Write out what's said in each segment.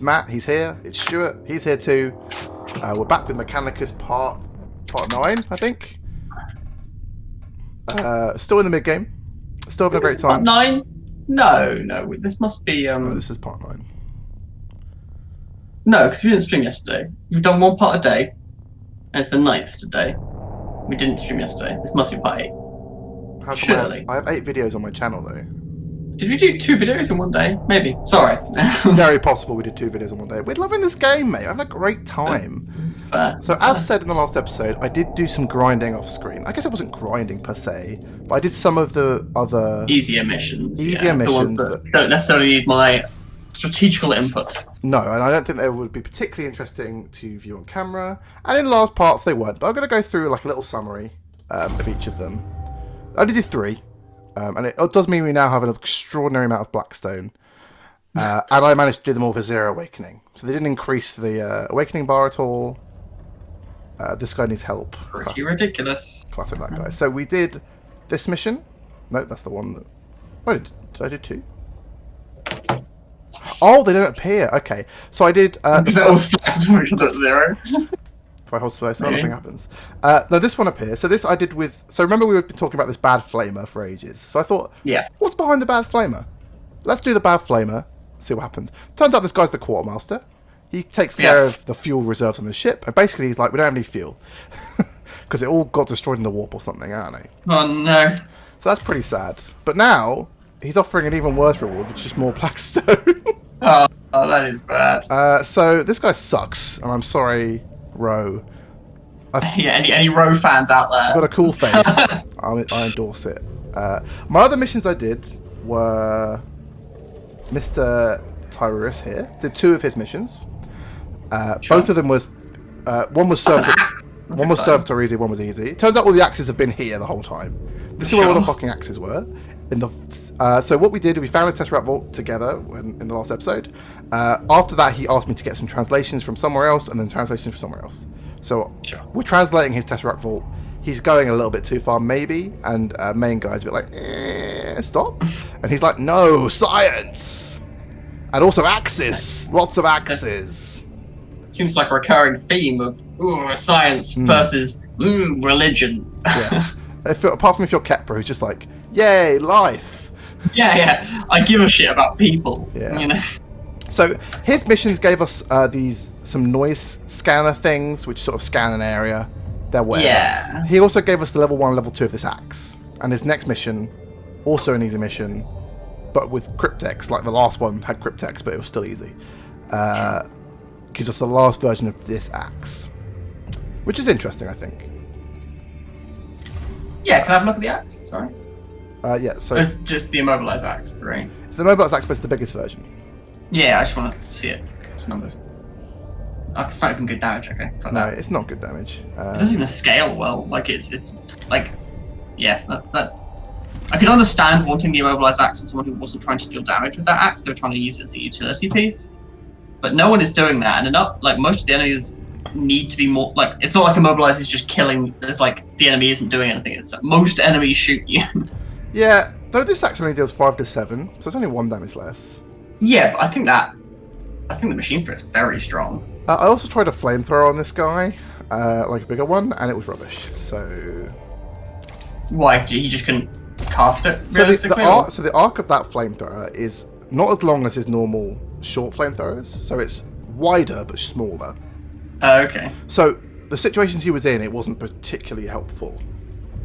Matt, he's here. It's Stuart, he's here too. We're back with Mechanicus part 9, I think. Still in the mid game. Still having a great time. Part 9? No. This must be. No, this is part 9. No, because we didn't stream yesterday. We've done one part a day, and it's the 9th today. We didn't stream yesterday. This must be part 8. How come Surely. I have 8 videos on my channel though. Did we do 2 videos in one day? Maybe. Sorry. Very possible we did 2 videos in one day. We're loving this game, mate. I'm having a great time. Fair. So as said in the last episode, I did do some grinding off screen. I guess it wasn't grinding per se, but I did some of the other Easier missions. Easier The ones missions that don't necessarily need my strategical input. No, and I don't think they would be particularly interesting to view on camera. And in large parts they weren't. But I'm going to go through like a little summary of each of them. I only did 3. And it does mean we now have an extraordinary amount of Blackstone. And I managed to do them all for 0 awakening. So they didn't increase the awakening bar at all. This guy needs help. Pretty ridiculous. Classic that guy. So we did this mission. No, that's the one that... Oh, did I do 2? Oh, they don't appear. Okay. So I did... Because they're all stacked to each other at 0. If I hold space, nothing happens. No, this one appears. So this I did with... So remember we were talking about this bad flamer for ages. So I thought, yeah, what's behind the bad flamer? Let's do the bad flamer, see what happens. Turns out this guy's the quartermaster. He takes care of the fuel reserves on the ship. And basically he's like, we don't have any fuel. Because it all got destroyed in the warp or something, aren't they? Oh, no. So that's pretty sad. But now, he's offering an even worse reward, which is more Blackstone. Oh, that is bad. So this guy sucks. And I'm sorry... Row. Yeah, any Row fans out there? I've got a cool face. I endorse it. My other missions I did were Mr. Tyrus here. Did 2 of his missions. Both of them was one was served easy, one was easy. Turns out all the axes have been here the whole time. This is where all the fucking axes were. So what we did, we found a Tesseract Vault together in the last episode. After that, he asked me to get some translations from somewhere else, and then translations from somewhere else. So we're translating his Tesseract Vault. He's going a little bit too far, maybe, and main guy's a bit like, stop. And he's like, no, science! And also axes! Lots of axes! It seems like a recurring theme of science versus religion. Yes. Apart from if you're Kepra, who's just like, yay, life! Yeah. I give a shit about people. Yeah. You know? So his missions gave us some noise scanner things, which sort of scan an area. They're whatever. Yeah. He also gave us the level 1 and level 2 of this axe. And his next mission, also an easy mission, but with cryptex, like the last one had cryptex, but it was still easy. Gives us the last version of this axe. Which is interesting, I think. Yeah, can I have a look at the axe? Sorry. Yeah, so... It's just the immobilized axe, right? It's the mobilized axe, but it's the biggest version. Yeah, I just want to see it. It's numbers. Oh, it's not even good damage, okay. No, it's not good damage. It doesn't even scale well. Like, it's like... Yeah, that... I can understand wanting the immobilized axe as someone who wasn't trying to deal damage with that axe. They were trying to use it as a utility piece. But no one is doing that, and enough, like, most of the enemies need to be more... Like, it's not like immobilized is just killing... It's like, the enemy isn't doing anything. It's like, most enemies shoot you. Yeah, though this axe only deals 5 to 7, so it's only 1 damage less. Yeah, but I think the machine spirit's very strong. I also tried a flamethrower on this guy, like a bigger one, and it was rubbish. So Why? He just couldn't cast it so realistically? the arc of that flamethrower is not as long as his normal short flamethrowers, so it's wider but smaller. Okay. So the situations he was in, it wasn't particularly helpful.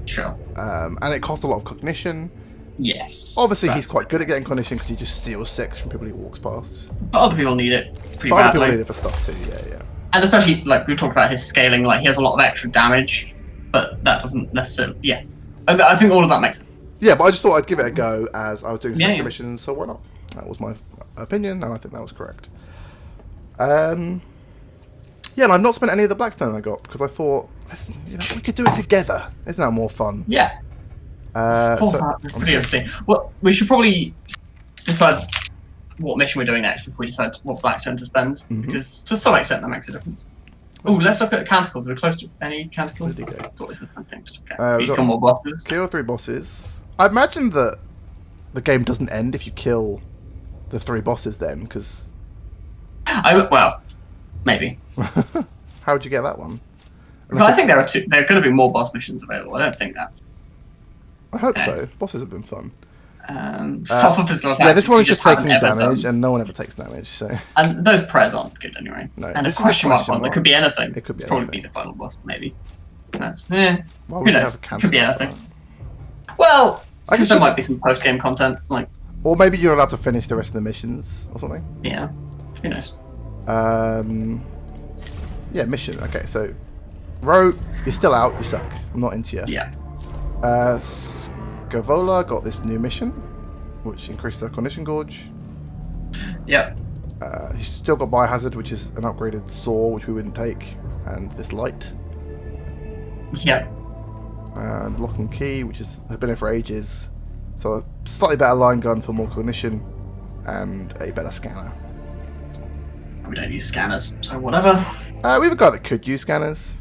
Sure. And it cost a lot of cognition. Yes. Obviously, he's quite good at getting cognition because he just steals 6 from people he walks past. But other people need it pretty But other people badly. need it for stuff too, yeah. And especially, like, we talked about his scaling, like, he has a lot of extra damage, but that doesn't necessarily... Yeah. I think all of that makes sense. Yeah, but I just thought I'd give it a go as I was doing some extra Yeah. missions, so why not? That was my opinion, and I think that was correct. Yeah, and I've not spent any of the Blackstone I got, because I thought, we could do it together. Isn't that more fun? Yeah. I'm Pretty interesting. Well, we should probably decide what mission we're doing next before we decide what Blackstone to spend, because to some extent that makes a difference. Oh, let's look at canticles. Are we close to any canticles? Where'd he go? That's what is the fun thing to look at. we've He's got- more bosses. Kill 3 bosses. I imagine that the game doesn't end if you kill the 3 bosses then, because Well, maybe. How would you get that one? But I think there are going to be more boss missions available. I don't think that's. I hope so. Bosses have been fun. Suffer physical attacks. Yeah, this one is just taking haven't ever damage, done. and no one ever takes damage. So. And those prayers aren't good anyway. No, and this a is a question mark question one. It mark. could be anything. It could be probably anything. be the final boss, maybe. That's Why who would you knows? have a It cancer could be mark for anything. that? Well, I guess there you- might be some post game content, like Or maybe you're allowed to finish the rest of the missions or something. yeah, who knows? Yeah, mission. Okay, so Ro, you're still out. You suck. I'm not into you. Yeah, Scavola got this new mission, which increased the cognition gorge. yep, He's still got biohazard, which is an upgraded saw, which we wouldn't take, and this light, yep. and lock and key, which has been here for ages. So a slightly better line gun for more cognition, and a better scanner. We don't use scanners, so whatever. We have a guy that could use scanners.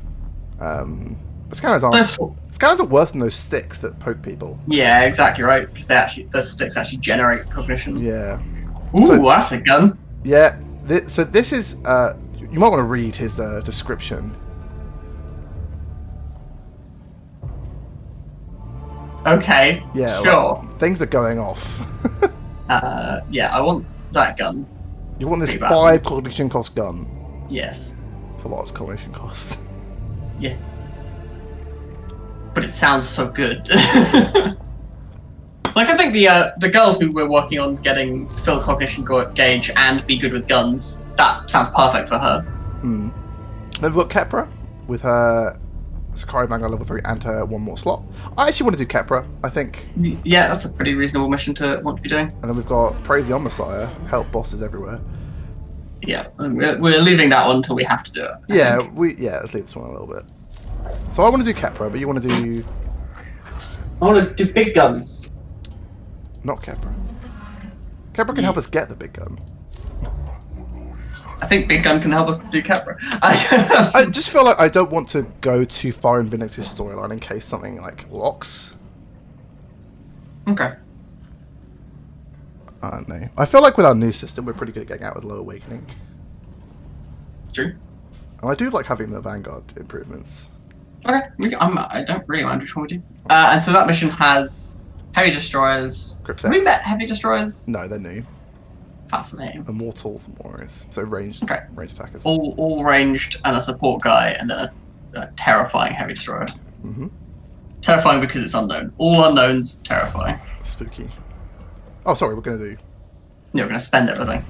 But scanners are worse than those sticks that poke people. Yeah, exactly right. Because those sticks actually generate cognition. Yeah. Ooh, So- that's a gun. Yeah. So this is. You might want to read his description. Okay. Yeah. Sure. Like, things are going off. Yeah, I want that gun. You want this Pretty bad. 5 cognition cost gun. Yes. It's a lot of cognition costs. Yeah. But it sounds so good. Like, I think the girl who we're working on getting fill cognition gauge and be good with guns, that sounds perfect for her. Hmm. Then we've got Kepra with her Sakari Vanguard level 3 and her one more slot. I actually want to do Kepra, I think. Yeah, that's a pretty reasonable mission to want to be doing. And then we've got Praise the Messiah, help bosses everywhere. Yeah, and we're leaving that one until we have to do it. I Yeah, think. let's leave this one a little bit. So I want to do Kepra, but you want to do I want to do big guns. not Kepra. Kepra can help us get the big gun. I think big gun can help us do Capra. I just feel like I don't want to go too far in Vindix's storyline in case something like locks. Okay. I don't know. I feel like with our new system, we're pretty good at getting out with Low Awakening. True. And I do like having the Vanguard improvements. Okay. I don't really mind which one we do. And so that mission has heavy destroyers. Cryptex. Have we met heavy destroyers? No, they're new. Fascinating. Immortals and Warriors. So ranged attackers. All ranged and a support guy, and then a terrifying heavy destroyer. Mm-hmm. Terrifying because it's unknown. All unknowns, terrifying. Spooky. Oh, sorry, we're going to do... Yeah, we're going to spend everything.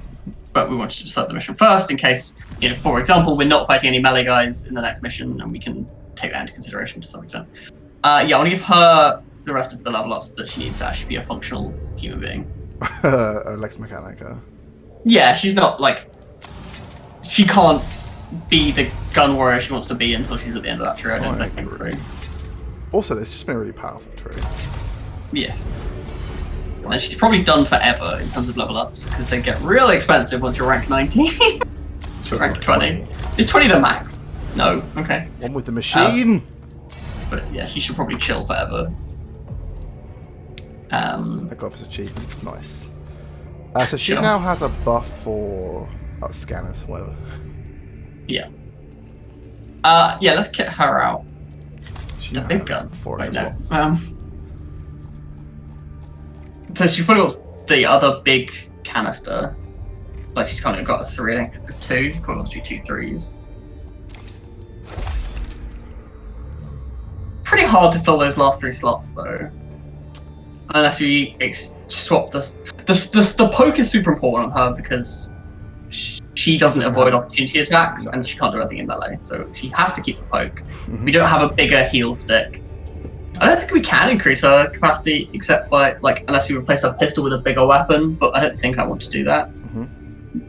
But we wanted to start the mission first in case, for example, we're not fighting any melee guys in the next mission, and we can take that into consideration to some extent. Yeah, I want to give her the rest of the level ups that she needs to actually be a functional human being. Lex Mechanica. Yeah, she's not, she can't be the gun warrior she wants to be until she's at the end of that tree, I don't I think. agree. So, Also, it's just been a really powerful tree. yes. And she's probably done forever in terms of level ups, because they get really expensive once you're rank 19. So rank 20. Is 20 the max? No, okay. One with the machine! But yeah, she should probably chill forever. I got his achievements, nice. So she Sure. now has a buff for scanners, whatever. Yeah. Yeah, let's get her out. She The now big has gun. 4 Wait, extra no. slots. So she's probably got the other big canister. Like she's kind of got a 3, I think. A 2. Probably wants to do 2 3s. Pretty hard to fill those last 3 slots though. Unless we swap this. The poke is super important on her because she doesn't avoid opportunity attacks and she can't do anything in melee, so she has to keep the poke. We don't have a bigger heal stick. I don't think we can increase her capacity except by unless we replace our pistol with a bigger weapon, but I don't think I want to do that.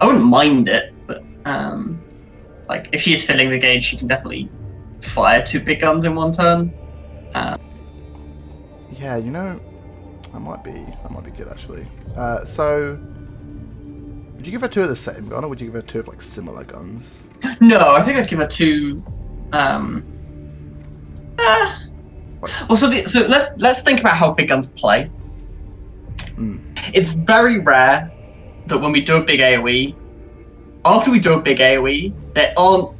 I wouldn't mind it, but if she is filling the gauge, she can definitely fire 2 big guns in one turn. Yeah, that might be good actually. So, would you give her 2 of the same gun, or would you give her 2 of similar guns? No, I think I'd give her 2. Well, so let's think about how big guns play. It's very rare that when we do a big AOE, after we do a big AoE, there aren't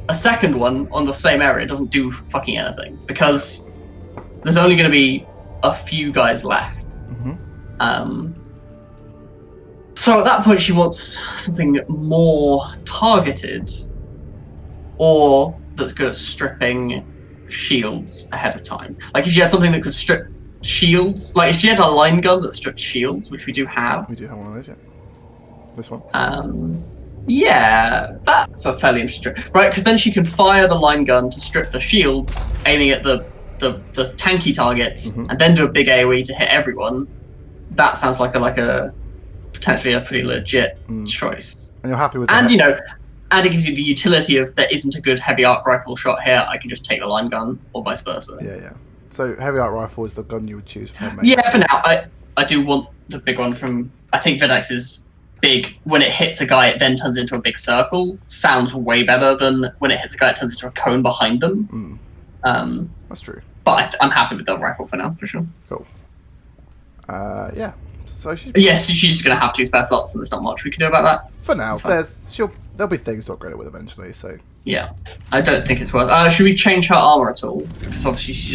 a second one on the same area. It doesn't do fucking anything because there's only going to be a few guys left. So at that point, she wants something more targeted, or that's good at stripping shields ahead of time. Like if she had something that could strip shields, like if she had a line gun that stripped shields, which we do have. We do have one of those, yeah. This one. Yeah, that's a fairly interesting trick, right? Because then she can fire the line gun to strip the shields, aiming at the tanky targets, and then do a big AoE to hit everyone. That sounds like a potentially a pretty legit choice. And you're happy with that? And you know, and it gives you the utility of there isn't a good heavy arc rifle shot here. I can just take the line gun, or vice versa. Yeah, yeah. So heavy arc rifle is the gun you would choose for her. Yeah, for now, I do want the big one from. I think Videx's big, when it hits a guy, it then turns into a big circle. Sounds way better than when it hits a guy, it turns into a cone behind them. That's true. But I'm happy with the rifle for now, for sure. Cool. Yeah. So she's just gonna have 2 spare slots, and there's not much we can do about that. For now, there'll be things to upgrade it with eventually. So yeah, I don't think it's worth. Should we change her armor at all? Because obviously she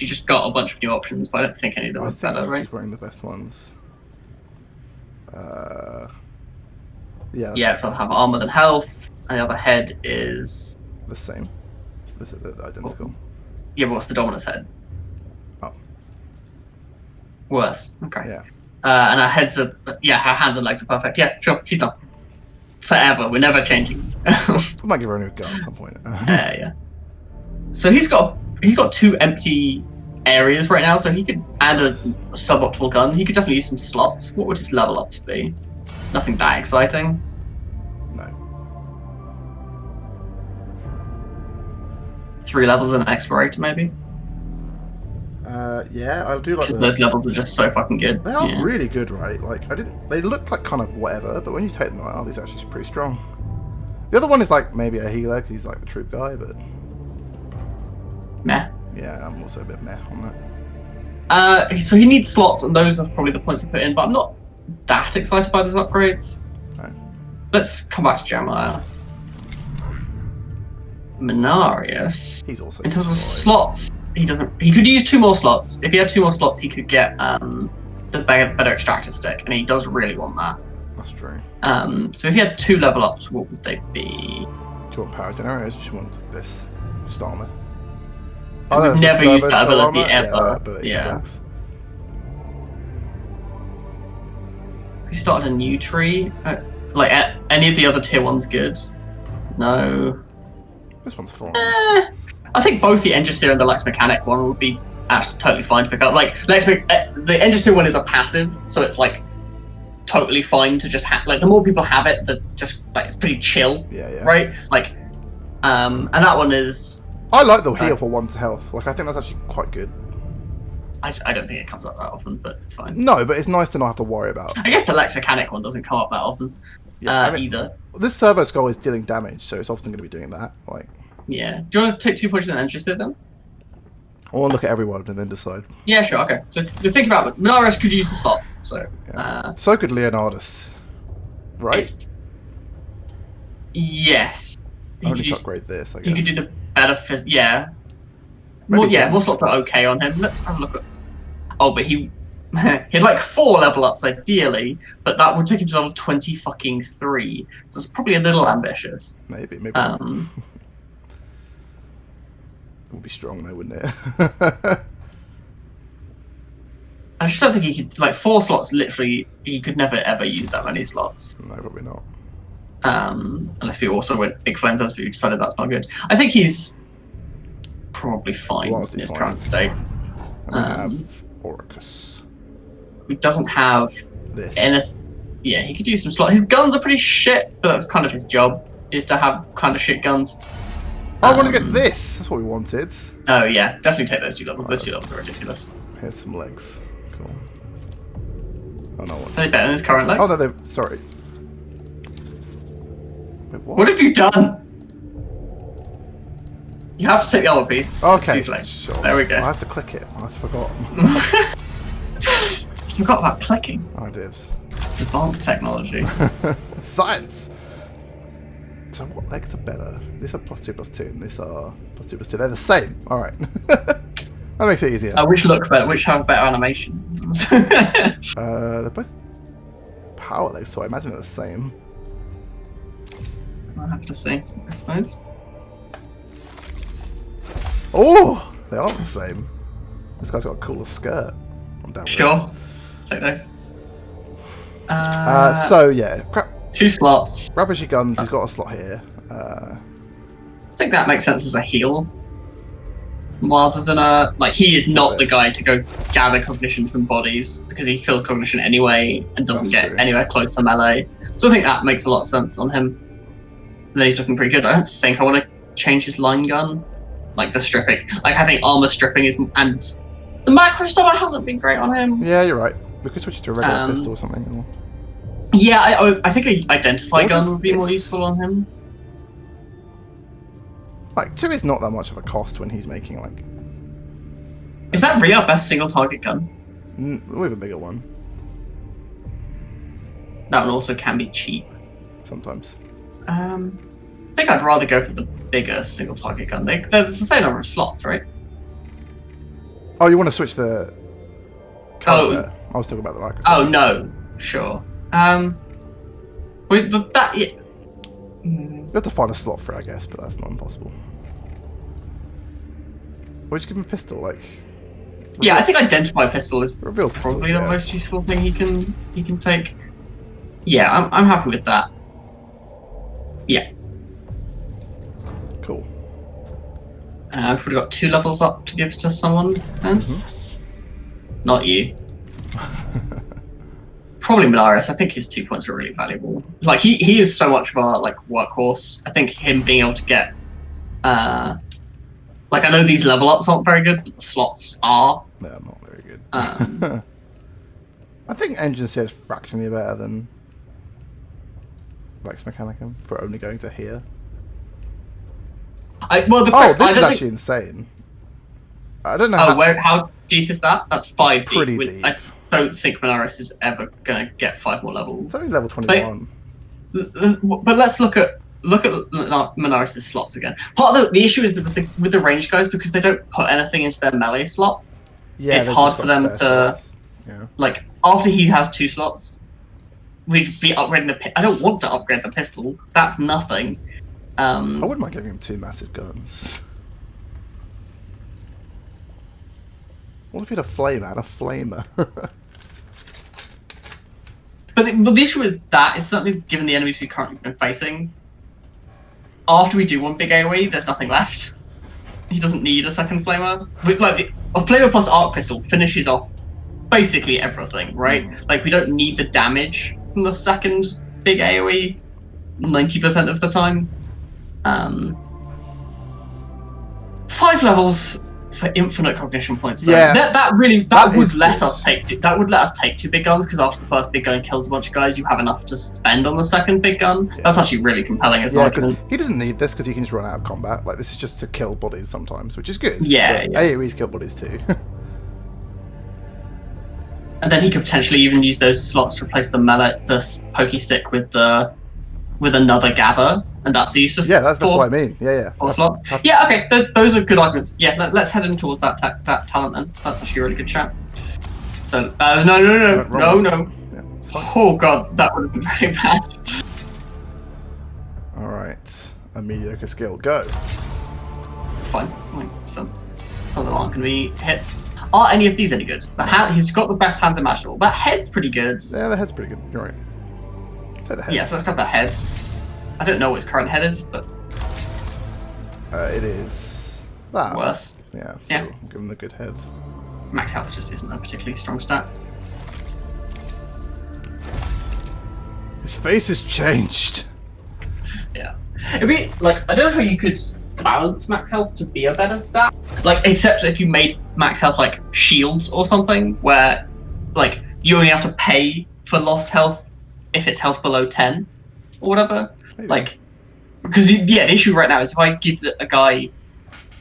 just got a bunch of new options, but I don't think any of them are better. Right? She's wearing the best ones. Yeah. It'll have armor than health, and the other head is the same. This is identical. Yeah, but what's the dominance head? Oh. Worse. Okay. Yeah. And her heads are, her hands and legs are perfect. Yeah, sure, she's done. Forever, we're never changing. We might give her a new gun at some point. Yeah. So he's got 2 empty areas right now, so he could add a suboptimal gun. He could definitely use some slots. What would his level up to be? Nothing that exciting. No. 3 levels and an explorator, maybe. Yeah, I do like those levels are just so fucking good. They are really good, right? Like they look like kind of whatever, but when you take them, like, oh, these are actually pretty strong. The other one is like maybe a healer because he's like the troop guy, but meh. Yeah, I'm also a bit meh on that. So he needs slots, and those are probably the points to put in. But I'm not that excited by those upgrades. No. Let's come back to Jeremiah. Menarius. He's also in terms of slots. He doesn't. He could use 2 more slots. If he had 2 more slots, he could get the better extractor stick, and he does really want that. That's true. So if he had 2 level ups, what would they be? Do you want power generators? Or do you want this just armor? We've never used that ability ever. Yeah, that ability sucks. We started a new tree. Like any of the other tier 1's good. No. This one's fine. I think both the Engineer and the Lex Mechanic one would be actually totally fine to pick up. Like the Engineer one is a passive, so it's like totally fine to just have. Like the more people have it, the just like it's pretty chill. Yeah. Right. Like, and that one is. I like the heal for 1's health. Like I think that's actually quite good. I don't think it comes up that often, but it's fine. No, but it's nice to not have to worry about. I guess the Lex Mechanic one doesn't come up that often. Yeah, either. This servo skull is dealing damage, so it's often going to be doing that. Like. Yeah. Do you want to take 2 points and interested then? I want to look at everyone and then decide. Yeah, sure. Okay. So think about it. Menarius could use the slots. So. Yeah. So could Leonardus. Right. Yes. I only upgrade this. I guess. You could do the better. Yeah. More slots are okay on him. Let's have a look at. Oh, but he had like 4 level ups ideally, but that would take him to level 20 fucking 3. So it's probably a little ambitious. Maybe. It would be strong though, wouldn't it? I just don't think he could, like 4 slots, literally, he could never ever use that many slots. No, probably not. Unless we also went Big Flames as we decided that's not good. I think he's probably fine in his current state. And we have Orcus. He doesn't have this. Yeah, he could use some slots. His guns are pretty shit, but that's kind of his job, is to have kind of shit guns. I want to get this. That's what we wanted. Oh yeah, definitely take those 2 levels. Those 2 levels are ridiculous. Here's some legs. Cool. Oh no. Are they better than his current legs? Oh no, they're sorry. Wait, what have you done? You have to take the other piece. Okay. Sure. There we go. I have to click it. I forgot. You forgot about clicking. I did. Advanced technology. Science. So what legs are better? These are +2/+2, and these are +2/+2. They're the same. All right. That makes it easier. Which look better? Which have better animation? They're both power legs, so I imagine they're the same. I'll have to see, I suppose. Oh, they aren't the same. This guy's got a cooler skirt. I'm down with Sure. Take those. so yeah, 2 slots. Ravagey Guns. He's got a slot here. I think that makes sense as a heal, rather than a he is not the guy to go gather cognition from bodies because he feels cognition anyway and doesn't get anywhere close to melee. So I think that makes a lot of sense on him. And then he's looking pretty good. I don't think I want to change his line gun, like the stripping. Like I think armor stripping is, and the macro stopper hasn't been great on him. Yeah, you're right. We could switch it to a regular pistol or something. Or... Yeah, I think an identify gun would be more useful on him. Like 2 is not that much of a cost when he's making like. Is that really our best single target gun? We have a bigger one. That one also can be cheap. Sometimes. I think I'd rather go for the bigger single target gun. There's the same number of slots, right? Oh, you want to switch the. There. I was talking about the microphone. Oh no, sure. With that, yeah. You have to find a slot for it, I guess, but that's not impossible. Would you give him a pistol, like? Yeah, I think identify pistol is reveal probably the most useful thing he can take. Yeah, I'm happy with that. Yeah. Cool. I've probably got 2 levels up to give to someone then. Not you. Probably Mechanicus. I think his 2 points are really valuable. Like he is so much of our workhorse. I think him being able to get I know these level ups aren't very good, but the slots are. They're not very good. I think Engine says fractionally better than Lex Mechanicum for only going to here. This is actually insane. I don't know. How deep is that? That's 5 deep. Pretty deep. I don't think Mechanicus is ever gonna get 5 more levels. It's only level 21. But let's look at Mechanicus' slots again. Part of the issue is that with the range guys, because they don't put anything into their melee slot. Yeah, it's hard for them to after he has 2 slots, we'd be upgrading the. I don't want to upgrade the pistol. That's nothing. I wouldn't mind giving him 2 massive guns. What if he had a flame and a flamer? But the issue with that is certainly given the enemies we've currently been facing. After we do one big AoE, there's nothing left. He doesn't need a second flamer. A flamer plus arc pistol finishes off basically everything, right? We don't need the damage from the second big AoE 90% of the time. 5 levels for infinite cognition points. Though. Yeah, that would let us take 2 big guns, because after the first big gun kills a bunch of guys, you have enough to spend on the second big gun. Yeah. That's actually really compelling as well. Because he doesn't need this because he can just run out of combat. This is just to kill bodies sometimes, which is good. Yeah, AoEs kill bodies too. And then he could potentially even use those slots to replace the pokey stick with another gather, and that's the use of. Yeah, that's what I mean. Yeah. 4 slots. Yeah, okay, those are good arguments. Yeah, let's head in towards that talent then. That's actually a really good chat. So, no. Yeah, oh god, that would have been very bad. All right, a mediocre skill, go. Fine. Some of them aren't going to be hits. Are any of these any good? He's got the best hands imaginable. That head's pretty good. Yeah, the head's pretty good. You're right. Take the head. Yeah, so let's grab the head. I don't know what his current head is, but it is that. Worse. Yeah. So yeah. Give him the good head. Max health just isn't a particularly strong stat. His face has changed. Yeah. I mean, I don't know how you could balance max health to be a better stat. Except if you made max health shields or something, where you only have to pay for lost health if it's health below 10 or whatever. Maybe. Because the issue right now is if I give a guy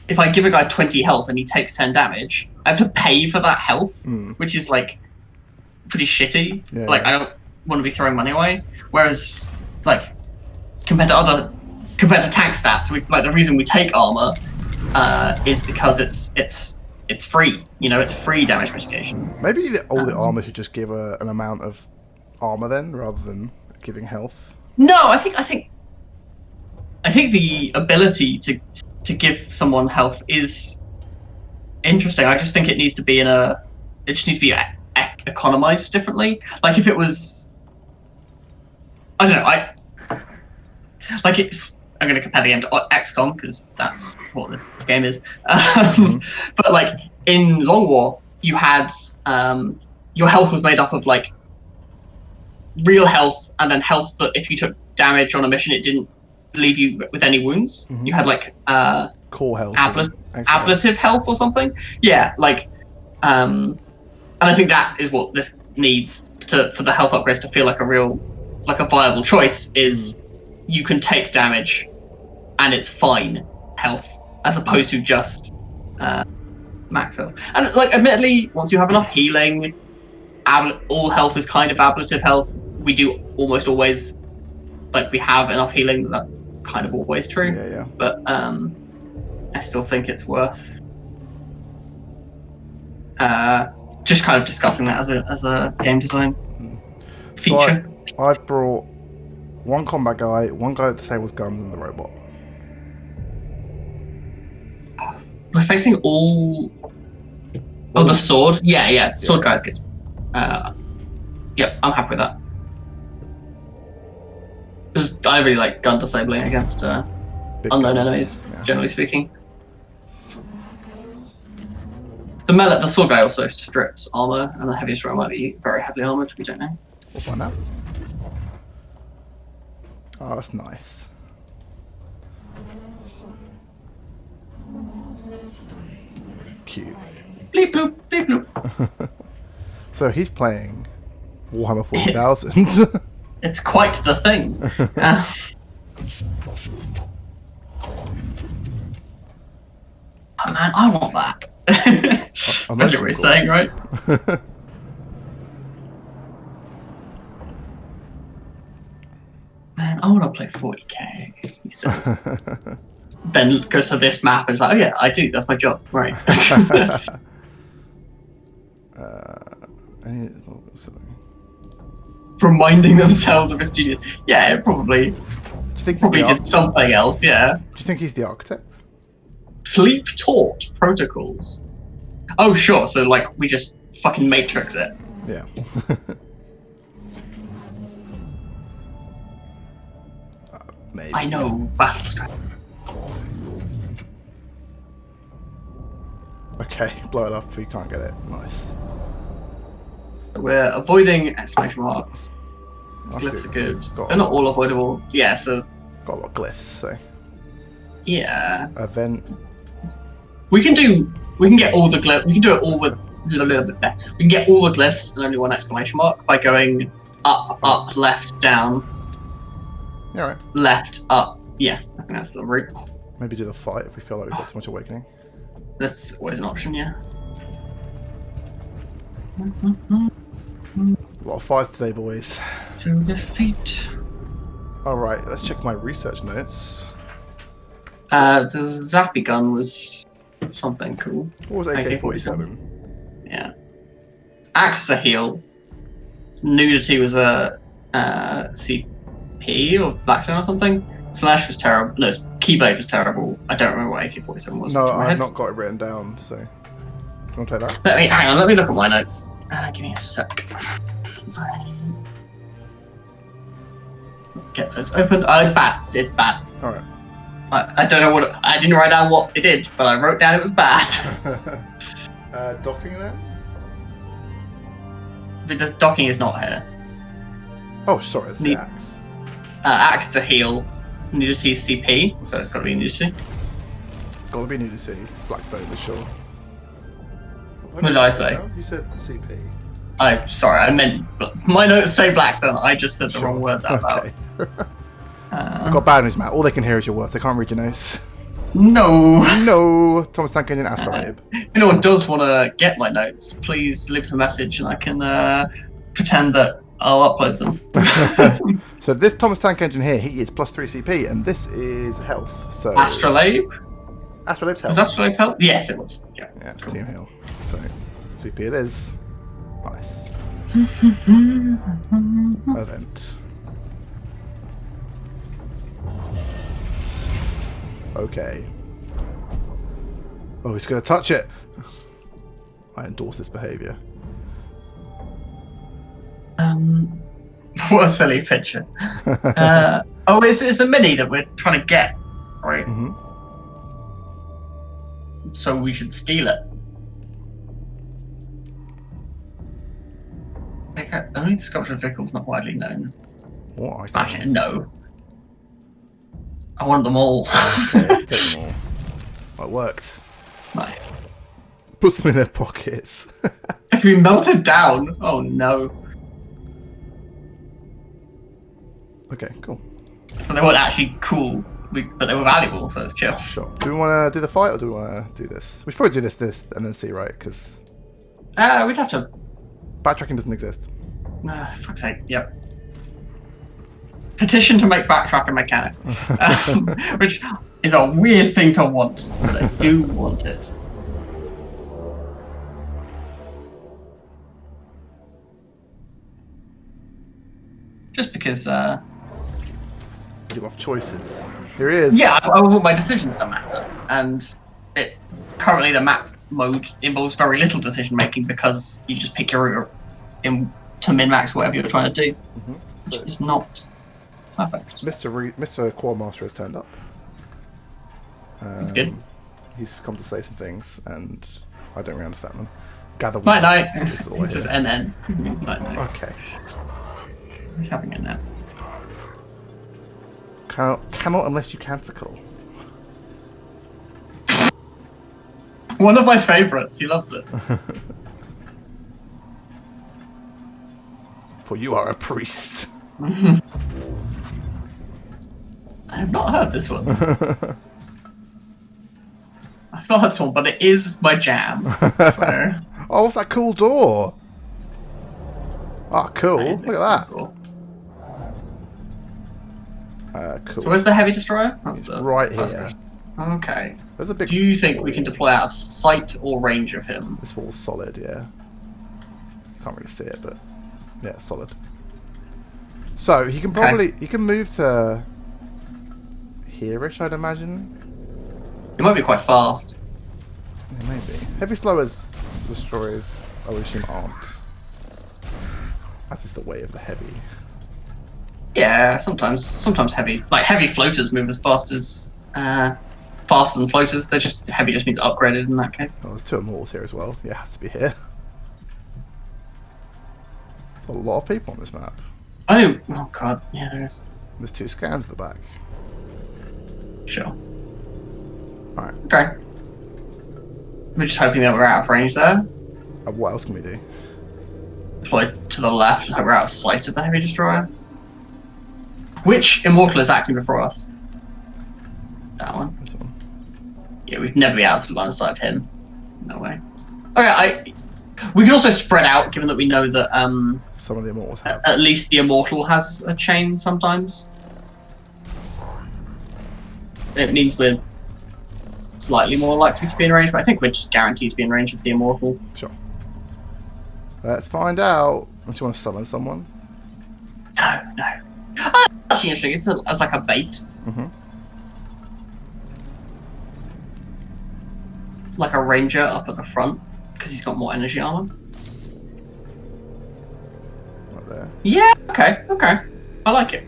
20 health and he takes 10 damage, I have to pay for that health, which is pretty shitty. Yeah, I don't want to be throwing money away. Whereas compared to other compared to tank stats, like the reason we take armor is because it's free. You know, it's free damage mitigation. Maybe all the armor should just give an amount of armor then, rather than giving health. No, I think the ability to give someone health is interesting. I just think it needs to be economized differently. Like if it was, I don't know. I'm going to compare the game to XCOM because that's what this game is. But like in Long War, you had your health was made up of like real health and then health that if you took damage on a mission, it didn't leave you with any wounds. You had like core health, ablative health or something. Yeah, like, and I think that is what this needs for the health upgrades to feel like a viable choice. Is you can take damage and it's fine health, as opposed to just max health. And like, admittedly, once you have enough healing, all health is kind of ablative health. We do almost always, like, we have enough healing. That's kind of always true. Yeah. But I still think it's worth just kind of discussing that as a game design feature. So I've brought one combat guy, one guy that disables guns, and the robot. We're facing all. Oh, the sword. Yeah. Sword guy's good. Yep, I'm happy with that. Because I really like gun disabling against unknown enemies, generally speaking. The sword guy also strips armor, and the heaviest row might be very heavily armored. We don't know. We'll find out. Oh, that's nice. Cute. Bleep bloop, bleep bloop. So he's playing Warhammer 40,000. It's quite the thing. Oh man, I want that. That's what we're saying, right? Man, I want to play 40k, he says. Ben goes to this map and is like, oh yeah, I do, that's my job, right. Reminding themselves of his genius. Yeah, it probably did something else, yeah. Do you think he's the architect? Sleep taught protocols. Oh sure, so like we just fucking matrix it. Yeah. Maybe. I know, battle strategy. Okay, blow it up if you can't get it. Nice. We're avoiding exclamation marks. That's Glyphs good. are good. They're not all avoidable. Yeah, so. Got a lot of glyphs, so. Yeah. Event. We can get all the glyphs. We can do it all with a little bit there. We can get all the glyphs and only one exclamation mark by going up, left, down. Yeah, right. Left, up. Yeah, I think that's the route. Maybe do the fight if we feel like we've got too much awakening. That's always an option, yeah. A lot of fights today, boys. To defeat. Alright, let's check my research notes. The Zappy gun was something cool. What was AK-47? Yeah. Axe was a heal. Nudity was a CP or Blackstone or something. Slash was terrible. No, Keyblade was terrible. I don't remember what AK-47 was. No, I've not got it written down, so... Do you want to take that? Let me look at my notes. Give me a sec. Get those opened. Oh, it's bad. It's bad. Alright. I don't know what... I didn't write down what it did, but I wrote down it was bad. Docking then? Because docking is not here. Oh, sorry, it's the axe. Axe is a heal. Nudity is CP, so it's got to be nudity. Got to be nudity. It's Blackstone for sure. What did I say? You said CP. I'm sorry, I meant... My notes say Blackstone, I just said the wrong words out loud. Okay. I've got bad news, Matt. All they can hear is your words. They can't read your notes. No. No. Thomas Tank Engine Astrolabe. If anyone does want to get my notes, please leave us a message and I can pretend that I'll upload them. So this Thomas Tank Engine here, he is plus 3 CP, and this is health. So Astrolabe? Astrolabe's health. Was Astrolabe health? Yes, it was. Yeah. Yeah, it's team heal. So CP it is. Nice. Event. Okay. Oh, he's gonna touch it. I endorse this behaviour. What a silly picture. Oh, it's the mini that we're trying to get, right? Mm-hmm. So we should steal it. Only the sculpture of vehicles not widely known. What? Actually, no. I want them all. Let's take them all. Well, it worked. Nice. Puts them in their pockets. If we melted down, oh no. Okay, cool. So they weren't actually cool, but they were valuable, so it's chill. Sure. Do we want to do the fight or do we want to do this? We should probably do this, and then see, right? Because We'd have to. backtracking doesn't exist. Fuck's sake, yep. Petition to make backtrack a mechanic. Which is a weird thing to want, but I do want it. Just because, You have choices. Here he is. yeah, I want my decisions to matter. And currently the map mode involves very little decision making because you just pick your route to min-max whatever you're trying to do. Mm-hmm. Which is not perfect. Mr. Quadmaster has turned up. That's good. He's come to say some things, and I don't really understand them. Gather Night night. is all I This is hear. NN. It's night night. Okay. He's having a nap. Cannot unless you canticle. One of my favourites. He loves it. For you are a priest. I have not heard this one. I've not heard this one, but it is my jam. So. Oh, what's that cool door? Ah, cool. Look at that. Cool. Cool. So where's the heavy destroyer? That's It's the right first here. question. Okay. There's a big. Do you think we can deploy out of sight or range of him? This wall's solid, yeah. Can't really see it, but yeah, it's solid. So he can probably he can move to here-ish, I'd imagine. It might be quite fast. Yeah, maybe. Heavy slowers, destroyers, I would assume aren't. That's just the way of the heavy. Yeah, sometimes heavy. Like heavy floaters move as fast as faster than floaters. They're just heavy. Just means upgraded in that case. Oh, there's two immortals here as well. Yeah, it has to be here. There's a lot of people on this map. Oh god, yeah, there is. There's two scans at the back. Sure. Alright. Okay. We're just hoping that we're out of range there. What else can we do? Deploy to the left and hope we're out of sight of the heavy destroyer. Which immortal is acting before us? That one. This one. Yeah, we'd never be out of the line of sight of him. No way. Okay, we can also spread out, given that we know that Some of the immortals have. at least the immortal has a chain sometimes. It means we're slightly more likely to be in range, but I think we're just guaranteed to be in range of the immortal. Sure. Let's find out. Unless you want to summon someone. No. That's actually interesting. It's as like a bait. Mm-hmm. Like a ranger up at the front, because he's got more energy armor. Right there. Yeah, okay. I like it.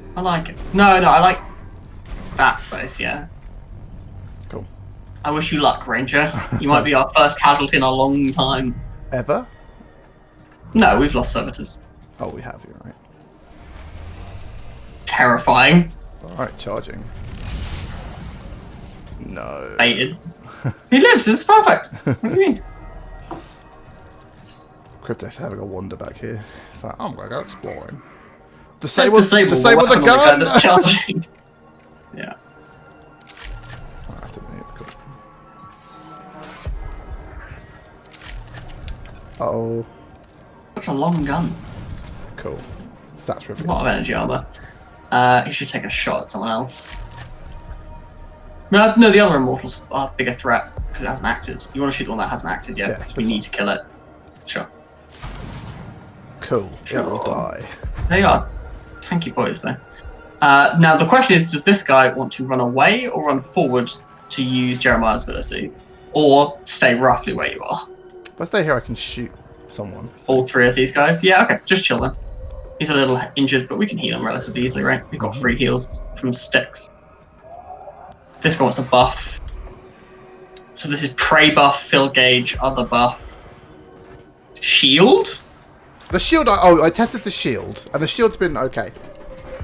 No, I like that space, yeah. Cool. I wish you luck, Ranger. You might be our first casualty in a long time. Ever? No, we've lost servitors. Oh, we have, you're right. Terrifying. Alright, charging. No. Baited. He lives, this is perfect. What do you mean? Cryptex having a wander back here. It's like, I'm gonna go exploring. Let's Disable the weapon on gun! the guy that's charging. Yeah. I have to move. Cool. Uh-oh. Such a long gun. Cool. stats A revealed. lot of energy armor. He should take a shot at someone else. No, the other immortals are a bigger threat because it hasn't acted. You want to shoot the one that hasn't acted yet because we need to kill it. Sure. Cool. Sure. It will die. They are tanky boys, though. Now, the question is, does this guy want to run away or run forward to use Jeremiah's ability? Or stay roughly where you are? If I stay here, I can shoot someone. So. All three of these guys? Yeah, okay, just chill then. He's a little injured, but we can heal him relatively easily, right? We've got 3 heals from sticks. This guy wants to buff. So this is prey buff, fill gauge, other buff. Shield? The shield, I tested the shield, and the shield's been okay.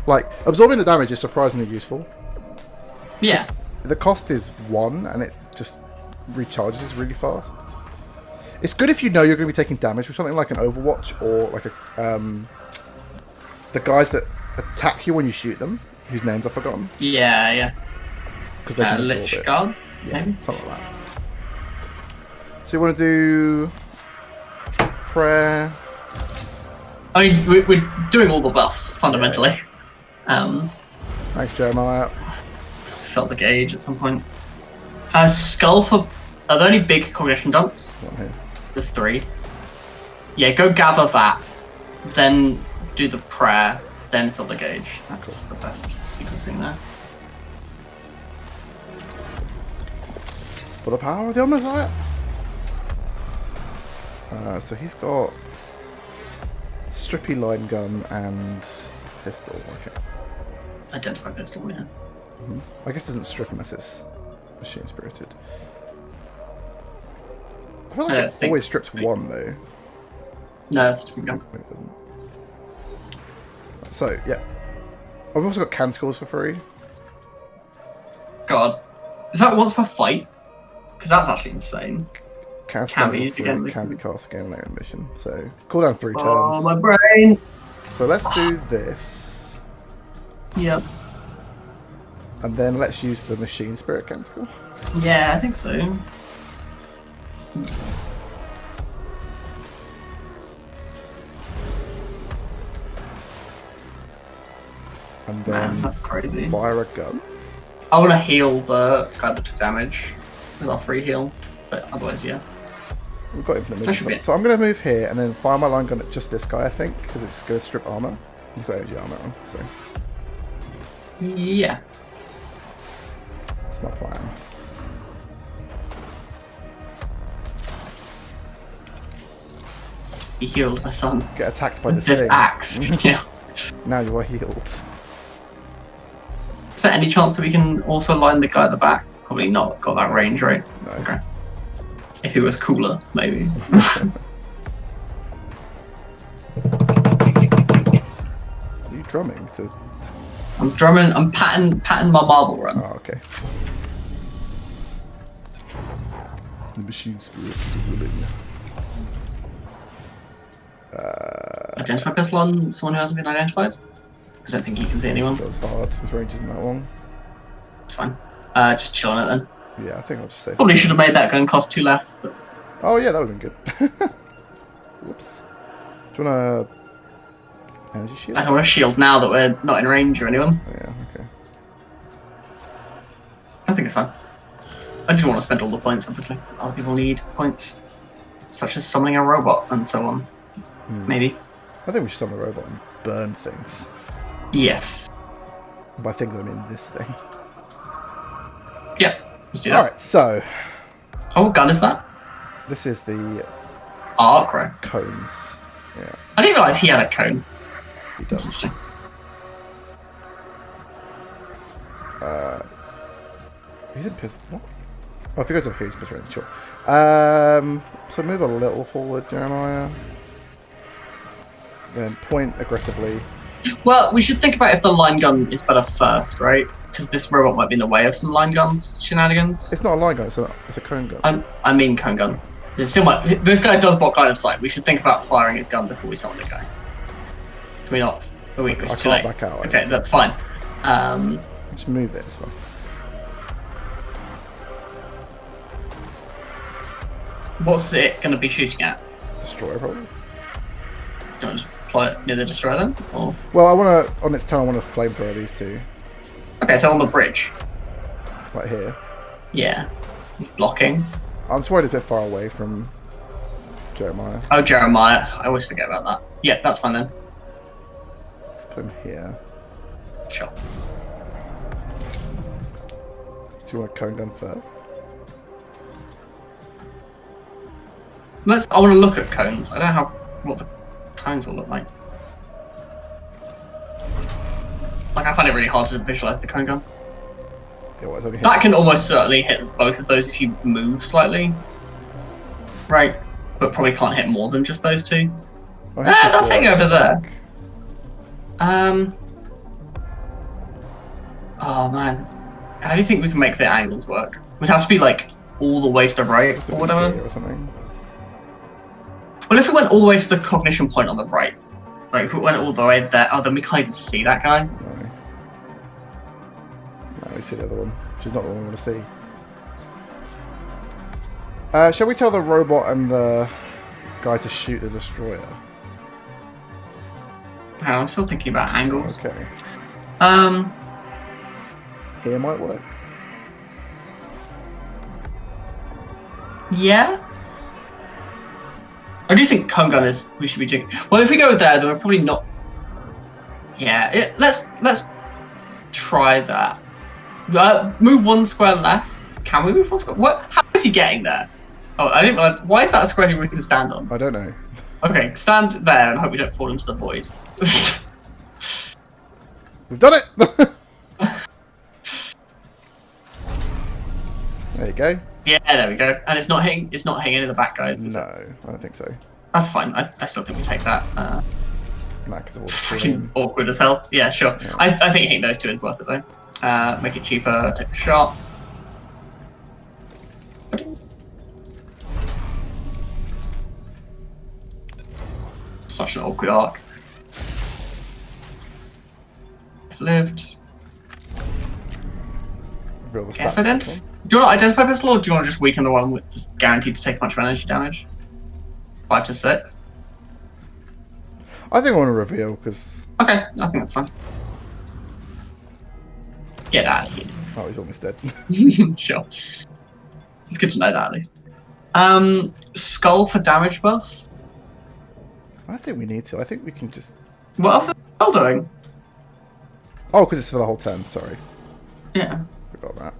Like, absorbing the damage is surprisingly useful. Yeah. The cost is 1, and it just recharges really fast. It's good if you know you're going to be taking damage with something like an Overwatch, or like the guys that attack you when you shoot them, whose names I've forgotten. Yeah. Because they can absorb Lich it. Guard? Yeah, maybe? something like that. So you want to do prayer? I mean, we're doing all the buffs, fundamentally. Thanks, Jeremiah. Felt the gauge at some point. Skull for... Are there any big cognition dumps? One here. There's 3. Yeah, go gather that. Then do the prayer. Then fill the gauge. That's the best sequencing there. For the power of the Omnissiah. So he's got strippy line gun and pistol. Okay. Identify pistol, yeah. I guess it doesn't strip unless it's machine spirited. I feel like it always strips 1 though. No, that's too good. No, it doesn't. So yeah, I've also got canticles for free. God, is that once per fight? Because that's actually insane. Cast Can can be used again. can be cast again later in mission. So cooldown 3 turns. Oh, my brain. So let's do this, Yep. and then let's use the machine spirit canticle. Yeah, I think so. And then Man, that's crazy. fire a gun. I want to heal the guy that took damage with our free heal, but otherwise, yeah. We've got infinite That should be movement. it. So I'm going to move here and then fire my line gun at just this guy, I think, because it's going to strip armor. He's got energy armor on, so Yeah. that's my plan. He healed my son. Get attacked by this This thing. axe. Yeah. Now you are healed. Is there any chance that we can also line the guy at the back? Probably not. Got that range, right? No. Okay. If he was cooler, maybe. Are you drumming to? I'm drumming. I'm patting my marble run. Oh, okay. The machine spirit is willing. Identify pistol on someone who hasn't been identified. I don't think you can see anyone. That was hard. His range isn't that long. It's fine. Just chill on it then. Yeah, I think I'll just say. Probably should have made that gun cost 2 less, but Oh yeah, that would have been good. Whoops. Do you want a energy shield? I don't want to shield now that we're not in range or anyone. Oh, yeah, okay. I think it's fine. I just want to spend all the points, obviously. Other people need points, such as summoning a robot and so on. Maybe. I think we should summon a robot and burn things. Yes. By things I mean this thing. Yeah. Let's do that. Alright, so Oh, what gun is that? this is the Arcro. cones. Yeah, I didn't realise he had a cone. he does. Interesting. He's in pistol. What? Oh, if he goes up here, he's pistol range, sure. So move a little forward, Jeremiah. Then point aggressively. Well, we should think about if the line gun is better first, right? Because this robot might be in the way of some line guns shenanigans. It's not a line gun, it's a cone gun. I mean cone gun. It still might. This guy does block line of sight. We should think about firing his gun before we summon the guy. Can we not? Are we, I it's too can't late. back out. Okay, that's fine. Just move it, it's fine. What's it going to be shooting at? Destroy, probably. Do you want to deploy it near the destroyer then? Or... Well, I want to, on its turn, I want to flamethrower these two. Okay, so on the bridge. Right here. Yeah. Blocking. I'm just worried it's a bit far away from Jeremiah. Oh, Jeremiah. I always forget about that. Yeah, that's fine then. Let's put him here. Sure. So you want a cone gun first? I want to look at cones. I don't know what the cones will look like. Like, I find it really hard to visualize the cone gun. Yeah, well, that can almost certainly hit both of those if you move slightly. Right. But probably can't hit more than just those two. Oh, that's hitting over there. Oh man. How do you think we can make the angles work? We'd have to be like all the way to the right or whatever. Or something. Well, if we went all the way to the cognition point on the right, like if we went all the way there, then we can't even see that guy. No. No, we see the other one, which is not the one we want to see. Shall we tell the robot and the guy to shoot the destroyer? I'm still thinking about angles. Okay. Here might work. Yeah. I do think cone gun is we should be doing. Well, if we go there, then we're probably not. Yeah. Let's try that. Move one square less. Can we move one square? What? How is he getting there? Oh, I didn't. Why is that a square we can stand on? I don't know. Okay, stand there and hope we don't fall into the void. We've done it. There you go. Yeah, there we go. And it's not hitting. It's not hitting any of the back guys. No, I don't think so. That's fine. I still think we take that. Mac is all Fucking awkward as hell. Yeah, sure. Yeah. I think hitting those two is worth it though. Make it cheaper. Take a shot. Such an awkward arc. Lived. Guess I did. Do you want to identify pistol, or do you want to just weaken the one with guaranteed to take a bunch of energy damage? 5 to 6. I think I want to reveal because. Okay, I think that's fine. Get out of here. Oh, he's almost dead. Sure. It's good to know that at least. Skull for damage buff. I think we need to. I think we can just. What else is Skull doing? Oh, because it's for the whole turn. Sorry. Yeah. Forgot that.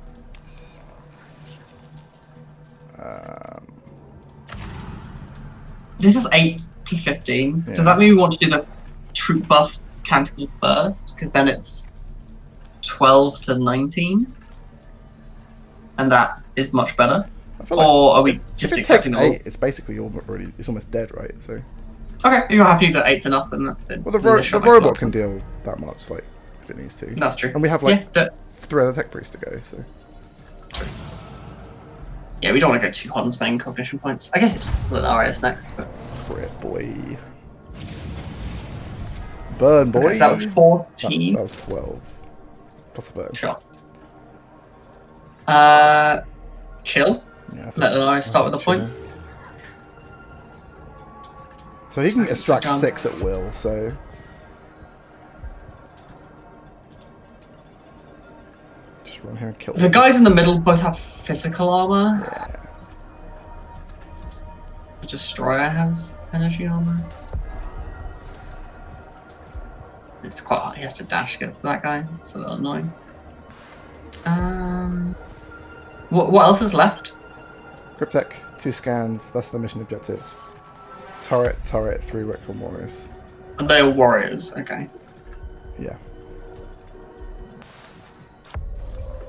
This is 8 to 15. Yeah. Does that mean we want to do the troop buff canticle first? Because then it's 12 to 19. And that is much better. I feel like or are we just if it takes accepting 8, it's basically already. It's almost dead, right? So. Okay, if you're happy that 8's enough, then. Well, the robot can deal that much, like if it needs to. That's true. And we have like 3 other tech priests to go, so. Yeah, we don't want to go too hard on spending cognition points. I guess it's Linares next, but. Crit, boy. Burn, boy. Okay, so that was 14. That was 12. Plus a burn. Sure. Chill. Yeah, Let Linares start with a point. So he can extract 6 at will, so. Just run here and kill The them. guys in the middle both have physical armor. Yeah. The Destroyer has energy armor. It's quite hard. He has to dash to get to that guy. It's a little annoying. What else is left? Cryptech, 2 scans, that's the mission objective. Turret, 3 Recon Warriors. And they are warriors, okay. Yeah.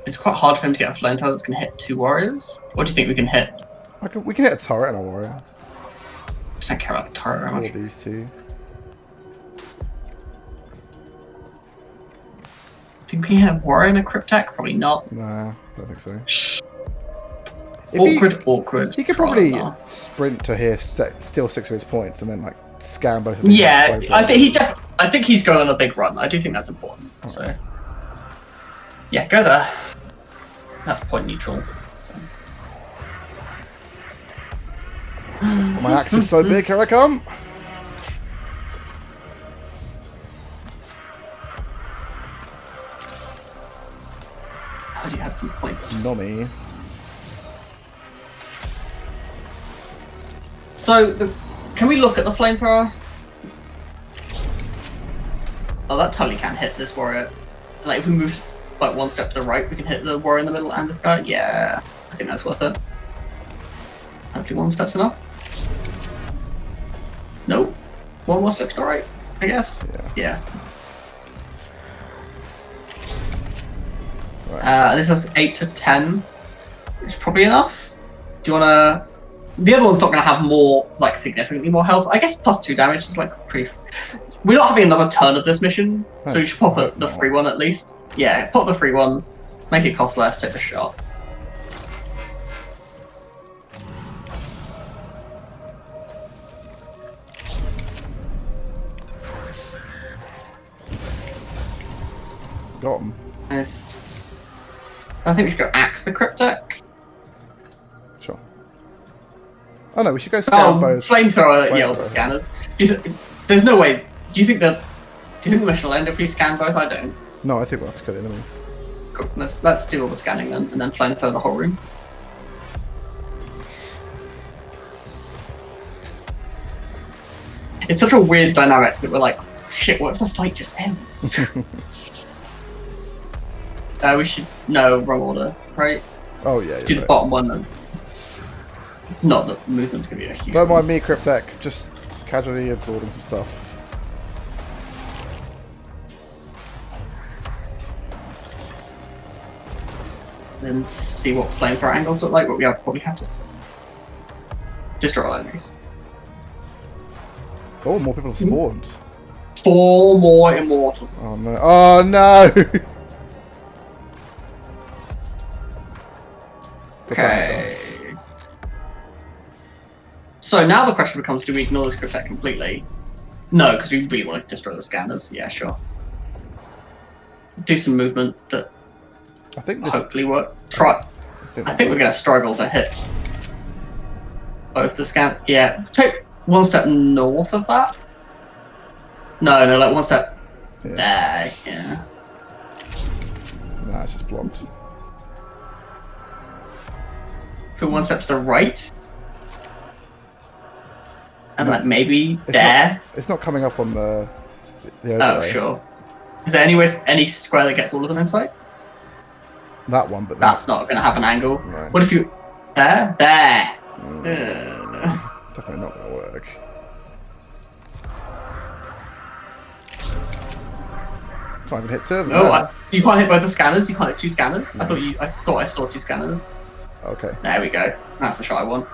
It's quite hard for him to get a flamethrower that's going to hit 2 warriors. What do you think we can hit? We can hit a turret and a warrior. I don't care about the turret very All much. these 2. Think we have warrior and a cryptech? Probably not. Nah, don't think so. Awkward. He could probably sprint to here, steal 6 of his points, and then like scan both of them. Yeah, I think he's going on a big run. I do think that's important. Okay. So, yeah, go there. That's point neutral. So. My axe is so big. Here I come. Nommy. So, can we look at the flamethrower? Oh, that totally can hit this warrior. Like, if we move like one step to the right, we can hit the warrior in the middle and this guy. Yeah, I think that's worth it. Hopefully one step's enough. Nope. One more step to the right, I guess. Yeah. Right. This was 8 to 10, which is probably enough. Do you want to... The other one's not going to have more, like, significantly more health. I guess +2 damage is, like, pretty... We're not having another turn of this mission, so you should pop the free one at least. Yeah, pop the free one, make it cost less, take the shot. Got him. I think we should go axe the cryptech. Sure. Oh no, we should go scan both. Flamethrower, yeah, all the scanners. There's no way. Do you think the mission will end if we scan both? I don't. No, I think we'll have to kill the enemies. Cool. Let's do all the scanning then, and then flamethrower the whole room. It's such a weird dynamic that we're like, shit, what if the fight just ends? We should... No, wrong order, right? Oh yeah, do the bottom one then. Not that the movement's gonna be a huge... Don't mind me, Cryptech. Just casually absorbing some stuff. Then see what flamethrower angles look like, but we probably have to destroy all enemies. Oh, more people have spawned. 4 more immortals. Oh no! Oh no! Okay. So now the question becomes: do we ignore this cryptech completely? No, because we really want to destroy the scanners. Yeah, sure. Do some movement that I think this hopefully work. Try. I think we're going to struggle to hit both the scan. Yeah, take one step north of that. No, like one step there. Yeah. Nah, it's just blocked. Put one step to the right. And No, like maybe it's there. It's not coming up on the Oh, overlay. sure. Is there any square that gets all of them inside? That one, but That's not going to have an angle. No. What if you... There? There! Definitely not going to work. Can't even hit two of them. No, you can't hit both the scanners. You can't hit 2 scanners. No. I thought I saw 2 scanners. Okay. There we go. That's the shot I want.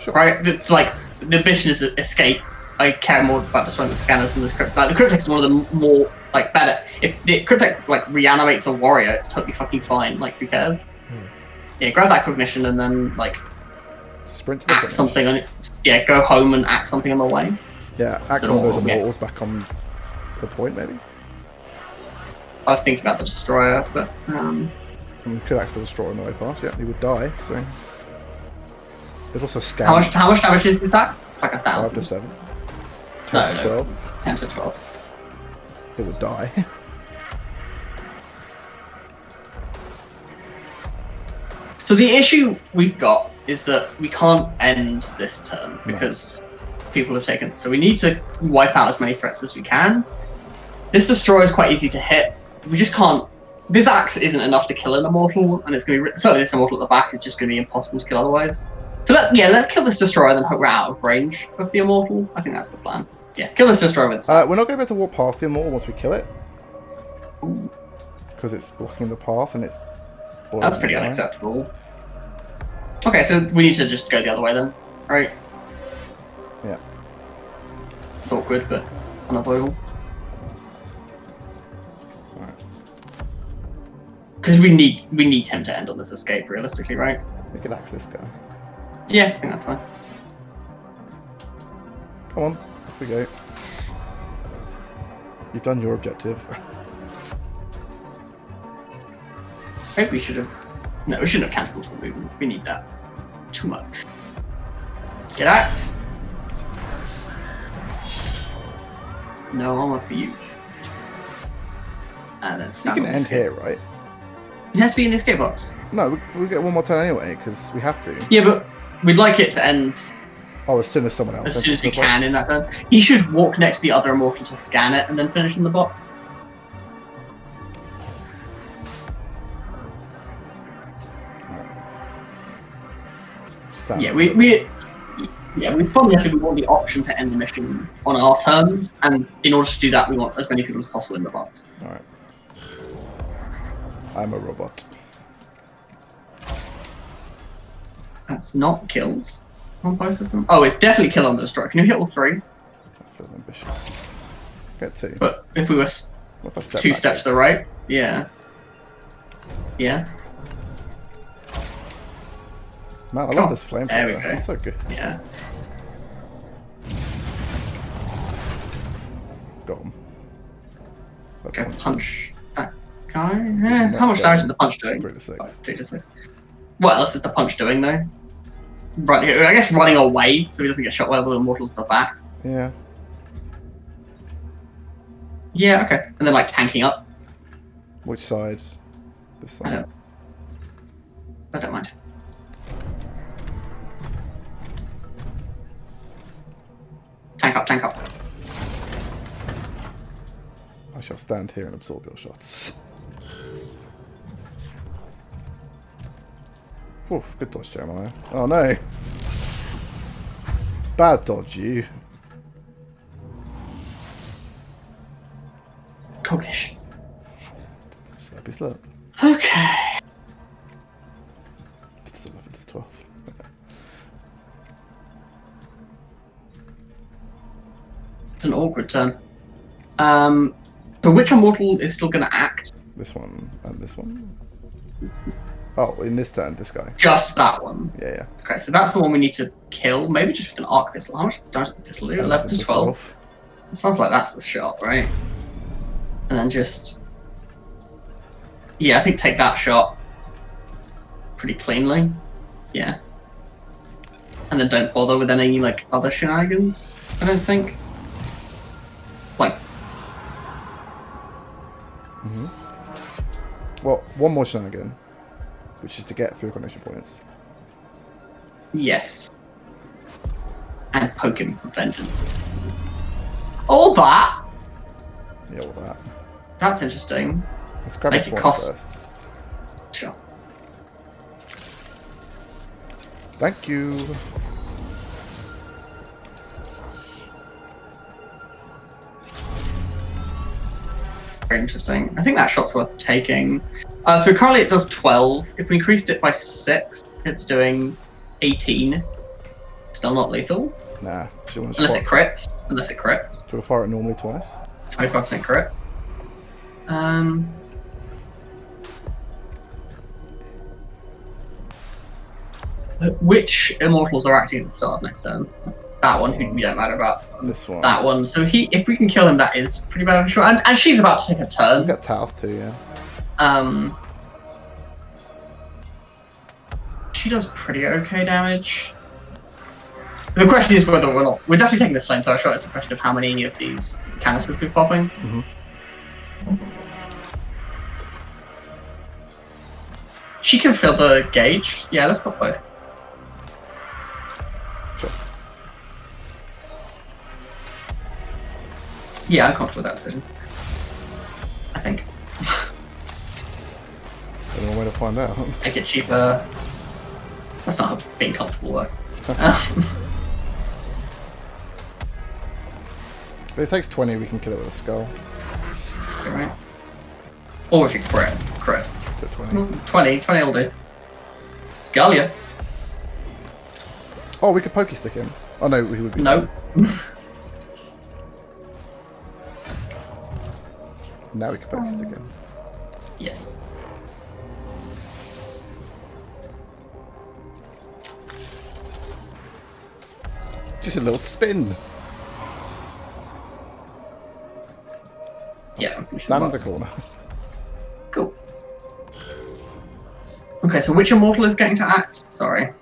Sure. Right, the mission is escape. I care more about destroying the scanners than the crypt. Like the cryptech is one of the more like better. If the cryptech like reanimates a warrior, it's totally fucking fine. Like who cares? Yeah, grab that cognition and then like sprint to the act finish. something on it. Yeah, go home and act something on the way. Yeah, act on those immortals back on the point maybe. I was thinking about the destroyer, but We could actually destroy on the way past. Yeah, he would die. So there's also scan. how much damage is that? It's like 1,000. 5 to 7. 10 No, to 12. 10 to 12. It would die. So the issue we've got is that we can't end this turn because people have taken. So we need to wipe out as many threats as we can. This destroyer is quite easy to hit. We just can't. This axe isn't enough to kill an immortal, and it's going to be certainly this immortal at the back is just going to be impossible to kill otherwise. So let's kill this destroyer and then hope we're out of range of the immortal. I think that's the plan. Yeah, kill this destroyer with. We're not going to be able to walk past the immortal once we kill it, because it's blocking the path and it's. That's pretty unacceptable. Okay, so we need to just go the other way then, right? Yeah. It's awkward, but unavoidable. Because we need him to end on this escape, realistically, right? We could axe this guy. Yeah, I think that's fine. Come on, off we go. You've done your objective. Maybe we should have... No, we shouldn't have cancelled the movement. We need that. Too much. Get axed. No armor for you. And then You can end here, right? It has to be in the escape box. No, we get one more turn anyway because we have to. Yeah, but we'd like it to end Oh, as soon as someone else. as soon as we can in that turn. He should walk next to the other immortal to scan it and then finish in the box. Stand Yeah, up. we fundamentally want the option to end the mission on our terms, and in order to do that, we want as many people as possible in the box. All right. I'm a robot. That's not kills on both of them. Oh, it's definitely kill on the destroyer. Can you hit all three? That feels ambitious. Get 2. But if we were What if I step 2 backwards? steps to the right, yeah. Yeah. Man, I love Oh, this flamethrower. there we go. It's so good. Yeah. Got him. Go punch that guy. How much damage is the punch doing? 3 to 6. 3 to 6. What else is the punch doing though? I guess running away so he doesn't get shot by the immortals at the back. Yeah. Yeah, okay. And then like tanking up. Which side? This side. I don't mind. Tank up, tank up. I shall stand here and absorb your shots. Oof, good dodge, Jeremiah. Oh no. Bad dodge, you. Goldish. Slappy slap. Okay. It's 11 to 12. It's an awkward turn. So which immortal is still going to act? This one and this one. Oh, in this turn, this guy. Just that one. Yeah, yeah. Okay, so that's the one we need to kill. Maybe just with an arc pistol. How much damage does the pistol do? 11 to 12. It sounds like that's the shot, right? And then just... Yeah, I think take that shot pretty cleanly. Yeah. And then don't bother with any, like, other shenanigans, I don't think. Like... Well, one more shenanigan, which is to get 3 connection points. Yes. And poke him for vengeance. All that? Yeah, all that. That's interesting. Let's grab his Make it points cost- first. Sure. Thank you. Very interesting. I think that shot's worth taking. So currently it does 12. If we increased it by 6, it's doing 18. Still not lethal. Nah, she wants Unless it crits. Unless it crits. to fire it normally twice. 25% crit. Which immortals are acting at the start of next turn? That one, who we don't matter about. This one. That one. So if we can kill him, that is pretty bad. I'm sure. And she's about to take a We turn. got Talth too, yeah. She does pretty okay damage. The question is whether or not we're definitely taking this flamethrower shot. It's a question of how many of these canisters we're popping. She can fill the gauge. Yeah, let's pop both. Sure. Yeah, I'm comfortable with that decision. I think. Only one way to find out. Make it cheaper. That's not how being comfortable works. If it takes 20, we can kill it with a skull. Alright. Or if you crit. Crit. To 20. 20 will do. Scalia. Oh, we could pokey stick him. Oh no, he would be. No. Now we can pokey stick him. Yes. Just a little spin. Yeah. Stand in the corner. Cool. Okay, so which immortal is getting to act? Sorry.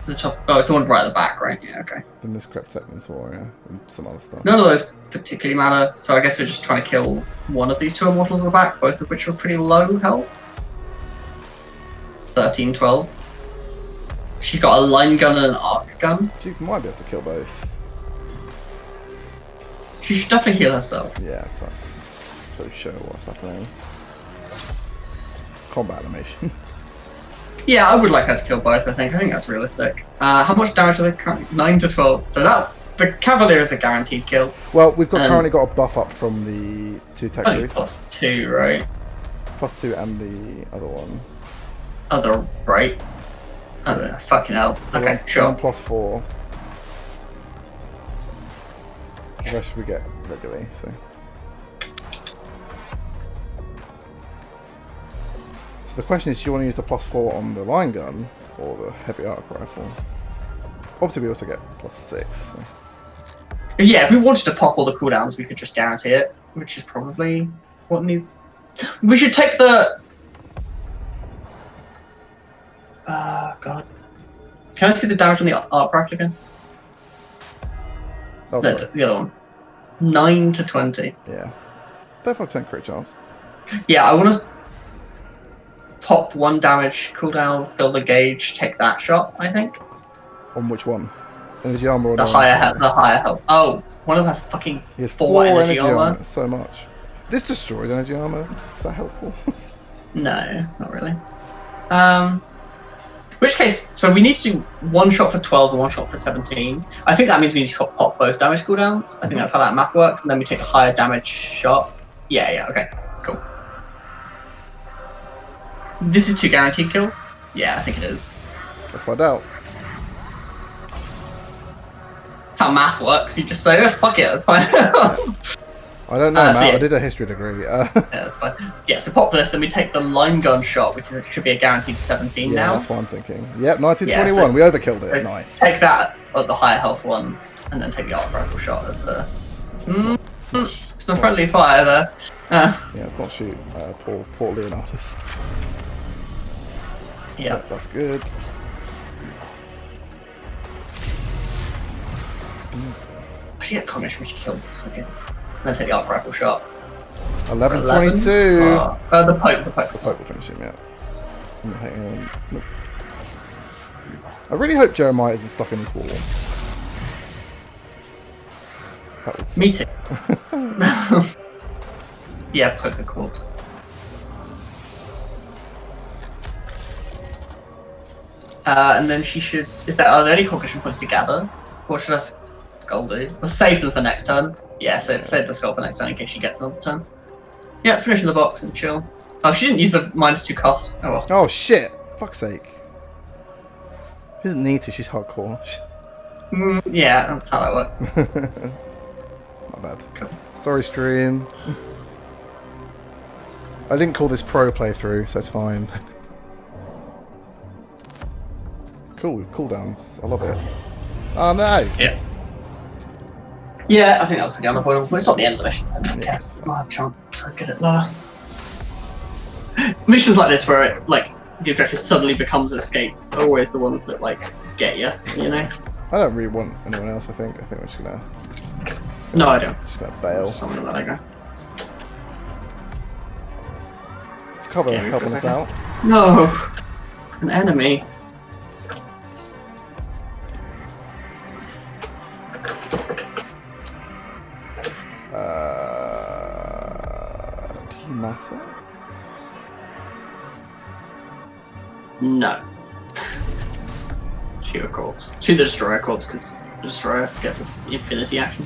The top. Oh, it's the one right at the back, right? Yeah. Okay. The Miscrept Technins Warrior and some other stuff. None of those particularly matter. So I guess we're just trying to kill one of these two immortals at the back, both of which are pretty low health. 13, 12. She's got a line gun and an arc gun. She might be able to kill both. She should definitely heal herself. Yeah, that's to show what's happening. Combat animation. Yeah, I would like her to kill both, I think. I think that's realistic. How much damage are they currently? 9 to 12. So that the Cavalier is a guaranteed kill. Well, we've currently got a buff up from the 2 tech Only boosts. +2, right? +2 and the other one. Other, right? I don't know. Fucking hell. So Okay, sure. 1 +4. The rest we get regularly, so. So the question is, do you want to use the +4 on the line gun or the heavy arc rifle? Obviously, we also get +6. So. Yeah, if we wanted to pop all the cooldowns, we could just guarantee it, which is probably what needs. We should take the. God. Can I see the damage on the arc rifle again? Oh, sorry. The other one. 9 to 20. Yeah. 35% crit chance. Yeah, I want to pop 1 damage cooldown, build a gauge, take that shot, I think. On which one? Energy armor or The higher health. Oh, one of them has fucking He has 4 energy armor. armor. So much. This destroys energy armor. Is that helpful? No, not really. In which case, so we need to do 1 shot for 12 and 1 shot for 17. I think that means we need to pop both damage cooldowns. I think that's how that math works, and then we take a higher damage shot. Yeah, okay, cool. This is 2 guaranteed kills? Yeah, I think it is. Let's find out. That's how math works. You just say, oh, fuck it, that's fine. I don't know, Matt. so yeah. I did a history degree. Yeah, that's fine. Yeah, so pop this, then we take the line gun shot, which should be a guaranteed 17 yeah, now. that's what I'm thinking. Yep, 1921. Yeah, so- we overkilled it. So Nice. Take that at the higher health one, and then take the arc rifle shot at the. Some friendly fire there. Yeah, let's not shoot poor Leonardus. Yeah. That's good. She gets cognition when she kills this again. And then take the arc rifle shot. 11:22. The Pope. The Pope will finish him, yeah. Nope. I really hope Jeremiah isn't stuck in this wall. That would suck. Me too. Yeah, Pope the corpse. And then she should. Are there any cognition points to gather? What should I skull do? Or save them for next turn. Yeah, save the skull for next turn in case she gets another turn. Yeah, finish in the box and chill. Oh, she didn't use the -2 cost. Oh well. Oh shit! Fuck's sake. She doesn't need to, she's hardcore. Yeah, that's how that works. Not bad. Cool. Sorry, stream. I didn't call this pro playthrough, so it's fine. Cool, cooldowns. I love it. Oh no! Yeah. Yeah, I think that was pretty unavoidable, but it's not the end of the mission, so I guess I'll have chances to get it lower. Missions like this, where it, like, the objective suddenly becomes escape, are always the ones that, like, get you, you know? I don't really want anyone else, I think. I think we're just gonna... No, I don't. Just gonna bail. Someone that I go. It's cover Yeah, helping us out. No! An enemy. Do you matter? No. Shoot a corpse. Shoot the destroyer corpse, because the destroyer gets an infinity action.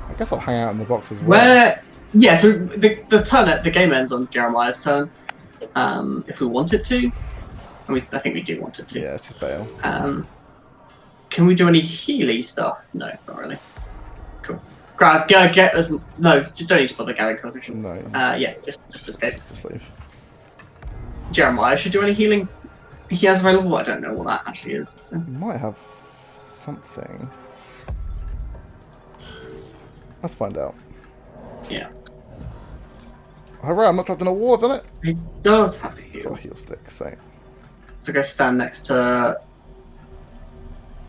I guess I'll hang out in the box as well. Where... Yeah, so the game ends on Jeremiah's turn. If we want it to. I think we do want it to. Yeah, it's just bail. Can we do any Healy stuff? No, not really. Cool. Get as... No, you don't need to bother gathering cognition. No. Yeah, just escape. Just leave. Jeremiah should do any healing he has available. I don't know what that actually is. So. You might have something. Let's find out. Yeah. Hooray, I'm not dropped an award, isn't it? He does have a Got heal. a heal stick, so. to go stand next to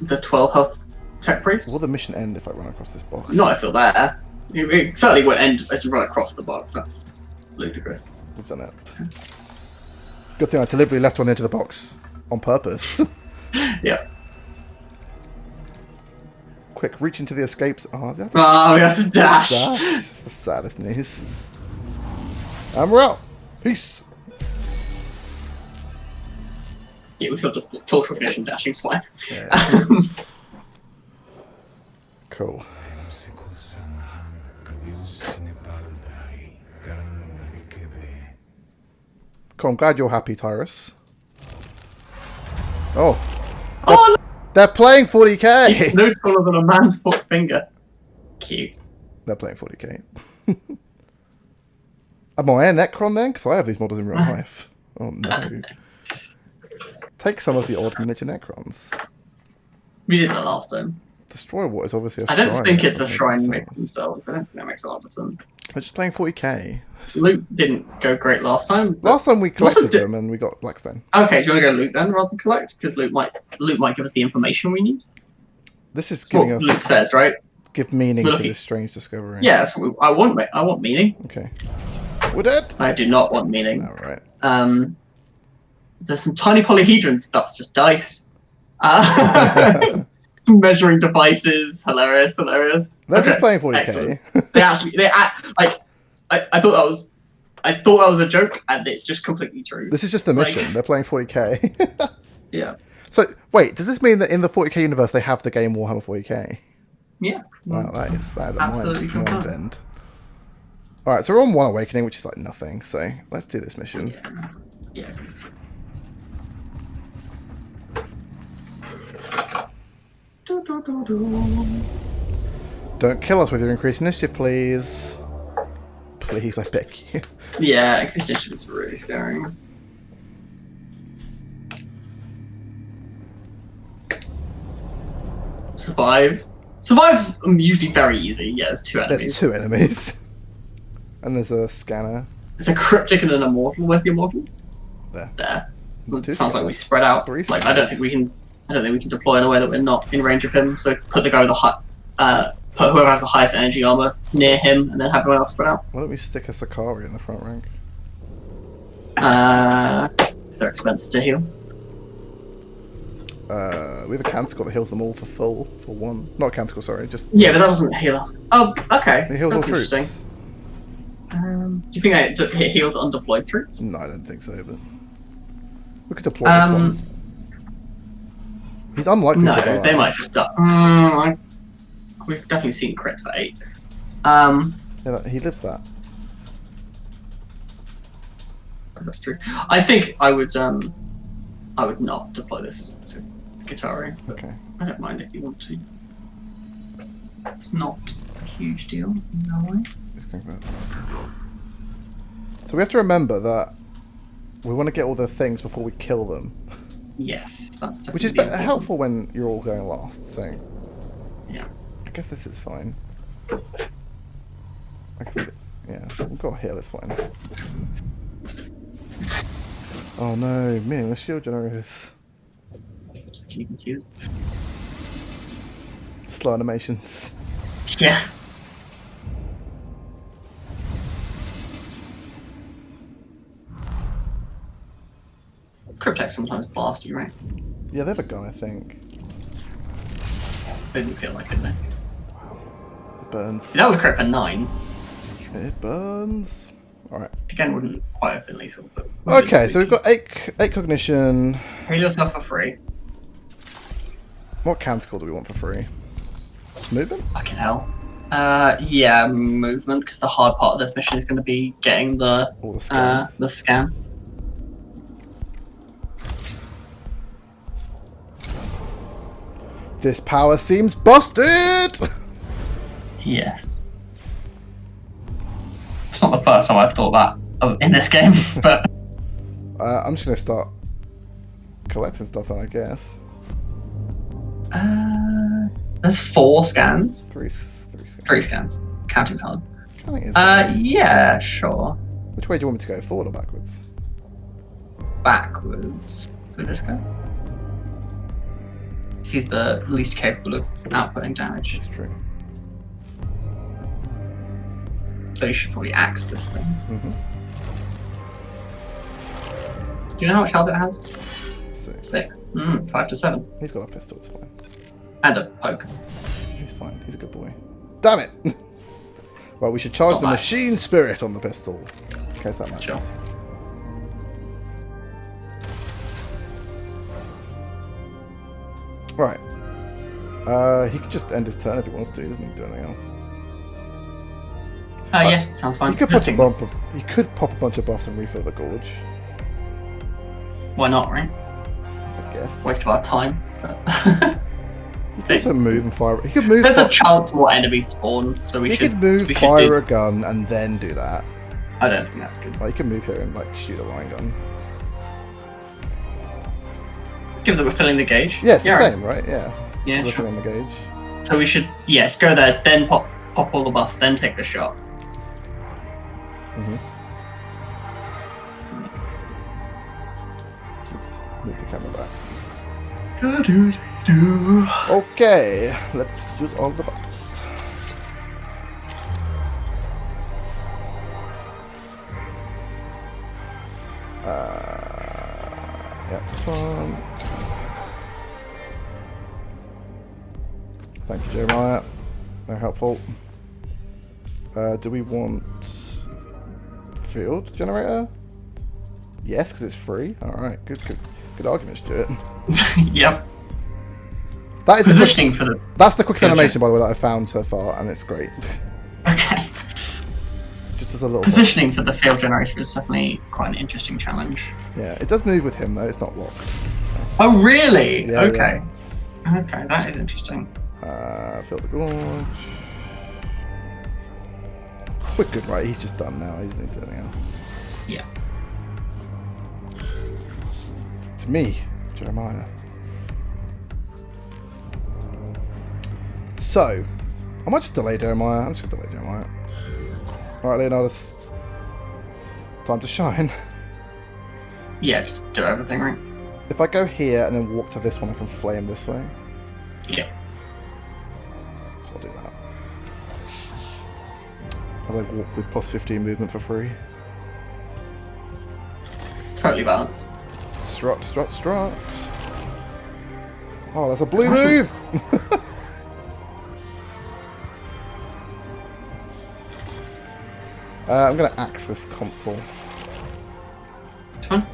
the 12 health tech priest. Will the mission end if I run across this box? Not if you're there. It certainly won't end as you run across the box. That's ludicrous. We've done it. Good thing I deliberately left one into the box on purpose. Yeah. Quick, reach into the escapes. Oh, we have to dash. It's the saddest news. And we're out. Peace. Yeah, we feel the full recognition dashing's fine. Yeah. Cool. Cool, I'm glad you're happy, Tyrus. Oh. Oh, look! They're playing 40k! It's no taller than a man's finger. Cute. They're playing 40k. Am I a Necron then? Because I have these models in real life. Oh no. Take some of the odd miniature Necrons. We did that last time. Destroy what is obviously a I shrine. don't think it's a shrine mix themselves. I don't think that makes a lot of sense. They're just playing 40k. Loot didn't go great last time. Last time we collected them and we got Blackstone. Okay, do you want to go loot then rather than collect? Because loot might give us the information we need. This is giving us loot says, right? Give meaning to this strange discovery. Yeah, that's what I want meaning. Okay. We're dead. I do not want meaning. All right. There's some tiny polyhedrons. That's just dice. Measuring devices. Hilarious. They're just playing 40k. I thought that was a joke, and it's just completely true. This is just the mission. They're playing 40k. Yeah. So wait, does this mean that in the 40k universe they have the game Warhammer 40k? Yeah. Wow, that is absolutely mind bend. All right, so we're on one awakening, which is like nothing. So let's do this mission. Yeah. Don't kill us with your increased initiative, please. Please, I beg you. Yeah, increased initiative is really scary. Survive's usually very easy. Yeah, there's two enemies. There's two enemies. And there's a scanner. There's a cryptic and an immortal. Where's the immortal? There. Sounds like we spread out. I don't think we can deploy in a way that we're not in range of him. So put the guy with put whoever has the highest energy armor near him, and then have everyone else spread out. Why don't we stick a Sakari in the front rank? They're expensive to heal. We have a Canticle that heals them all for one. Not a Canticle, sorry, just... Yeah, but that doesn't heal. Oh, okay. It heals all troops. Do you think it heals undeployed troops? No, I don't think so, but... We could deploy this one. He's unlikely to die. No, they might just die. We've definitely seen crits for 8. Yeah, he lives that. That's true. I think I would not deploy this to Guitari. Okay. I don't mind if you want to. It's not a huge deal, no way. So we have to remember that we want to get all the things before we kill them. Yes, that's definitely which is helpful when you're all going last, so... Yeah. I guess this is fine. Yeah, we've got a heal, it's fine. Oh no, meaningless shield generators. You can see it. Slow animations. Yeah. Cryptex sometimes blast you, right? Yeah, they have a gun, I think. They didn't feel like it then. Wow. It burns. That was a crit for 9. It burns. Alright. Again, wouldn't quite have been lethal, but... Okay, so we've got 8 cognition. Heal yourself for free. What canticle do we want for free? Movement? Fucking hell. Yeah, movement, because the hard part of this mission is going to be getting all the scans. The scans. This power seems busted! Yes. It's not the first time I've thought that in this game, but... I'm just going to start collecting stuff then, I guess. There's 4 scans. 3 scans. 3 scans. Counting's hard. Counting is hard. Yeah, sure. Which way do you want me to go? Forward or backwards? Backwards. with this guy. He's the least capable of outputting damage. It's true. So you should probably axe this thing. Mm-hmm. Do you know how much health it has? 6. 6. 5 to 7. He's got a pistol, it's fine. And a poke. He's fine, he's a good boy. Damn it! Well, we should charge the machine spirit on the pistol. In case that matters. Sure. Right. He could just end his turn if he wants to. He doesn't need to do anything else. Yeah, sounds fine. He could pop a bunch of buffs and refill the gorge. Why not, right? I guess. Waste of our time. But He could also move and fire. He could move. There's a chance more enemies spawn, so he could move, fire a gun, and then do that. I don't think that's good. Like, he can move here and like shoot a line gun. Give them a filling the gauge. Yeah, it's the same, right? Yeah. Yeah, sure. sure. Filling the gauge. So we should, go there, then pop all the buffs, then take the shot. Mm-hmm. Oops, move the camera back. Okay, let's use all the buffs. Yeah, this one. Thank you, Jeremiah. They're helpful. Do we want field generator? Yes, because it's free. All right, good argument, Stuart. Yep. That is positioning for the. That's the quickest animation, by the way, that I found so far, and it's great. Okay. Just as a little positioning for the field generator is definitely quite an interesting challenge. Yeah, it does move with him though. It's not locked. So. Oh really? Yeah, okay. Yeah. Okay, that is interesting. Fill the gorge. We're good, right? He's just done now. He doesn't need to do anything else. Yeah. It's me, Jeremiah. So, I might just delay Jeremiah. I'm just gonna delay Jeremiah. Alright, Leonidas. Time to shine. Yeah, just do everything right. If I go here and then walk to this one, I can flame this way. Yeah. So I'll do that. As I walk with plus 15 movement for free. Totally balanced. Strut, strut, strut. Oh, that's a blue move! I'm going to axe this console. Which one?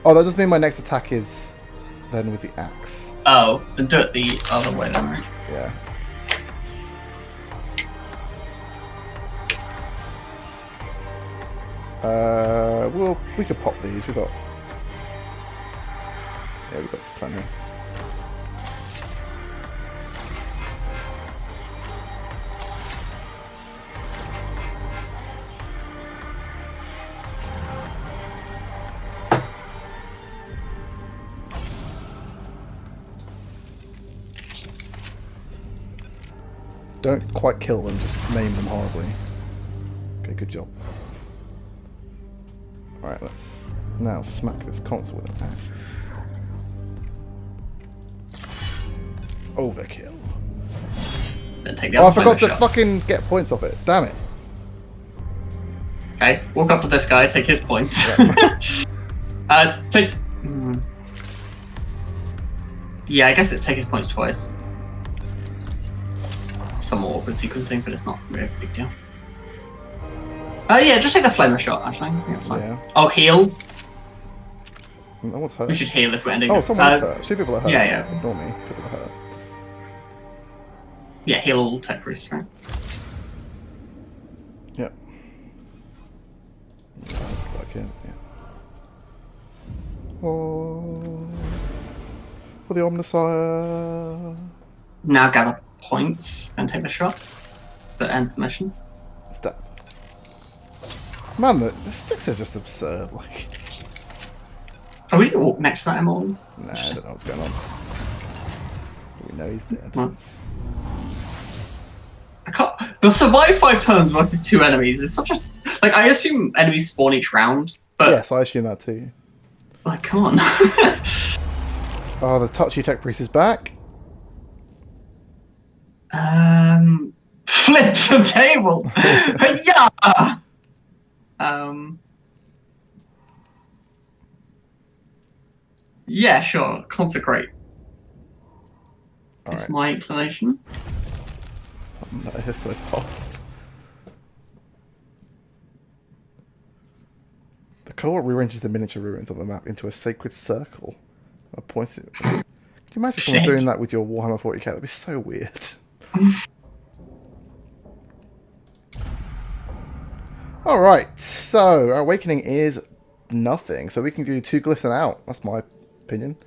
Oh, that does mean my next attack is then with the axe. Oh, then do it the other way then, right? Yeah. Well, we could pop these. We've got plenty. Don't quite kill them, just maim them horribly. Okay, good job. Alright, let's now smack this console with an axe. Overkill. Then take the Oh, other I forgot to shot. fucking get points off it. Damn it. Okay, walk up to this guy, take his points. Yeah. Take. Yeah, I guess it's take his points twice. Some more awkward sequencing, but it's not really a big deal. Yeah, just take the flamer shot, actually. I think it's fine. Yeah. Oh, heal. No one's hurt. We should heal if we're ending. Oh, someone's hurt. 2 people are hurt. Yeah, yeah. Ignore me. People are hurt. Yeah, heal all tech priests, right? Yep. Yeah, like it, yeah. Oh, for the Omnissiah. Now gather points, then take the shot. That ends the mission. Stab. Man, the sticks are just absurd. Like, Oh, we didn't walk next to that Emerald. nah, I don't know what's going on. We know he's dead. Well, I can't. They'll survive 5 turns versus 2 enemies. It's such a. Like, I assume enemies spawn each round, but Yes, I assume that too. Like, come on. Oh, the touchy tech priest is back. Flip the table. Yeah. Yeah, sure. Consecrate. It's my inclination. Oh, no, it's so fast. The cohort rearranges the miniature ruins of the map into a sacred circle. Points it. Can you imagine someone doing that with your Warhammer 40k? That'd be so weird. Alright, so our awakening is nothing. So we can do 2 glyphs and out. That's my opinion.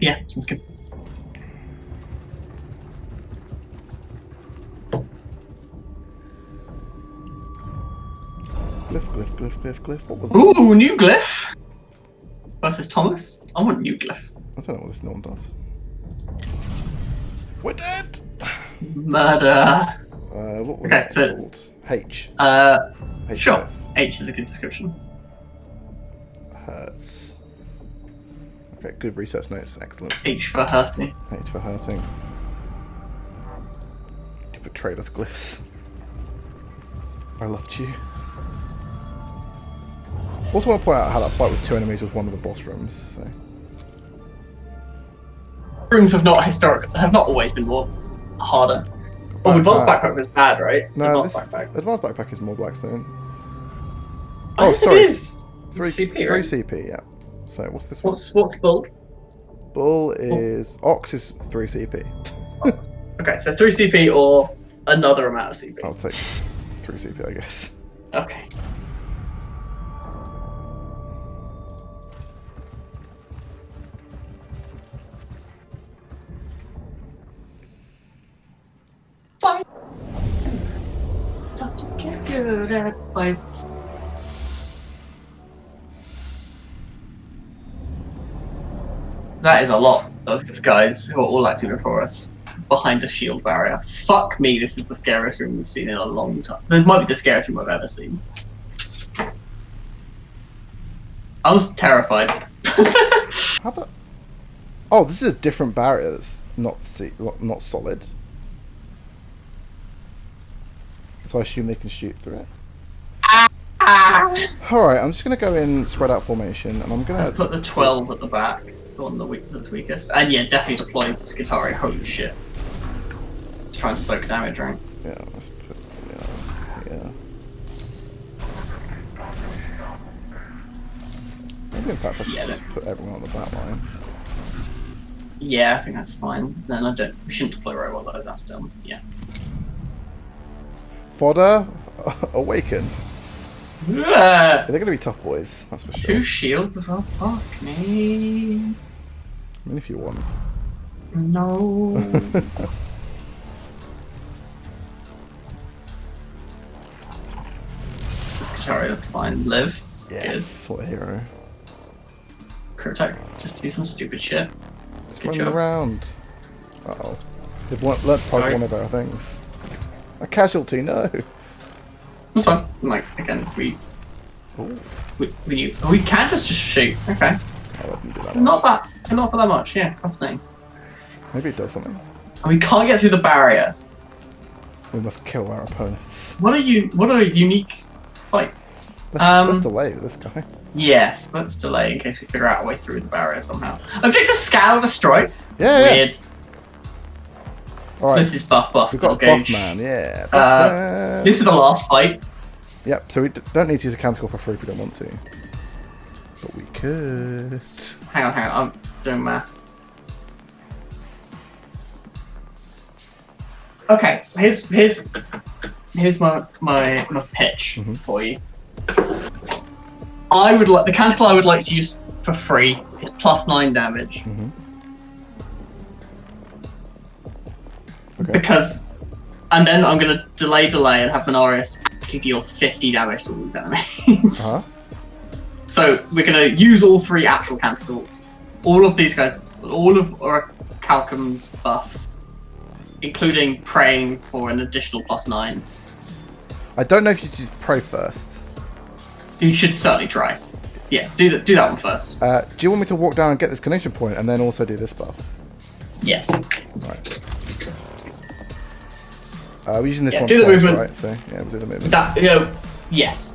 Yeah, sounds good. Glyph. What was Ooh, new glyph! Versus Thomas? I want new glyph. I don't know what this no one does. We're dead! Murder. What was Okay, it so called? H. Sure. Glyph. H is a good description. Hurts. Okay, good research notes. Excellent. H for hurting. H for hurting. You betrayed us, glyphs. I loved you. Also want to point out how that fight with 2 enemies was one of the boss rooms. So. Rooms have not always been more harder. Oh, Advanced Backpack was bad, right? It's No, Advanced Backpack. Advanced Backpack is more Blackstone. Oh, sorry. It is. 3 CP, 3 right? CP, yeah. So what's this one? What's Bull? Bull is... Ox is 3 CP. Okay, so 3 CP or another amount of CP. I'll take 3 CP, I guess. Okay. Fine. Don't get good at fights. That is a lot of guys who are all acting before us behind a shield barrier. Fuck me, this is the scariest room we've seen in a long time. This might be the scariest room I've ever seen. I was terrified. How the... Oh, this is a different barrier that's not solid. So I assume they can shoot through it. Alright, I'm just going to go in spread out formation, and I'm going to... Put the 12 at the back, the one that's weakest. And yeah, definitely deploy Skitari, holy shit. Just try and soak damage, right? Yeah, let's put... Yeah. Maybe in fact I should just put everyone on the back line. Yeah, I think that's fine. Then we shouldn't deploy robot though, that's dumb. Yeah. Fodder, awaken. They're going to be tough boys, that's for sure. 2 shields as well? Fuck me. I mean, if you want. No. Sorry, that's fine. Live. Yes, what a hero. Crit attack, just do some stupid shit. Just Good running job. around. Uh-oh. They've learnt to type one of our things. A casualty, no. That's fine. Like, again, we can just shoot. Okay. Oh, that didn't do that Not much. not for that much, yeah, fascinating. Maybe it does something. And we can't get through the barrier. We must kill our opponents. What a unique fight. Let's delay this guy. Yes, let's delay in case we figure out a way through the barrier somehow. Objective scout destroy. Yeah. Weird. Alright. This is buff. We've got a gauge. buff man, yeah. Buff man. This is the last fight. Yep, so we don't need to use a canticle for free if we don't want to. But we could. Hang on, I'm doing math. Okay, here's my pitch for you. I would like the canticle I would like to use for free is +9 damage. Okay. Because, and then I'm gonna delay and have Minorius actually deal 50 damage to all these enemies. So we're gonna use all 3 actual canticles. All of these guys, all of Orichalcum's buffs, including praying for an additional +9. I don't know if you should pray first. You should certainly try. Yeah, do that one first. Do you want me to walk down and get this connection point and then also do this buff? Yes. Right. We're using this one do the twice, movement. right? So, yeah, we'll do the movement. Yes.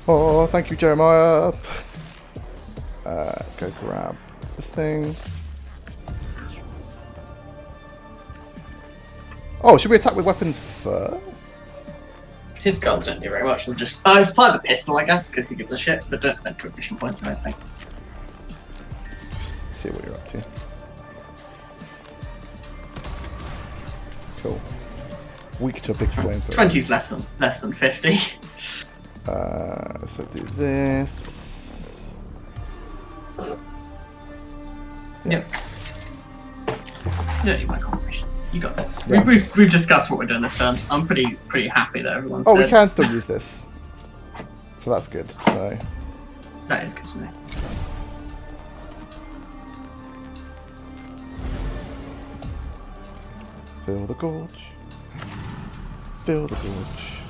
Oh, thank you, Jeremiah. Go grab this thing. Oh, should we attack with weapons first? His guns don't do very much. We'll just fire the pistol, I guess, because he gives a shit. But don't spend quick mission points. I don't think. Just see what you're up to. Cool. Weak to a big flamethrower. 20's less than 50. So do this. Yep. Yeah, you might confirmation. You got this. Yeah, We've discussed what we're doing this turn. I'm pretty happy that everyone's Oh, dead. we can still use this. So that's good to know. That is good to know. Fill the gorge. Fill the gorge.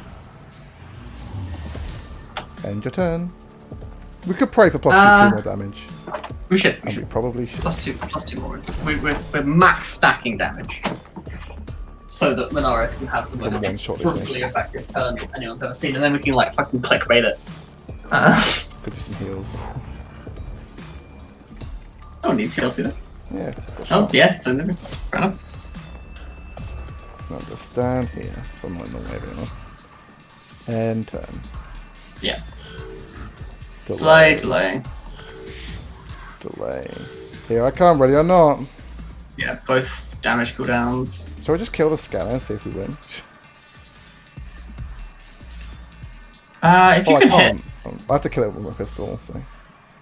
End your turn. We could pray for +2 more damage. We should. And we probably should. +2 more. We're max stacking damage. So that Minaris can have the From one most shot brutally effective turn anyone's ever seen, and then we can like fucking clickbait it. Could do some heals. I don't need heals either. Yeah. Oh yeah, so no, fair enough. I'll just stand here. Somewhere in the way, anyway. End turn. Yeah. Delay. Delay. Delay. Here I come, ready or not. Yeah, both damage cooldowns. Shall we just kill the scanner and see if we win? If you I can hit. can't. I have to kill it with my pistol, so.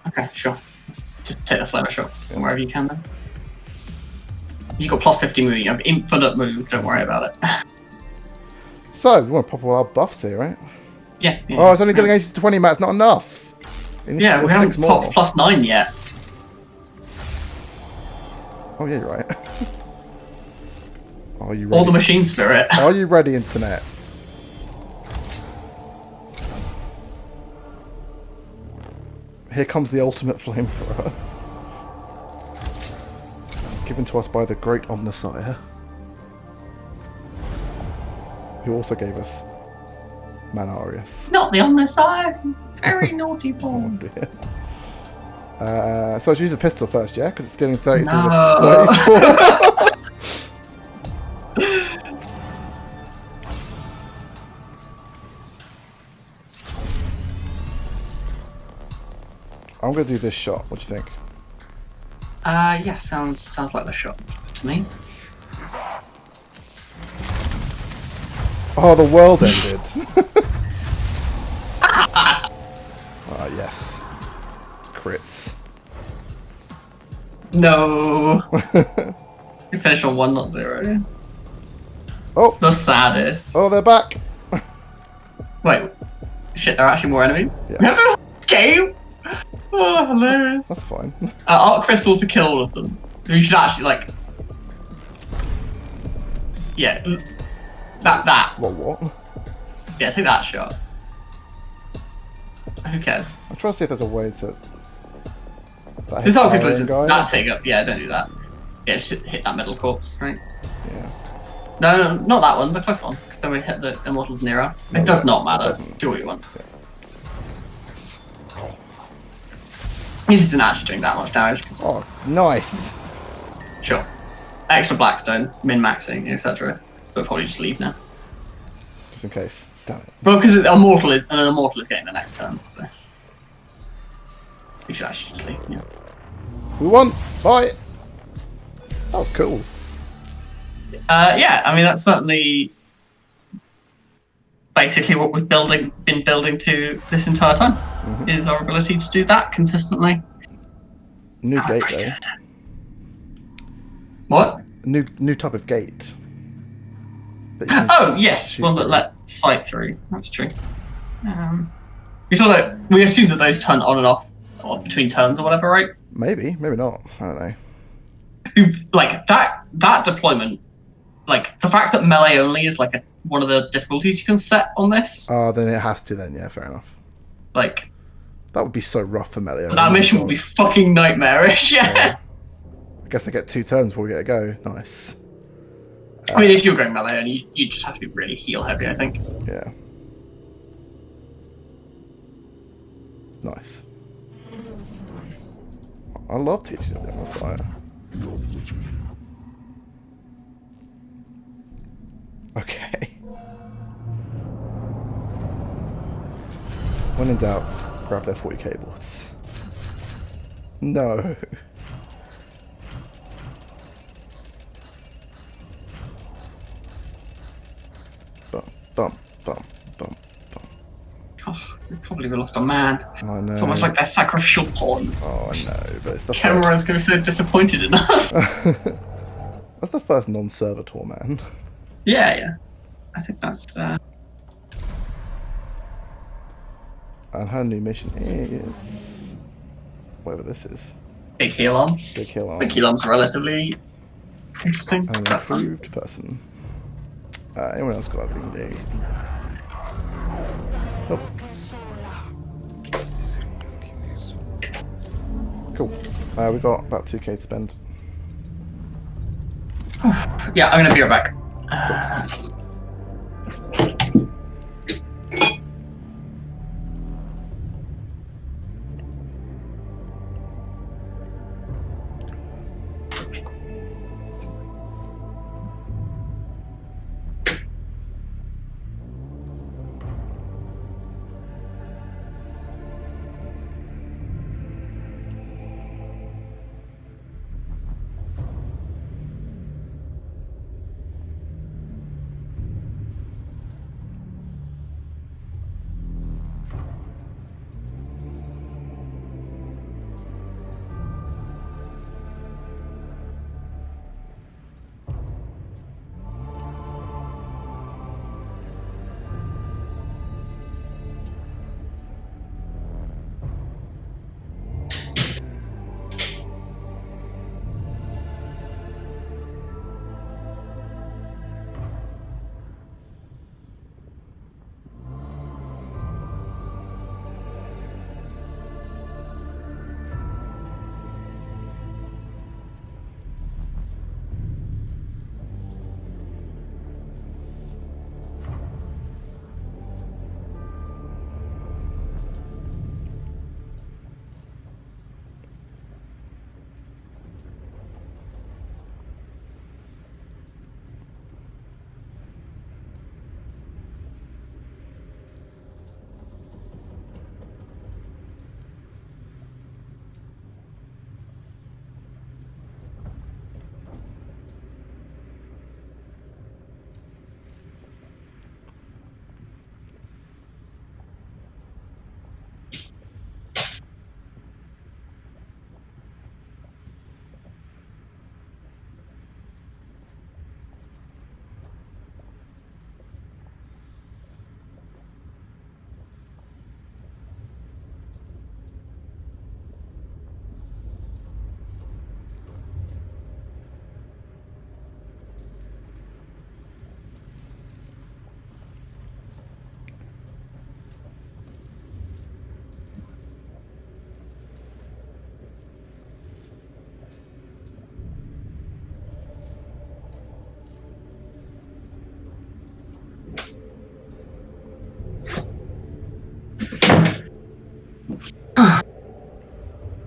Okay, sure. Just take the flamer shot from wherever you can then. You got +50 move, you have infinite move, don't worry about it. So, we want to pop all our buffs here, right? Yeah. Oh, it's only doing 80 to 20, Matt. It's not enough. It needs to Yeah, do we haven't 6 more. popped +9 yet. Oh, yeah, you're right. Are you ready? All the machine spirit. Are you ready, Internet? Here comes the ultimate flamethrower. Given to us by the great Omnissiah. Who also gave us Manarius. Not the Omnissiah. He's a very naughty boy. Oh dear. So let's use the pistol first, yeah? Because it's dealing 33 No. to 34. I'm going to do this shot. What do you think? Yeah, sounds like the shot to me. Oh, the world ended. Yes. Crits. No. You finish on 1, not 0. Oh, The saddest. oh, they're back. Wait. Shit, there are actually more enemies? Yeah. We have to escape? Oh, hilarious. That's fine. Arc Crystal to kill all of them. We should actually, like... Yeah. That. What? Yeah, take that shot. Who cares? I'm trying to see if there's a way to... That This hit Arc the Crystal iron is... guy? That's hitting up. Yeah, don't do that. Yeah, just hit that middle corpse, right? Yeah. No, not that one, the close one. Because then we hit the immortals near us. No, It does not it matter. doesn't. Do what you want. Yeah. This isn't actually doing that much damage. Cause, Oh, nice. sure. Extra Blackstone, min-maxing, etc. But probably just leave now. Just in case. Damn it. Well, because an immortal is getting the next turn, so we should actually just leave. Yeah. We won. Bye. That was cool. Yeah, I mean that's certainly basically what we've been building to this entire time. Is our ability to do that consistently. New gate pretty though. What? New type of gate. That you can Oh yes, shoot one that through. let sight through. That's true. We assume that those turn on and off or between turns or whatever, right? Maybe not. I don't know. Like that deployment, like the fact that melee only is like one of the difficulties you can set on this. Oh, then it has to then. Yeah, fair enough. Like, That would be so rough for melee. that mission would be fucking nightmarish. Yeah. I guess they get 2 turns before we get a go. Nice. I mean, if you're going melee, and you just have to be really heal heavy, I think. Yeah. Nice. I love teaching them Messiah. Okay. When in doubt, grab their 40k boards. No. Bum, bum, bum, bum, bum. Oh, we probably lost a man. I know. It's almost like they're sacrificial pawns. Oh, I know, but it's the Camera's going to be so disappointed in us. That's the first non-servitor man. Yeah. I think that's... And her new mission is... whatever this is. Big heal arm. Big heal arm. Big heal arm's relatively interesting. An improved person. Anyone else got anything new? Nope. Cool. We got about 2k to spend. Yeah, I'm going to be right back.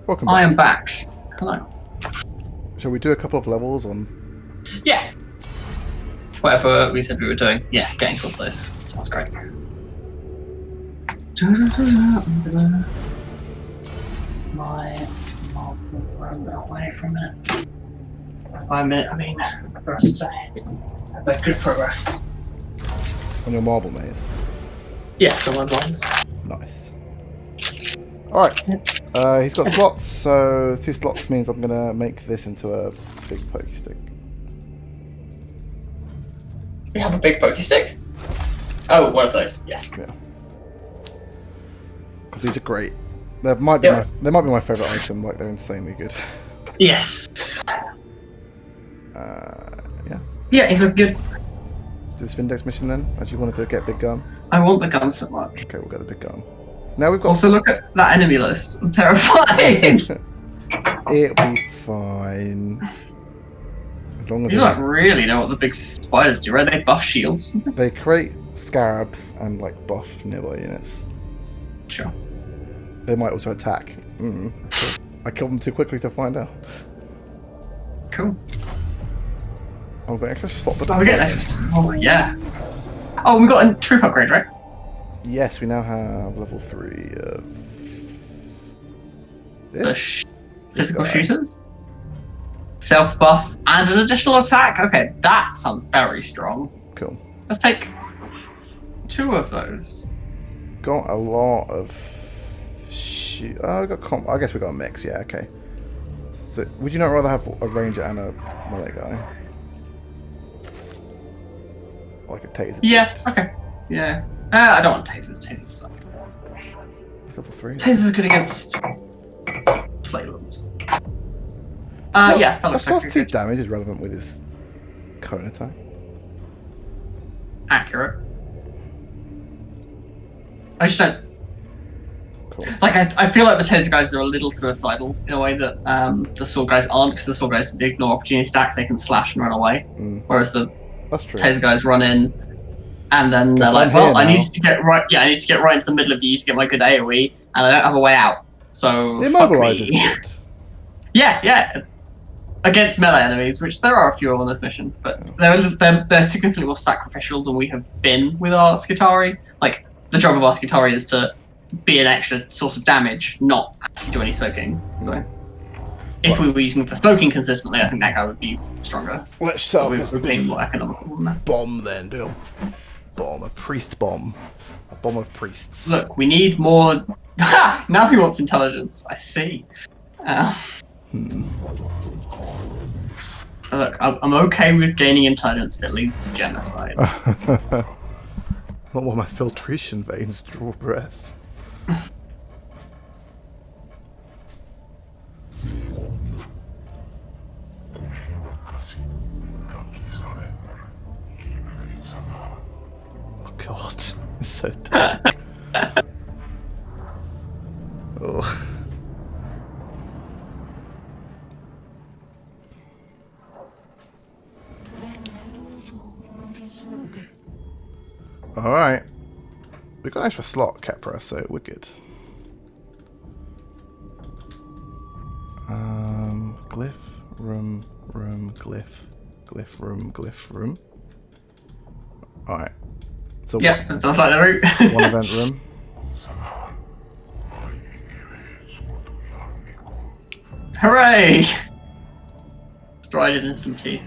Welcome I back. am back. Hello. Shall we do a couple of levels on... Yeah. Whatever we said we were doing. Yeah, getting towards those. Sounds great. My marble run away from it. 5 minutes, I mean, the rest of the day. But good progress. on your marble maze? Yeah, so I'm blind. Nice. Alright. He's got slots, so 2 slots means I'm going to make this into a big pokey stick. We have a big pokey stick? Oh, one of those, yes. Yeah. Because these are great. They might be my favourite item, like they're insanely good. Yes. Yeah. Yeah, he's looking good. Do this Vindex mission then, as you wanted to get big gun? I want the gun so much. Okay, we'll get the big gun. Now we've got. Also, look at that enemy list. I'm terrified. It'll be fine. As long as You don't really know what the big spiders do, right? They buff shields. they create scarabs and like buff nearby units. Sure. They might also attack. I killed them too quickly to find out. Cool. I'm going to slot the Oh, we get this. Oh, yeah. Oh, we got a troop upgrade, right? Yes, we now have level 3 of The this. physical guy. shooters. Self buff and an additional attack. Okay, that sounds very strong. Cool. Let's take 2 of those. Got a lot of I got I guess we got a mix. Yeah. Okay. So, would you not rather have a ranger and a melee guy? Like a taser? Yeah. Okay. Yeah. I don't want tasers. Tasers suck. Level 3. Tasers are good against flamelords. Yeah, that looks plus like 2 good. damage is relevant with his cone attack. Accurate. I just don't. Cool. Like, I feel like the taser guys are a little suicidal in a way that the sword guys aren't, because the sword guys ignore opportunity attacks, they can slash and run away. Whereas the That's true. taser guys run in, and then they're Guess like, I'm well, here I now. need to get right. Yeah, I need to get right into the middle of you to get my good AoE, and I don't have a way out. So The fuck immobilize me. is good. Yeah. Against melee enemies, which there are a few of on this mission, but they're significantly more sacrificial than we have been with our Skitari. Like, the job of our Skitari is to be an extra source of damage, not actually do any soaking. So, if we were using for soaking consistently, I think that guy would be stronger. Let's set up We this would be more economical than that. bomb then, Bill. Bomb, a priest bomb. A bomb of priests. Look, we need more. Now he wants intelligence. I see. Look, I'm okay with gaining intelligence if it leads to genocide. Not while my filtration veins draw breath. Oh god, it's so dark. Oh. Alright. We've got an extra slot, Kepra, so we're good. Glyph, room, glyph, room. Alright. So Yeah, that sounds like the route. one event room. Hooray! Strided in some teeth.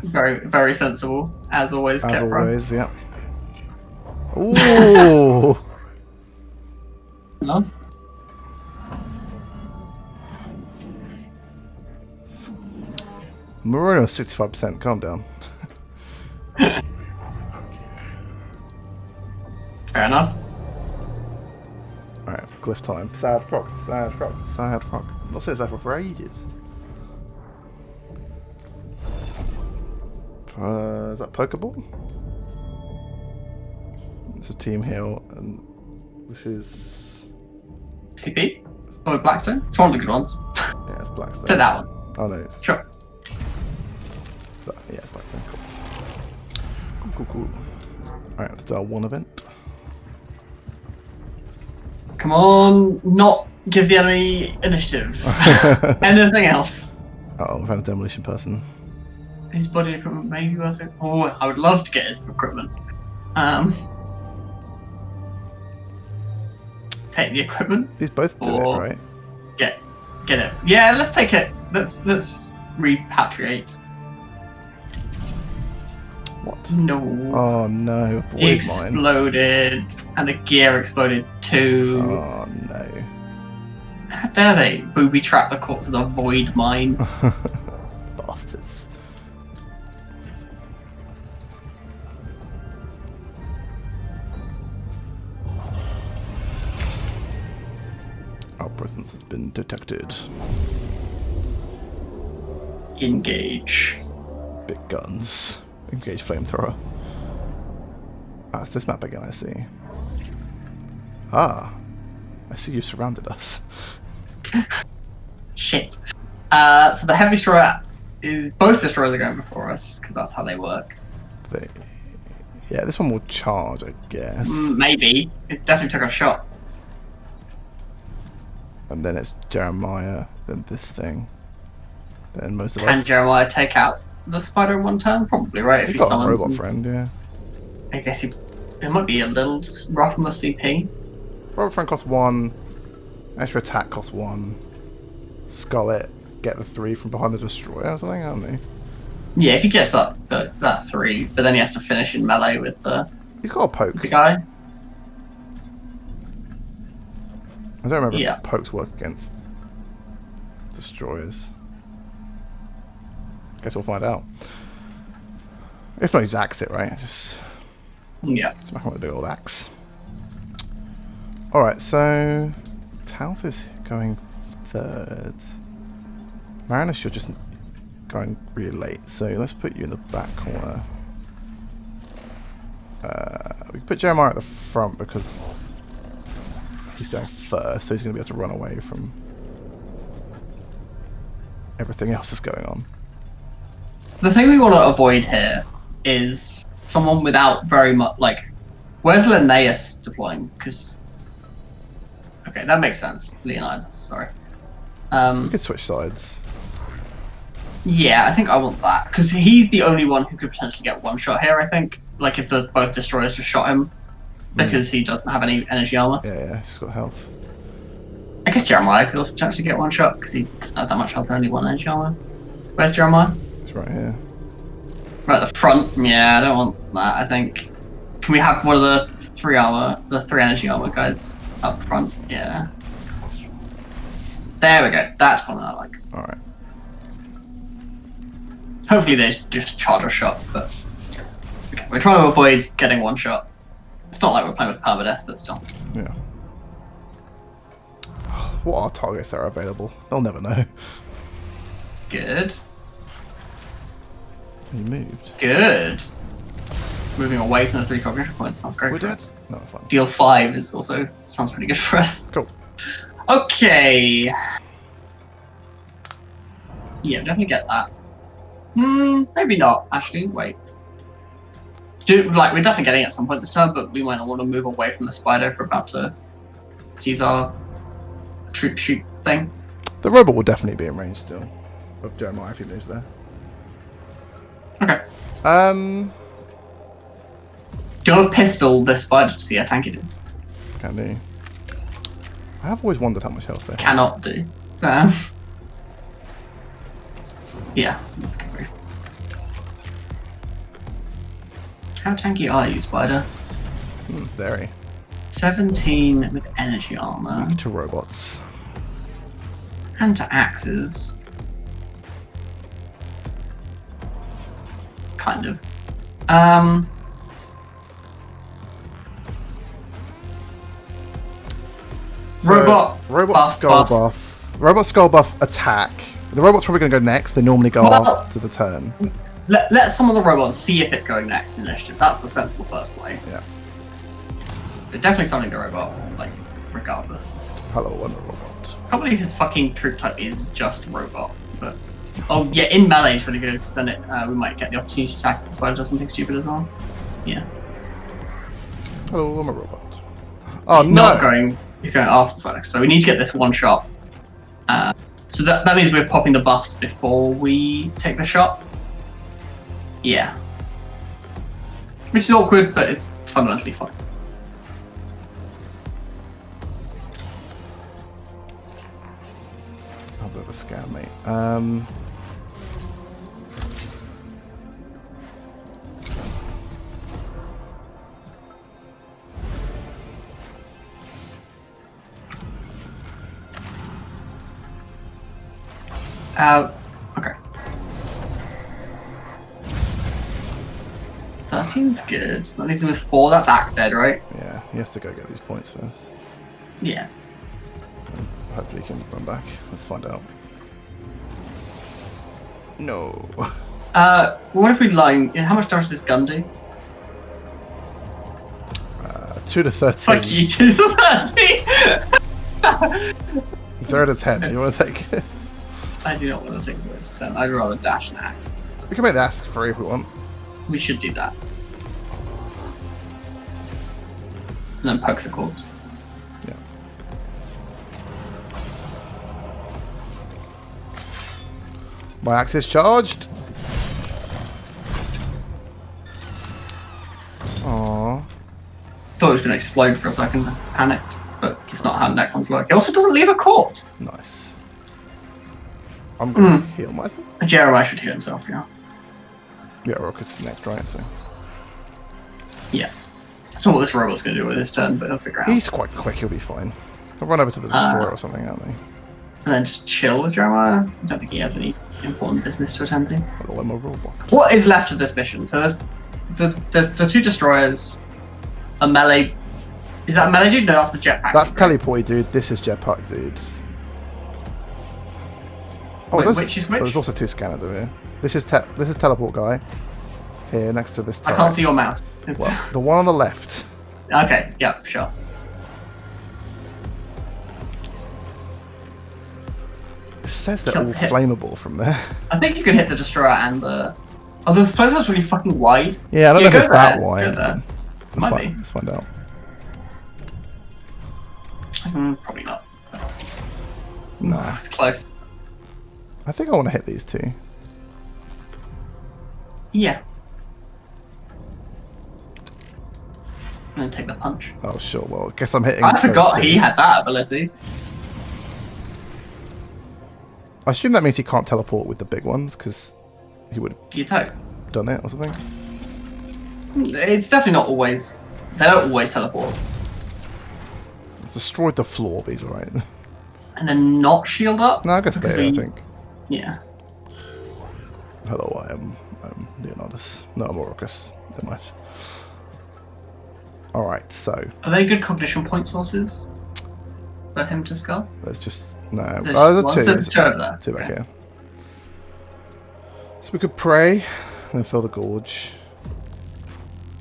Very, very sensible, as always. As Kepra. always, yeah. Ooh! No? Marino 65%, calm down. Fair enough. Alright, glyph time. Sad frog. Not said sad frog for ages. Is that Pokeball? It's a team heal, and this is... TP? Oh, Blackstone? It's one of the good ones. Yeah, it's Blackstone. Take that one. Oh no, it's... Sure. It's that, yeah, it's Blackstone. Cool. Alright, let's do our one event. Come on, not give the enemy initiative. Anything else? Uh-oh, we found a demolition person. His body equipment may be worth it. Oh, I would love to get his equipment. Take the equipment. These both do it, right? Get it. Yeah, let's take it. Let's repatriate. What? No. Oh no, void mine. Exploded, and the gear exploded too. Oh no. How dare they booby trap the corpse with a void mine? Bastards. Our presence has been detected. Engage. Big guns. Engage flamethrower. Ah, it's this map again, I see. Ah, I see you've surrounded us. Shit. So the heavy destroyer is both destroyers are going before us because that's how they work. Yeah, this one will charge, I guess. Maybe it definitely took a shot. And then it's Jeremiah, then this thing, then most of us. Can Jeremiah take out the spider in one turn? Probably, right? He's got a robot friend, yeah. I guess it might be a little just rough on the CP. Robot friend costs 1. Extra attack costs 1. Skull it. Get the 3 from behind the destroyer or something, I don't know. Yeah, if he gets that 3, but then he has to finish in melee with the. He's got a poke. The guy. I don't remember if pokes work against destroyers. Guess we'll find out. If not, he's axe it, right? Just smack him with a big old axe. Alright, so Talf is going 3rd. Marinus, you're just going really late, so let's put you in the back corner. We can put Jeremiah at the front because he's going first, so he's going to be able to run away from everything else that's going on. The thing we want to avoid here is someone without very much, like, where's Linnaeus deploying? Because, okay, that makes sense. Leonidas, sorry. We could switch sides. Yeah, I think I want that because he's the only one who could potentially get one shot here. I think, like, if both destroyers just shot him, because he doesn't have any energy armor. Yeah, he's got health. I guess Jeremiah could also potentially get one shot because he doesn't have that much health, only 1 energy armor. Where's Jeremiah? He's right here. Right at the front. Yeah, I don't want that. I think. Can we have one of the 3 energy armor guys up front? Yeah. There we go. That's one I like. All right. Hopefully they just charge a shot, but okay, we're trying to avoid getting one shot. It's not like we're playing with permadeath, but still. Yeah. What are targets that are available? They'll never know. Good. You moved. Good. Moving away from the 3 cognition points sounds great. We're for dead. us. No, fine. Deal 5 is also sounds pretty good for us. Cool. Okay. Yeah, definitely get that. Maybe not. Actually, wait. We're definitely getting it at some point this turn, but we might not want to move away from the spider if we're about to use our troop shoot thing. The robot will definitely be in range still of Jeremiah if he moves there. Okay. Do you want to pistol this spider to see how tanky it is? Can do. I have always wondered how much health they have. Cannot do. Yeah. How tanky are you, spider? Very. 17 with energy armor. To robots. And to axes. Kind of. So, robot skull buff. Robot skull buff attack. The robot's probably going to go next. They normally go after the turn. Let some of the robots see if it's going next in initiative. That's the sensible first play. Yeah. But definitely something to robot, like, regardless. Hello, I'm a robot. I can't believe his fucking troop type is just robot. But oh yeah, in melee is really good because then we might get the opportunity to attack if the spider does something stupid as well. Yeah. Hello, I'm a robot. Oh He's no! He's going after the spider, so we need to get this one shot. So that means we're popping the buffs before we take the shot. Yeah. Which is awkward, but it's fundamentally fine. A bit of a scam, mate. Okay. 13's good. So that leaves him with 4. That's axe dead, right? Yeah, he has to go get these points first. Yeah. Hopefully he can run back. Let's find out. No. What if we line? How much damage does this gun do? 2 to 13. Fuck you, 2 to 13! 0 to 10. You want to take it? I do not want to take 0 to 10. I'd rather dash now. We can make the ask free if we want. We should do that. And then poke the corpse. Yeah. My axe is charged. Aww. Thought it was going to explode for a second. Panicked. But it's not how Necrons work. It also doesn't leave a corpse. Nice. I'm going to heal myself. Jeremiah should heal himself, yeah. Yeah, Rocket's next, right? So. Yeah. I don't know what this robot's going to do with his turn, but he'll figure out. He's quite quick, he'll be fine. I'll run over to the destroyer or something, aren't they? And then just chill with Jeremiah. I don't think he has any important business to attend to. I'll let my robot. What is left of this mission? So there's the 2 destroyers, a melee. Is that a melee dude? No, that's the jetpack. That's dude, right? teleporty dude, this is jetpack dude. Oh, Wait, there's, which is which? there's also 2 scanners over here. This is teleport guy. Here, next to this I can't see your mouse. It's... Well, the one on the left. Okay, yeah, sure. It says they're all flammable from there. I think you can hit the destroyer and the... Oh, the photo's really fucking wide. Yeah, I don't know if it's that Go wide. there. Might be. Let's find out. Probably not. Nah. It's close. I think I want to hit these 2. Yeah. And then take the punch. Oh, sure. Well, I guess I'm hitting. I forgot those 2. he had that ability. I assume that means he can't teleport with the big ones, because he would You'd hope. have done it or something. It's definitely not always... They don't always teleport. It's destroyed the floor, but he's alright. And then not shield up? No, I can stay here, I think. Yeah. Hello, I'm Leonardus. No, I'm Orcus. They might. Alright, so. Are they good cognition point sources for him to skull? Let's just. No. There's, There's well, 2. there's 2 over there. 2 back Okay. here. So we could pray, and then fill the gorge.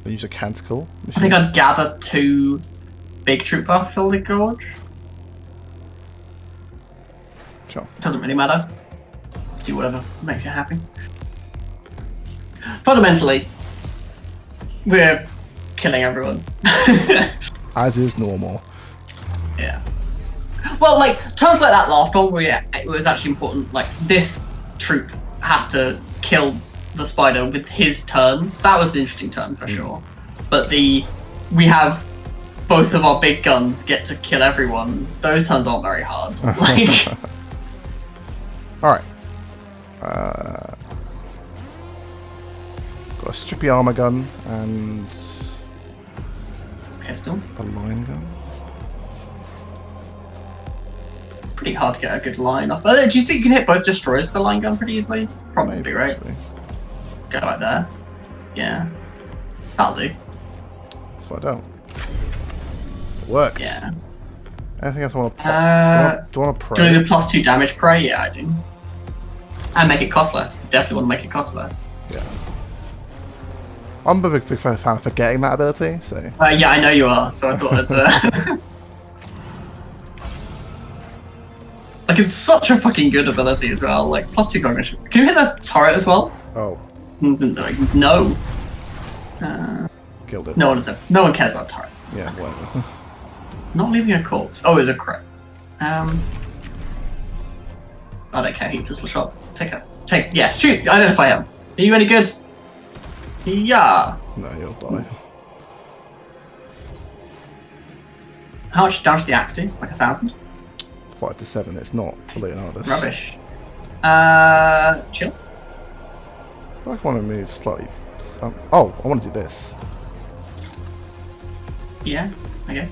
And use a canticle. I think I'd gather 2 big trooper fill the gorge. Sure. Doesn't really matter. Do whatever makes you happy. Fundamentally, we're killing everyone. As is normal. Yeah. Well, like, turns like that last one where it was actually important, like, this troop has to kill the spider with his turn. That was an interesting turn for sure. But we have both of our big guns get to kill everyone. Those turns aren't very hard. Like, Alright. Got a strippy armor gun and pistol. a line gun. Pretty hard to get a good line off. Do you think you can hit both destroyers with the line gun pretty easily? Probably, Maybe, right? actually. Go right there. Yeah. That'll do. Let's find out. It worked. Yeah. Anything else I want to pop? Do you want to pray? Do you do the +2 damage pray? Yeah, I do. And make it cost less. Definitely want to make it cost less. Yeah. I'm a big fan of forgetting that ability, so. Yeah, I know you are, so I thought I'd... Like, it's such a fucking good ability as well. Like, +2 cognition. Can you hit that turret as well? Oh. Like, no. Killed it. No one cares about turrets. Yeah, whatever. Not leaving a corpse. Oh, it's a crit. I don't care. He pistol shot. Yeah, shoot. Identify him. Are you any good? Yeah. No, you'll die. How much damage did the axe do? Like 1,000? 5 to 7. It's not Leonardus. Rubbish. Chill. I want to move slightly. Oh, I want to do this. Yeah, I guess.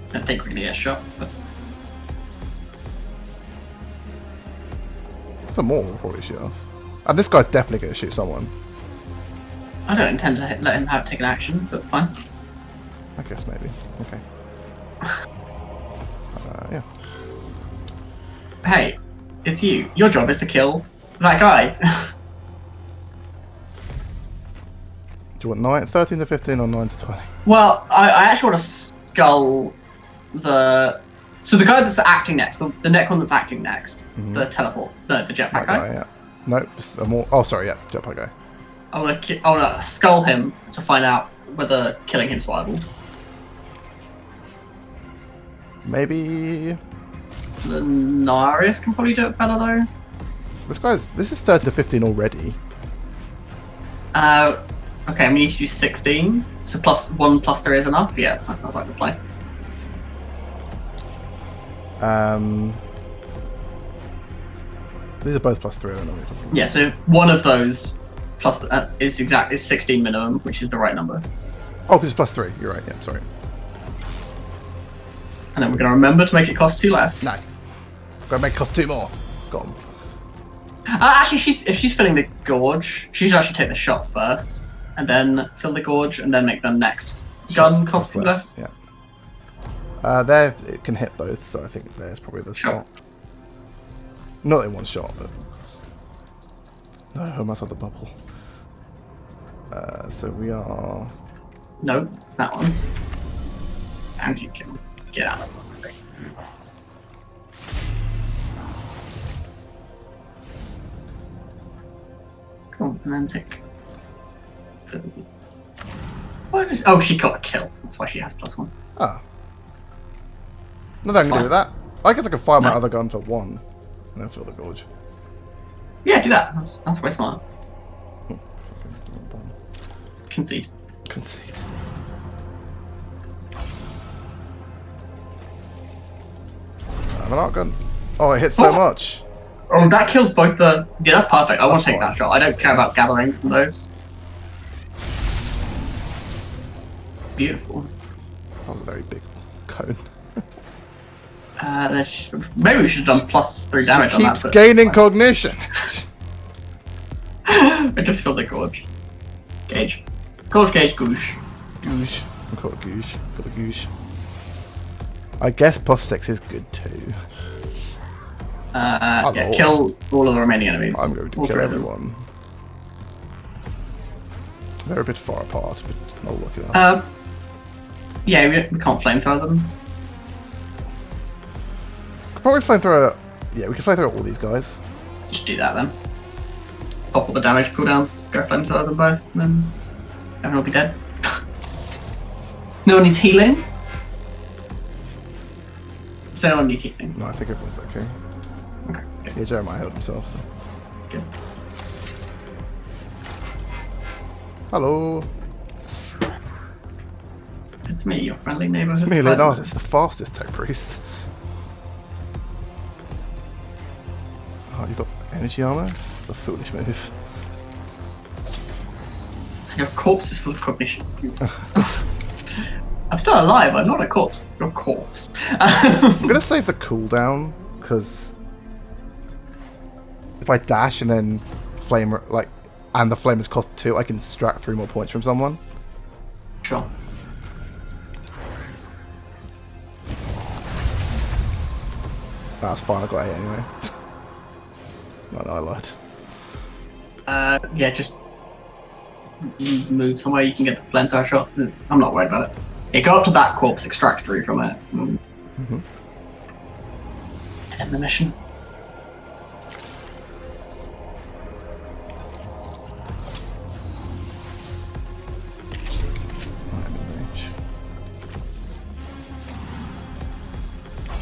I don't think we're gonna get a shot, but Some more will probably shoot us. And this guy's definitely going to shoot someone. I don't intend to let him take an action, but fine. I guess maybe. Okay. Yeah. Hey, it's you. Your job is to kill that guy. Do you want 13 to 15 or 9 to 20? Well, I actually want to skull the... So the guy that's acting next, the Necron that's acting next, the teleport, the jetpack guy. Yeah. No, just a more... Oh, sorry, yeah, jetpack guy. I want to skull him to find out whether killing him's viable. Maybe... The Narius can probably do it better though. This is 30 to 15 already. Okay, we need to do 16. So +1 +3 is enough. Yeah, that sounds like the play. These are both +3. I don't know what you're talking about. Yeah, so one of those plus is 16 minimum, which is the right number. Oh, because it's +3. You're right. Yeah, sorry. And then we're going to remember to make it cost 2 less. No. Gotta make it cost 2 more. Got 'em. Actually, if she's filling the gorge, she should actually take the shot first, and then fill the gorge, and then make the next gun cost less. Yeah. There, it can hit both, so I think there's probably the shot. Not in one shot, but... No, I must have the bubble. So we are... No, that one. And you can get out of the face. Cool, and then take... Oh, she got a kill. That's why she has +1. Ah. Nothing I can do with that. I guess I could fire my other gun for 1. And then fill the gorge. Yeah, do that. That's way smart. Concede. Concede. I'm an art gun. Oh, it hits so much. Oh, that kills both the... Yeah, that's perfect. I want to take fine. that shot. I don't care about gathering from those. Beautiful. That was a very big cone. Maybe we should have done +3 damage on that. Keeps gaining cognition. I just filled the gorge. Gauge. Gorge, gauge, goosh. Goosh. I call it goosh. Got a goosh. I guess +6 is good too. Yeah, kill all of the remaining enemies. I'm going to kill everyone. They're a bit far apart, but I'll work it out. Yeah, we can't flamethrower them. Could probably flamethrower. Yeah, we can flamethrower all these guys. Just do that then. Pop all the damage cooldowns, go flamethrower them both, and then everyone will be dead. No one needs healing? Does anyone need healing? No, I think everyone's okay. Okay, good. Yeah, Jeremiah healed himself, so. Good. Hello. It's me, your friendly neighborhood. It's me, Leonardus, the fastest tech priest. Oh, you've got energy armor? It's a foolish move. Your corpse is full of cognition. I'm still alive, I'm not a corpse. You're a corpse. I'm gonna save the cooldown, because if I dash and then flame, and the flame is cost 2, I can extract 3 more points from someone. Sure. That's fine, I got 8 anyway. No, I lied. Yeah, just move somewhere you can get the flamethrower shot. I'm not worried about it. Yeah, go up to that corpse, extract 3 from it. End the mission.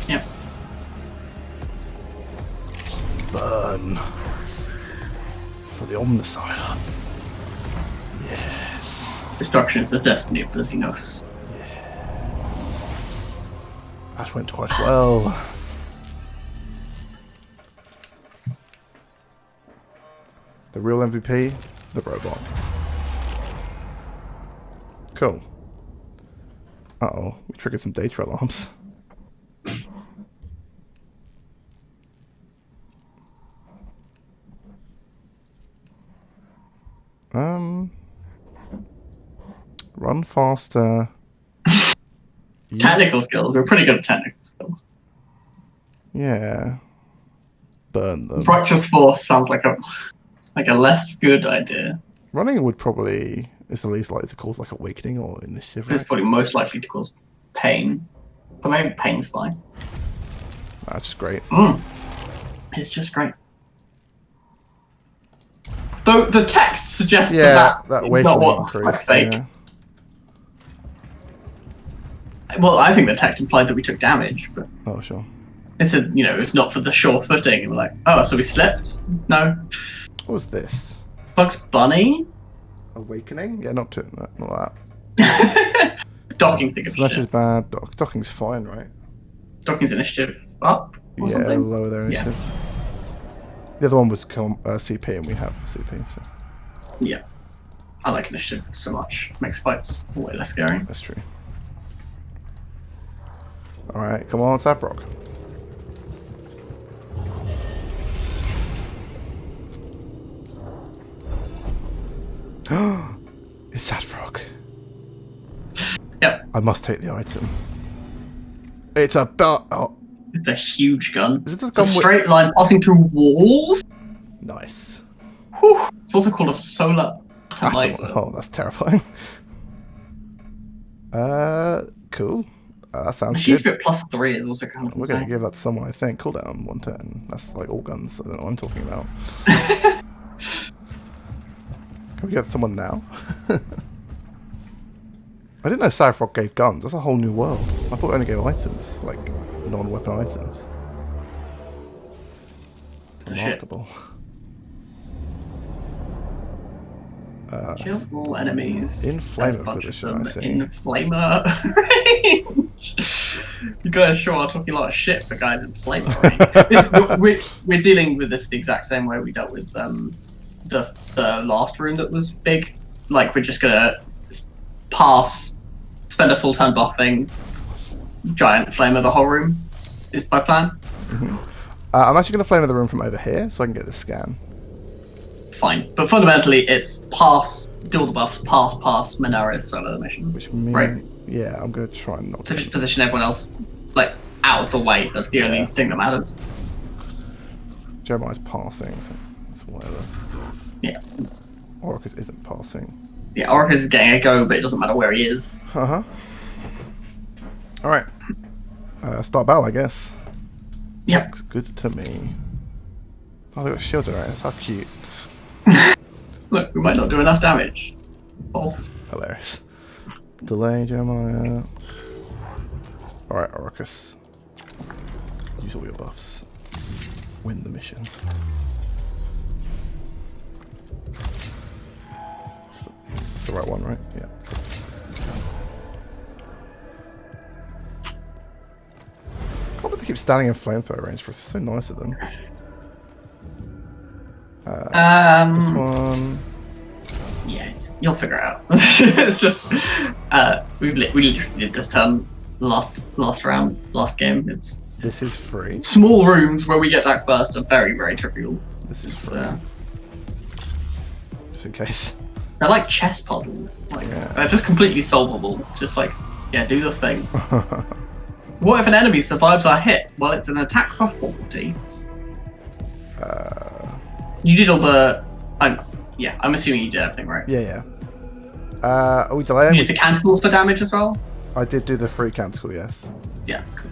Yep. Burn. For the Omnicide. Yes. Destruction is the destiny of the Xenos. That went quite well. The real MVP, the robot. Cool. Uh-oh, we triggered some data alarms. Run faster. Technical skills. We're pretty good at technical skills. Yeah. Burn them. Righteous Force sounds like a less good idea. Running would probably... It's the least likely to cause like awakening or initiative. It's Right? probably most likely to cause pain. But maybe pain's fine. That's just great. It's just great. Though the text suggests Yeah, that is awakening not what, for increase. fuck's sake. Yeah. Well, I think the text implied that we took damage, but Oh, sure. it said, it's not for the sure footing. And we're like, oh, so we slipped? No. What was this? Bugs Bunny? Awakening? Yeah, not that. Docking's the good Slash is shit. bad. Docking's fine, right? Docking's initiative up or Yeah, something? lower their initiative. The other one was CP, and we have CP, so. Yeah. I like initiative so much. Makes fights way less scary. That's true. Alright, come on, Saprock. It's Saprock. Yep. I must take the item. It's a belt. Oh, It's a huge gun. is it the It's a gun with... straight line passing through walls. Nice. Whew. It's also called a solar atomizer. Oh, that's terrifying. Cool. That sounds She's good. bit +3 is also kind of We're going to insane. give that to someone, I think. Cooldown 1 turn. That's like all guns. I don't know what I'm talking about. Can we give it to someone now? I didn't know Saprock gave guns. That's a whole new world. I thought it only gave items, like non-weapon items. Remarkable. Kill all enemies. In There's a flamer bunch of position, them I see. in flamer range. You guys sure are talking a lot of shit for guys in flamer range. We're dealing with this the exact same way we dealt with the last room that was big. Like, we're just gonna pass, spend a full turn buffing, giant flamer the whole room is my plan. I'm actually going to flamer the room from over here so I can get the scan. Fine, but fundamentally it's pass, do all the buffs, pass, Menares solo the mission. Which means... Right. Yeah, I'm going to try and not... So just position everyone else like out of the way. That's the only thing that matters. Jeremiah's passing, so it's whatever. Yeah. Orcus isn't passing. Yeah, Orcus is getting a go, but it doesn't matter where he is. Uh-huh. Alright. Start battle, I guess. Yep. Looks good to me. Oh, they've got shields around. That's how cute. Look, we might not do enough damage. Oh. Hilarious. Delay, Jeremiah. Alright, Orcus. Use all your buffs. Win the mission. It's the right one, right? Yeah. I can't believe they keep standing in flamethrower range for us. It's so nice of them. This one. Yeah, you'll figure it out. It's just we literally did this turn last round, last game. It's This is free. small rooms where we get attack first are very, very trivial. This is free. Just in case. They're like chess puzzles. Like, Yeah. they're just completely solvable. Just like, yeah, do the thing. What if an enemy survives our hit? Well, it's an attack for 40. You did all the... I'm assuming you did everything, right? Yeah. Are we delaying? You did the canticle for damage as well? I did do the free canticle, yes. Yeah, cool.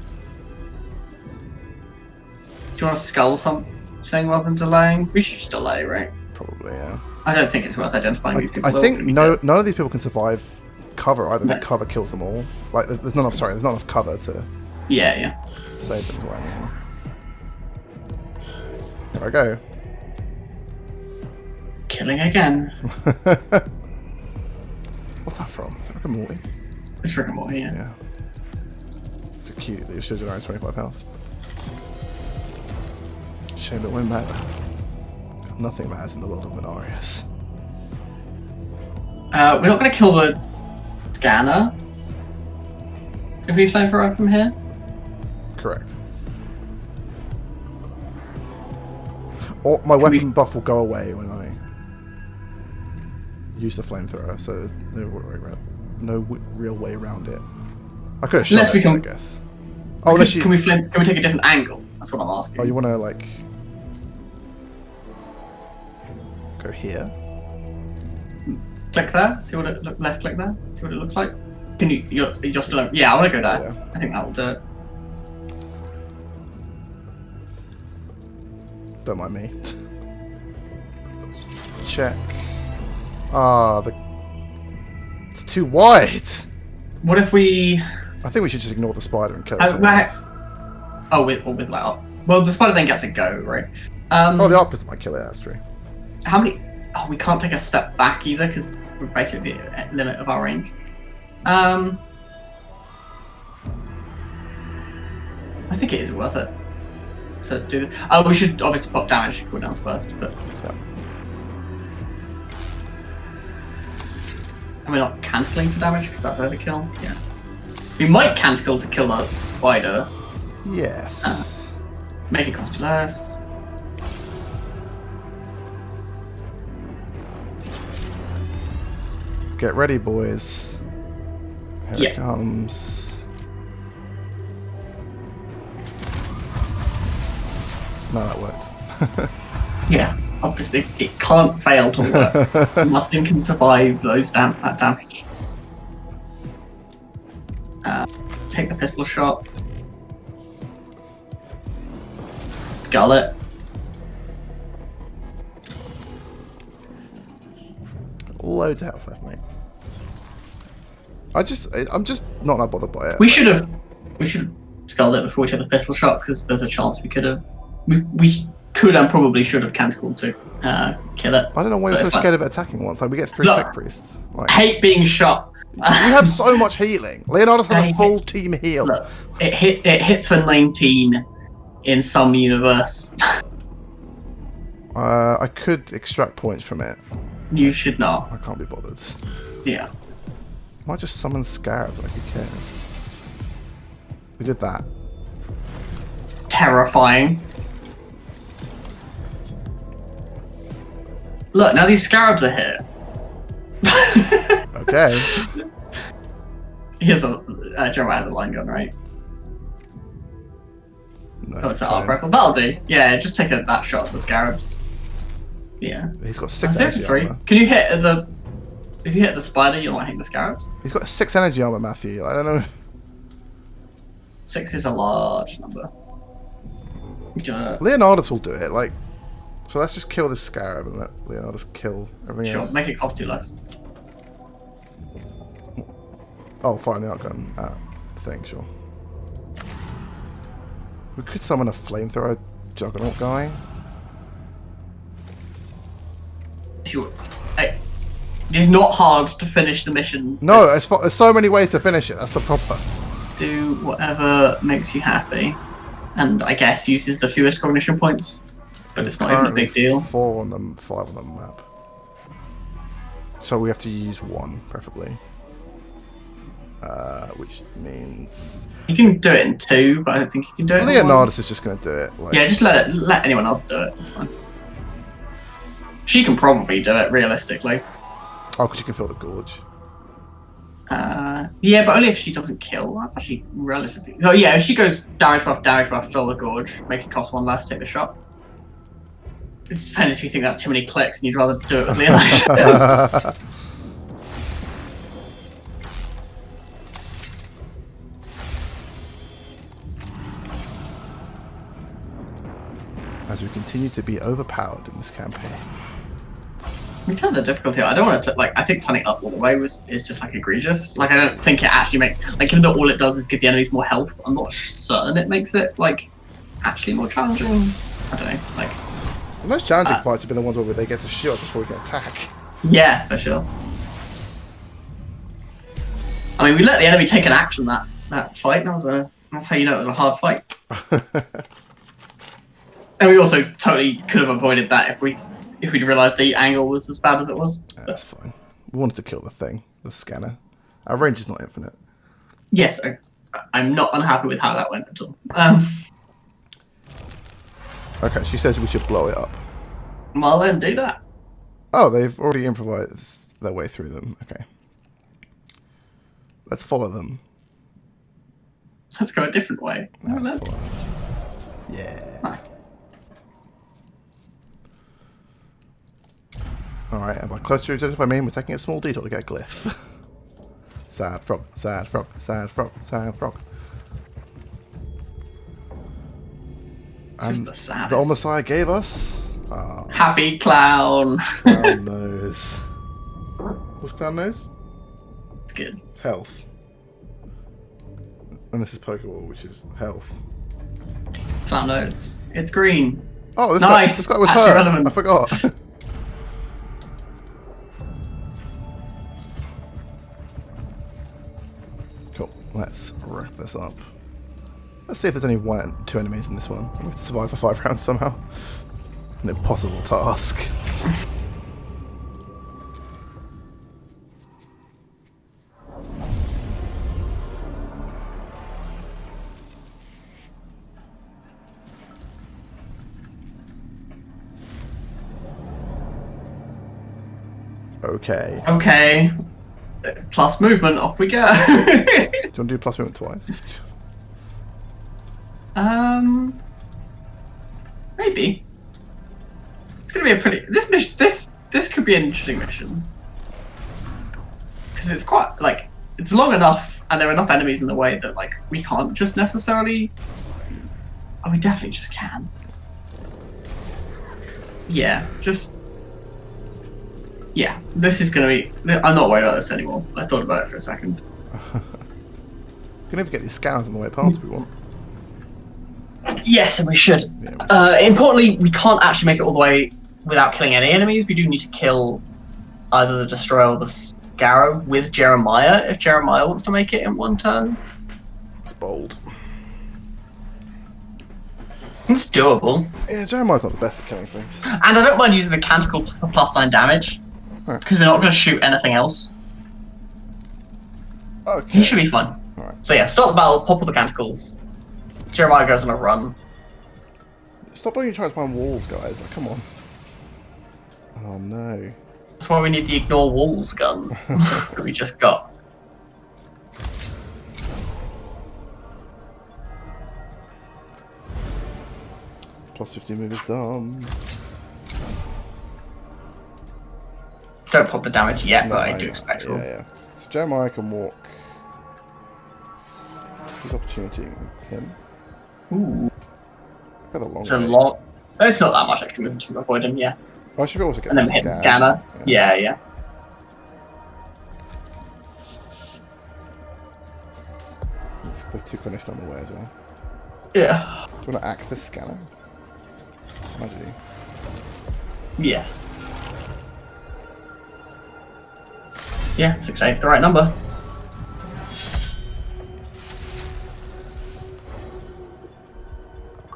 Do you want to skull something rather than delaying? We should just delay, right? Probably, yeah. I don't think it's worth identifying these people. I They're think all gonna be none of these people can survive cover either. No. The cover kills them all. Like, there's not enough cover to dead. Yeah. save them. Right now. There I go. Killing again. What's that from? Is it Rick and Morty? It's Rick and Morty, yeah. Yeah. It's cute that your shield generates 25 health. Shame it won't matter. Because nothing matters in the world of Menarius. We're not going to kill the scanner if we flamethrower from here. Correct. Or my weapon buff will go away when I use the flamethrower, so there's no real way around it. I could have shot Unless we it, can- I guess. Oh, unless you... Can we take a different angle? That's what I'm asking. Oh, you want to, like... go here? Click there. See what it left click there. See what it looks like. Can you? You're still. Yeah, I want to go there. Yeah. I think that'll do it. Don't mind me. Check. Ah, it's too wide. What if we? I think we should just ignore the spider and kill it somewhere else. Oh, with like. Well, the spider then gets a go, right? Oh, the opposite might kill it. That's true. How many? Oh, we can't take a step back either because we're basically at the limit of our range. I think it is worth it to do. Oh, we should obviously pop damage cooldowns first, but. Yeah. And we're not cancelling for damage because that's overkill. Yeah. We might cancel to kill the spider. Yes. Make it cost you less. Get ready, boys. Here it comes. No, that worked. Yeah, obviously it can't fail to work. Nothing can survive that damage. Take the pistol shot. Skull it. Loads of health left, mate. I'm just not that bothered by it. We should have skulled it before we took the pistol shot because there's a chance we could have. We could and probably should have cancelled to kill it. I don't know why you're so scared of attacking once. Like we get 3 tech priests. Like, hate being shot. you have so much healing. Leonardo's has a full team heal. Look, it hits for 19 in some universe. I could extract points from it. You should not. I can't be bothered. Yeah. Might just summon scarabs. Like who cares? We did that. Terrifying. Look, now these scarabs are here. Okay. Here's Jeremiah has a line gun, right? Nice. Oh, it's an arc rifle. That'll do. Yeah, just take that shot at the scarabs. Yeah. He's got 6 there's energy 3. armor. Can you hit the? If you hit the spider, you'll not hit the scarabs. He's got 6 energy armor, Matthew. I don't know. 6 is a large number. Leonardus will do it. Like, so let's just kill this scarab and let Leonardus kill everything else. Sure, make it cost you less. Oh, fire the outgun thing, sure. We could summon a flamethrower juggernaut guy. It's not hard to finish the mission. No, there's so many ways to finish it. That's the problem. Do whatever makes you happy, and I guess uses the fewest cognition points. But it's not even a big deal. 4 on them, 5 on the map. So we have to use 1, preferably. Which means you can do it in 2, but I don't think you can do it. Leonardus is just going to do it. Like... Yeah, just let anyone else do it. It's fine. She can probably do it realistically. Oh, because you can fill the gorge. Yeah, but only if she doesn't kill. That's actually relatively. Oh yeah, if she goes damage buff, fill the gorge, make it cost 1 less, take the shot. It depends if you think that's too many clicks and you'd rather do it with Leonidas. As we continue to be overpowered in this campaign. We turn the difficulty. I don't want to like. I think turning up all the way is just like egregious. Like I don't think it actually makes like even though all it does is give the enemies more health. I'm not certain it makes it like actually more challenging. I don't know. Like the most challenging fights have been the ones where they get to shield before we can attack. Yeah, for sure. I mean, we let the enemy take an action that fight. That's how you know it was a hard fight. And we also totally could have avoided that if we'd realised the angle was as bad as it was. That's fine. We wanted to kill the thing, the scanner. Our range is not infinite. Yes, I'm not unhappy with how that went at all. Okay, she says we should blow it up. Well, then do that. Oh, they've already improvised their way through them. Okay. Let's follow them. Let's go a different way. Let's follow them. Yeah. Nice. Alright, and by close to objective I mean we're taking a small detour to get a glyph. Sad frog, sad frog, sad frog, sad frog. And the Omnissiah gave us... Happy Clown. Clown Nose. What's Clown Nose? It's good. Health. And this is Pokeball, which is health. Clown Nose. It's green. Oh, this nice. guy was hurt. I forgot. Cool. Let's wrap this up. Let's see if there's only two enemies in this one. We have to survive for 5 rounds somehow. An impossible task. Okay. Okay. Plus movement, off we go. Do you want to do plus movement twice? Maybe. It's gonna be a pretty. This could be an interesting mission because it's quite like it's long enough, and there are enough enemies in the way that like we can't just necessarily. Oh, we definitely just can. Yeah, just. Yeah, this is gonna be. I'm not worried about this anymore. I thought about it for a second. We can even get these scanners on the way past if we want. Yes, and we should. Yeah, importantly, we can't actually make it all the way without killing any enemies. We do need to kill either the Destroyer or the Scarab with Jeremiah, if Jeremiah wants to make it in one turn. It's bold. It's doable. Yeah, Jeremiah's not the best at killing things. And I don't mind using the Canticle for +9 damage, because we're not going to shoot anything else. Okay. He should be fine. Alright. So yeah, start the battle, pop all the Canticles. Jeremiah goes on a run. Stop only trying to find walls, guys. Like, come on. Oh no. That's why we need the Ignore Walls gun that we just got. +50 move is done. Don't pop the damage yet, No, but I do expect it. Yeah. So Jeremiah can walk. His opportunity him. Ooh. Got a long It's a way. lot. It's not that much extra movement to avoid him, yeah. I should also get And then the hit the scanner. Yeah. There's 2 clinicians on the way as well. Yeah. Do you want to axe this scanner? I do. Yes. Yeah, 6/8's the right number.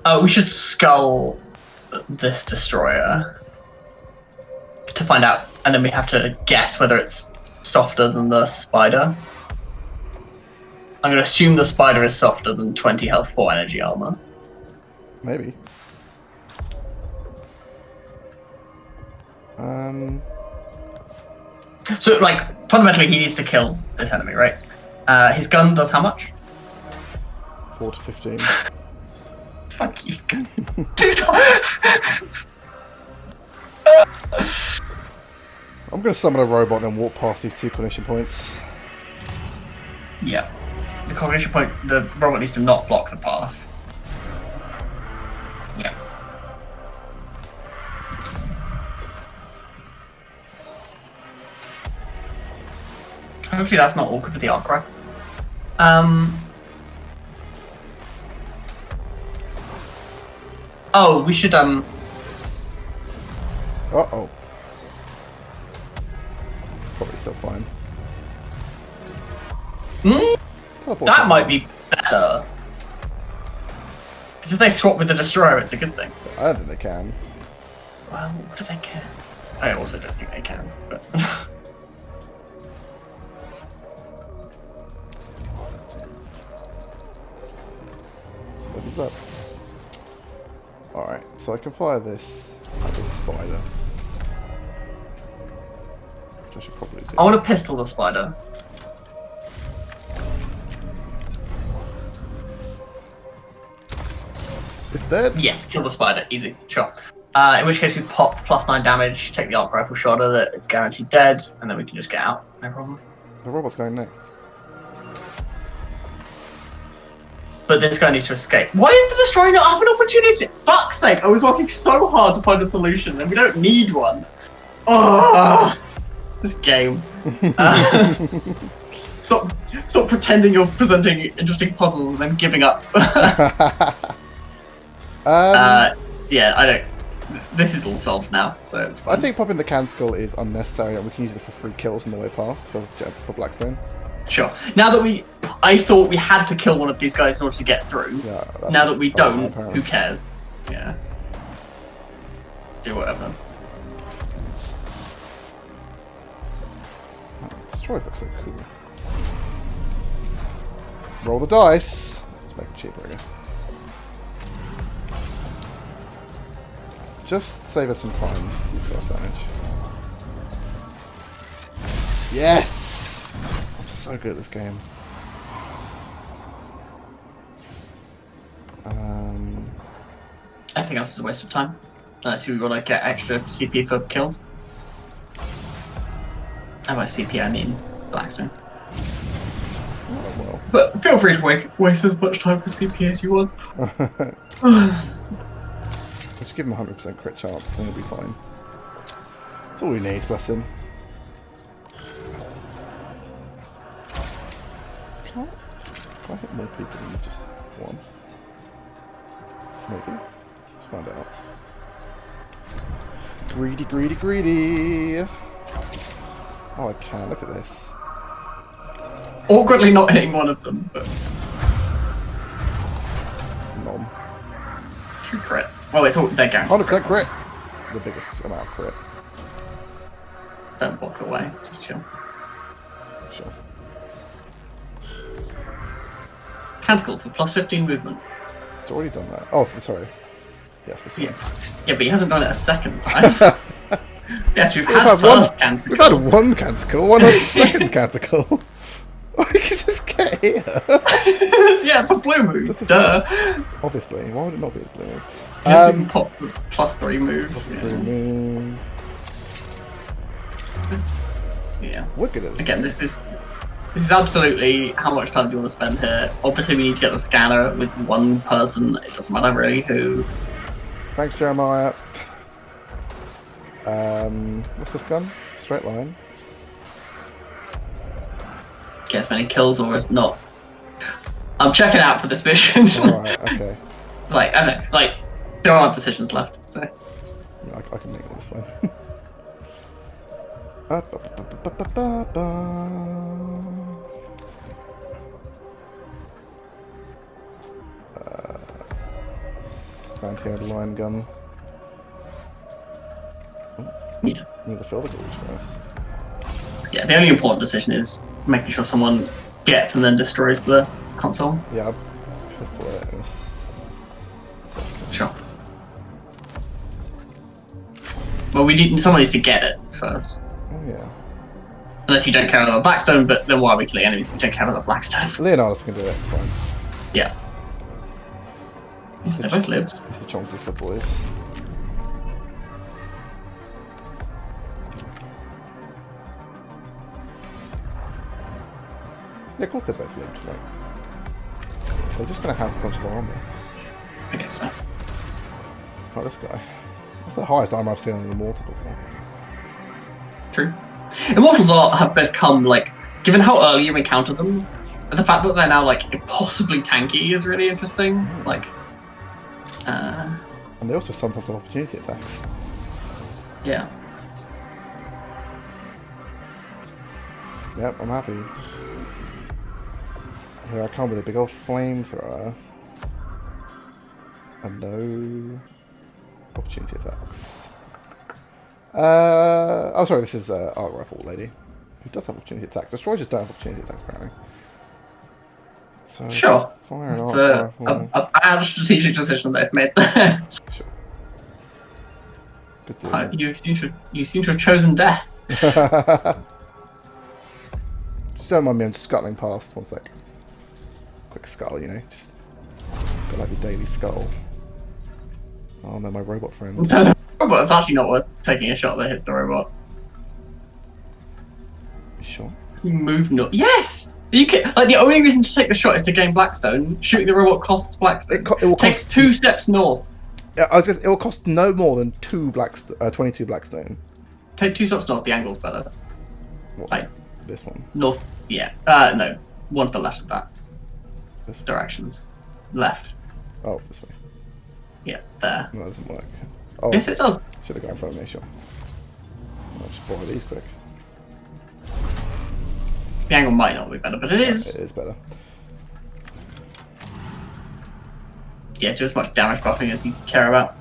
Oh, we should skull this Destroyer to find out, and then we have to guess whether it's softer than the Spider. I'm going to assume the Spider is softer than 20 health, 4 energy armor. Maybe. So, like, fundamentally, he needs to kill this enemy, right? His gun does how much? 4 to 15. Fuck you. I'm going to summon a robot and then walk past these 2 clinician points. Yeah. The cognition point, the robot needs to not block the path. Yeah. Hopefully that's not awkward for the Arcra. Oh, we should, Uh-oh. Probably still fine. Teleport that might be sometimes. better. Because if they swap with the Destroyer, it's a good thing. I don't think they can. Well, what do they care? I also don't think they can, but... So what is that? Alright, so I can fire this at this spider. Which I should probably do. I want to pistol the Spider. It's dead? Yes, kill the Spider, easy, sure. In which case we pop +9 damage, take the arc rifle shot at it, it's guaranteed dead, and then we can just get out. No problem. The robot's going next. But this guy needs to escape. Why is the destroyer not have an opportunity? Fuck's sake! I was working so hard to find a solution, and we don't need one. Oh, this game. Stop pretending you're presenting interesting puzzles and then giving up. Yeah, I don't. This is all solved now, so it's fine. I think popping the Canticle is unnecessary, and we can use it for free kills on the way past for Blackstone. Sure. Now that I thought we had to kill one of these guys in order to get through. Yeah, now that we don't, who cares? Yeah. Do whatever. Destroyers look so cool. Roll the dice. Let's make it cheaper, I guess. Just save us some time. Just do 12 damage. Yes! I'm so good at this game. Everything else is a waste of time. Unless we want to get extra CP for kills. And by CP I mean Blackstone. Oh, well. But feel free to waste as much time for CP as you want. Just give him a 100% crit chance and he'll be fine. That's all he needs, bless him. Can I hit more people than just one? Maybe. Let's find out. Greedy, greedy, greedy! Oh, I can. Look at this. Awkwardly not hitting one of them, but... Nom. 2 crits. Well, it's all... they're guaranteed. 100% crit! The biggest amount of crit. Don't walk away. Just chill. Sure. Canticle for +15 movement. It's already done that. Oh, sorry. Yes, this one. Yeah, but he hasn't done it a second time. Yes, we've had one Canticle. We've had one Canticle. Why not a second Canticle? I can just get here. Yeah, it's a blue move. Duh. Obviously. Why would it not be a blue move? You can pop the +3 move. +3 move. Yeah. Wicked at this. Again, this is absolutely how much time do you want to spend here. Obviously, we need to get the scanner with one person. It doesn't matter really who. Thanks, Jeremiah. What's this gun? Straight line. Get as many kills or as not. I'm checking out for this mission. Alright, okay. I don't know, there aren't decisions left, so. I can make this fine. Stand here, line gun. Yeah. Need to fill the gauge first. Yeah, the only important decision is making sure someone gets and then destroys the console. Yeah, I'll pistol it in a second. Sure. Well, someone needs to get it first. Oh yeah. Unless you don't care about Blackstone, but then why are we killing enemies if you don't care about Blackstone? Leonardus can do it, it's fine. Yeah. They both lived. He's the chonkiest of boys. Yeah, of course they both lived, right? They're just gonna have a bunch of armor. I guess so. Like this guy. That's the highest armor I've seen on an Immortal before. True. Immortals have become, given how early you encounter them, the fact that they're now, impossibly tanky is really interesting. And they also sometimes have opportunity attacks. Yeah. Yep, I'm happy. Here I come with a big old flamethrower. And no opportunity attacks. Oh, sorry, this is Arc Rifle Lady, who does have opportunity attacks. Destroyers just don't have opportunity attacks, apparently. So, Sure. Fire an It's Arc Rifle. a bad strategic decision they've made there. Sure. Good deal. You seem to have chosen death. Just don't mind me, I'm just scuttling past. One sec. Quick scuttle, you know. Just gotta have your daily scuttle. Oh no, my robot friend. robot, it's actually not worth taking a shot that hits the robot. Sure. You move north. Yes! You can, like, the only reason to take the shot is to gain Blackstone. Shooting the robot costs Blackstone. It will Take cost 2 steps north. I was gonna say, it will cost no more than 22 Blackstone. Take 2 steps north, the angle's better. What, Like, this one? north, yeah. No. One to the left of that. This one? Directions. Left. Oh, this way. Yeah, there. No, that doesn't work. Oh, Yes, it does. should have gone in front of me, sure. I'll just borrow these quick. The angle might not be better, but it is. It is better. Yeah, do as much damage buffing as you care about.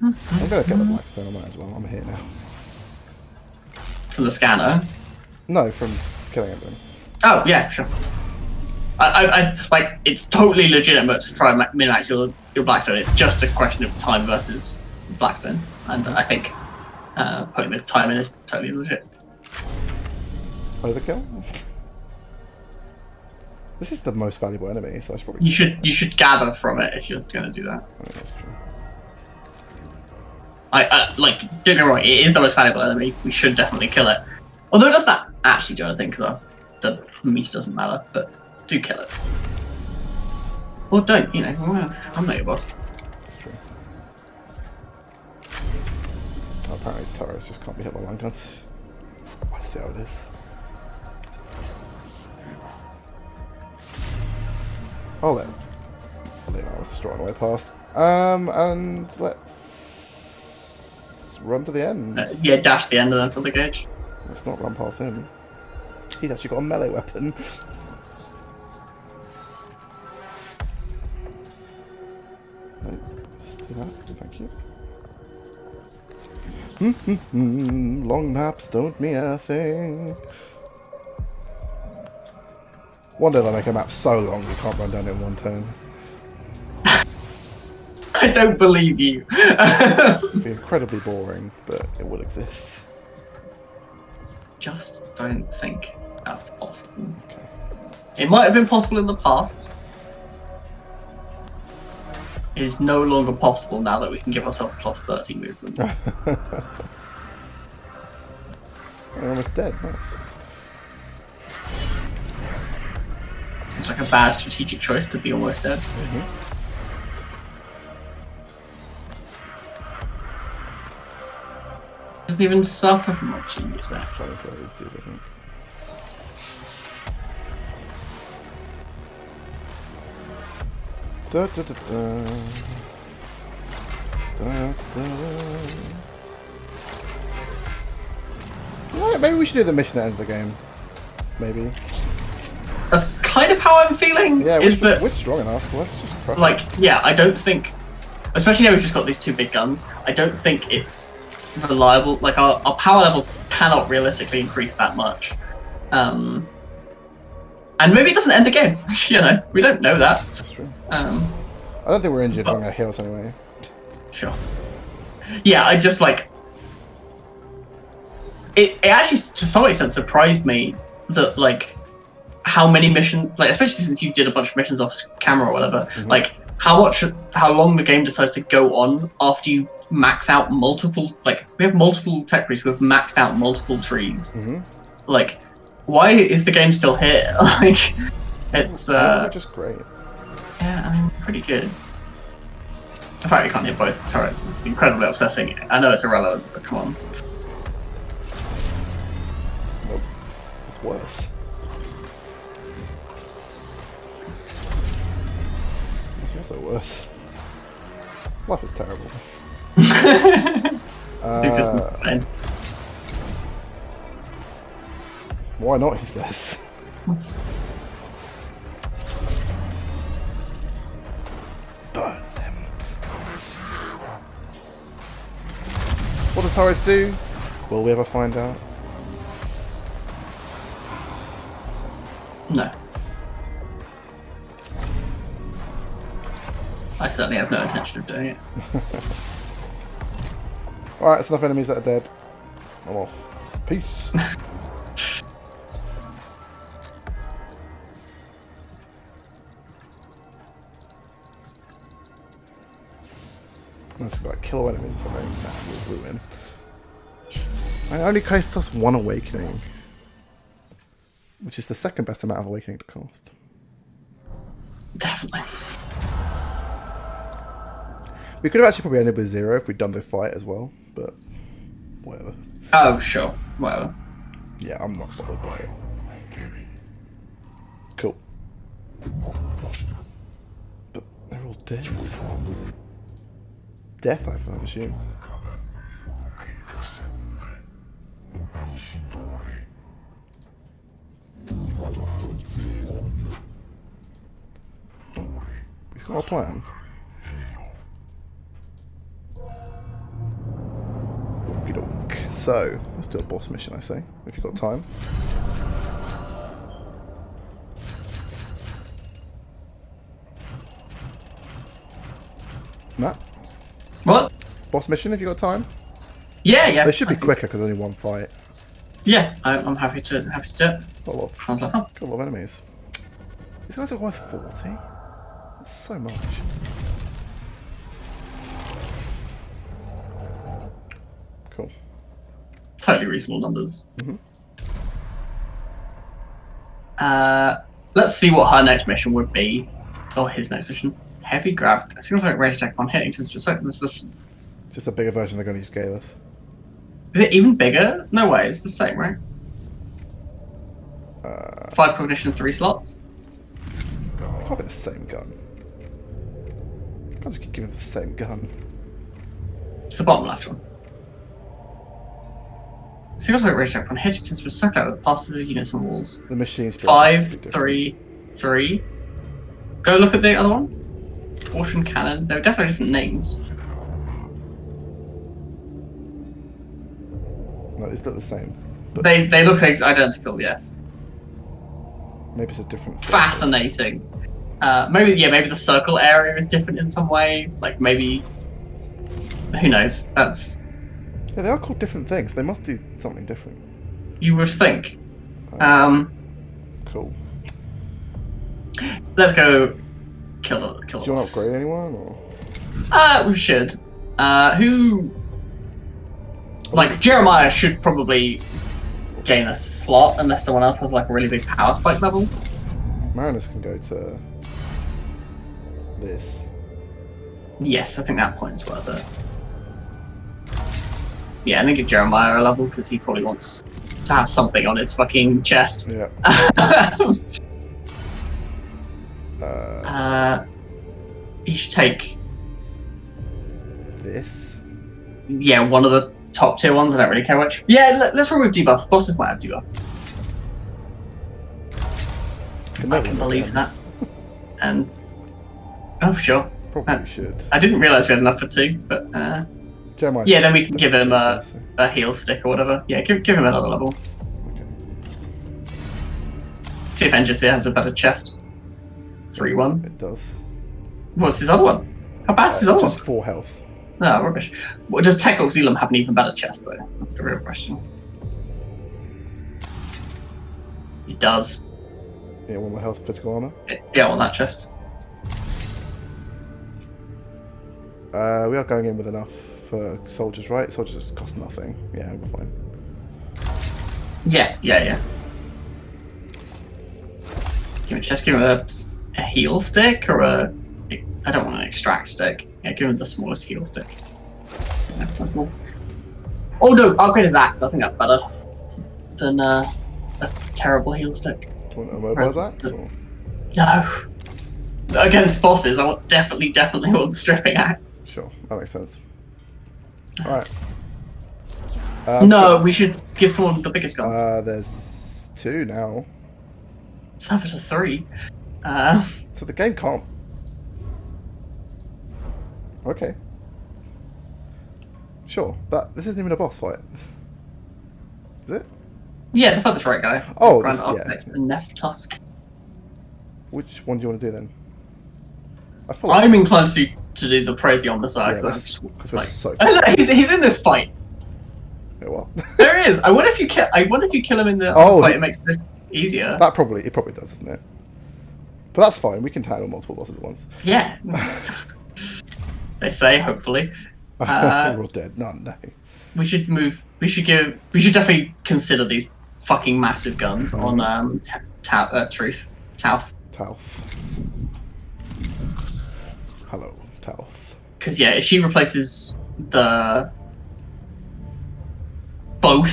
I'm gonna get the Blackstone, I might as well. I'm here now. From the scanner. No, from killing everything. Oh, yeah, sure. I like, it's totally legitimate to try and min-max your Blackstone. It's just a question of time versus Blackstone. And I think putting the time in is totally legit. Overkill? This is the most valuable enemy, so I should probably... You should gather from it if you're going to do that. I think that's true. Like, don't get me wrong, it is the most valuable enemy. We should definitely kill it. Although it doesn't actually do anything, because the meter doesn't matter, but do kill it. Or don't, you know, I'm not your boss. That's true. Oh, apparently turrets just can't be hit by line guns. I see how it is. I'll let I was strolling away past. And let's run to the end. Yeah, dash the end of them for the gauge. Let's not run past him. He's actually got a melee weapon. No, let's do that. Thank you. Long maps don't mean a thing. One day they'll make a map so long you can't run down it in one turn. I don't believe you. It'd be incredibly boring, but it will exist. Just don't think that's possible. Okay. It might have been possible in the past. It is no longer possible now that we can give ourselves plus 30 movement. You're almost dead, nice. Seems like a bad strategic choice to be almost dead. Mm-hmm. Doesn't even suffer from opportunity left. Flamethrowers dudes, I think. Da, da, da, da. Da, da. Yeah, maybe we should do the mission that ends the game. Maybe. That's kind of how I'm feeling. Yeah, is that we're strong enough. Let's just crush like, it. yeah, I don't think, especially now we've just got these 2 big guns, I don't think it's reliable. Like, our power level cannot realistically increase that much. And maybe it doesn't end the game. You know, we don't know that. That's true. I I don't think we're injured. We're gonna heal us anyway. Sure. Yeah, I just like it actually to some extent surprised me that like how many missions, like especially since you did a bunch of missions off camera or whatever, like how long the game decides to go on after you max out multiple, like we have multiple tech trees, we've maxed out multiple trees. Like, why is the game still here? Like, it's we're just great. yeah, I mean, pretty good. The fact you can't hit both turrets is incredibly upsetting. I know it's irrelevant, but come on. Nope. It's worse. It's also worse. Life is terrible. Existence is pain. Why not, he says. Burn them. What do turrets do? Will we ever find out? No. I certainly have no intention of doing it. Alright, that's enough enemies that are dead. I'm off. Peace. Let's like kill enemies or something. Nah, we'll win. It only costs us 1 awakening, which is the second best amount of awakening to cost. Definitely. We could have actually probably ended with 0 if we'd done the fight as well, but whatever. Oh, sure. Whatever. Yeah, I'm not bothered by it. Cool. But they're all dead. Death, I assume. He's got a plan. Okey-doke. So, let's do a boss mission, I say, if you've got time. Matt? What? Boss mission, if you've got time? Yeah. They should be quicker because only one fight. Yeah, I'm happy to do it. Got a lot Sounds like fun. got a lot of enemies. These guys are worth 40. That's so much. Cool. Totally reasonable numbers. Mm-hmm. Let's see what her next mission would be. Or his next mission. Heavy grab. It seems like range attack on hitting. Just this. Just a bigger version they're going to use gave us. Is it even bigger? No way. It's the same, right? 5 cognition, 3 slots. Probably the same gun. Can't just keep giving the same gun. It's the bottom left one. Single target range attack on hitting tends to circle out with passes of units and walls. The machine speed. 5, 3, 3. Go look at the other one. Torsion cannon. They're definitely different names. No, it's not the same. But They look identical, yes. maybe it's a different circle. Fascinating. Maybe the circle area is different in some way. Like maybe, who knows? That's Yeah, they are called different things. They must do something different. you would think. Cool. Let's go kill the. Do you want to upgrade anyone or? We should. Who? Like Jeremiah should probably gain a slot unless someone else has like a really big power spike level. Marinus can go to this. Yes, I think that point's worth it. Yeah, I think give Jeremiah a level because he probably wants to have something on his fucking chest. Yeah. You should take This. yeah one of the top tier ones. I don't really care which. Yeah, let's remove debuffs. Bosses might have debuffs. I can believe that. And oh sure. Probably should. I didn't realise we had enough for 2, but Jeremiah. yeah, then we can give him a heal stick or whatever. Yeah, give him another level. Okay. See if Engis has a better chest. 3-1. It does. What's his other one? How bad's his other Just one? 4 health. No, rubbish. Well, does Tech Auxilium have an even better chest though? That's the real question. He does. Yeah, 1 more health, physical armor. Yeah, on that chest. We are going in with enough for soldiers, right? Soldiers cost nothing. Yeah, we're fine. Yeah. Give him a chest. Give him a heal stick or a. I don't want an extract stick. Yeah, give him the smallest heal stick. That's sensible. Oh no, upgrade his axe. I think that's better than a terrible heal stick. Do you want a mobile axe? Or? No. Against bosses, I want definitely want stripping axe. Sure, that makes sense. Alright. No, we should give someone the biggest guns. There's 2 now. Suffer to 3. So the game can't. Okay. Sure, but this isn't even a boss fight. Is it? Yeah, the furthest right guy. Oh, Grand this, Architect and Neff Tusk. Which one do you want to do then? I feel like I'm inclined to do the praise the Omnicide. yeah, because we're so. He's in this fight. Yeah, what? There he is. I wonder if you kill him in the fight. It makes this easier. That probably does, doesn't it? But that's fine. We can handle multiple bosses at once. Yeah. They say, hopefully. We're all dead. No. We should move. We should definitely consider these fucking massive guns on Truth. Tauth. Hello, Tauth. Because yeah, if she replaces both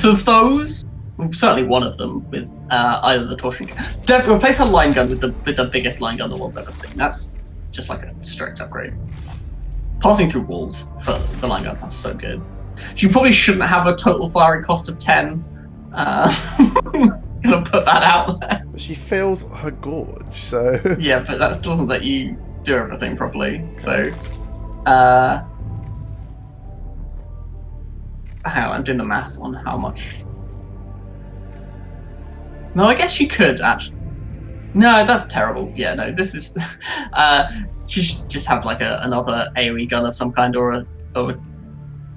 of those, well, certainly one of them with either the torsion gun. Definitely replace her line gun with the biggest line gun the world's ever seen. That's just like a strict upgrade. Passing through walls for the line gun sounds so good. She probably shouldn't have a total firing cost of 10. Gonna put that out there. But she fills her gorge, so yeah, but that doesn't let you do everything properly. So, hang on, I'm doing the math on how much. No, I guess she could actually. No, that's terrible. Yeah, no, this is. She should just have like another AOE gun of some kind, or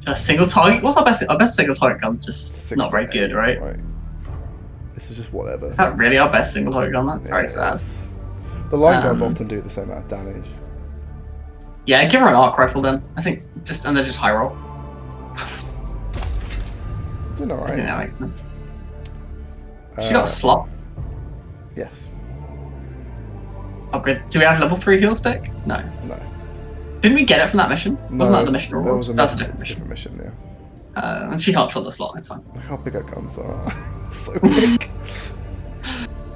a single target. What's our best? Our best single target gun's just not very good, right? This is just whatever. Is that really our best single target gun? That's very sad. The line guns often do the same amount of damage. Yeah, give her an arc rifle then. I think and then just high roll. Doing alright. I think that makes sense. She got a slot. Yes. Upgrade. Do we have level 3 heal stick? No. Didn't we get it from that mission? Wasn't that the mission reward? That's a different mission. Yeah. And she can't fill the slot. It's fine. Look how big her guns are. So big.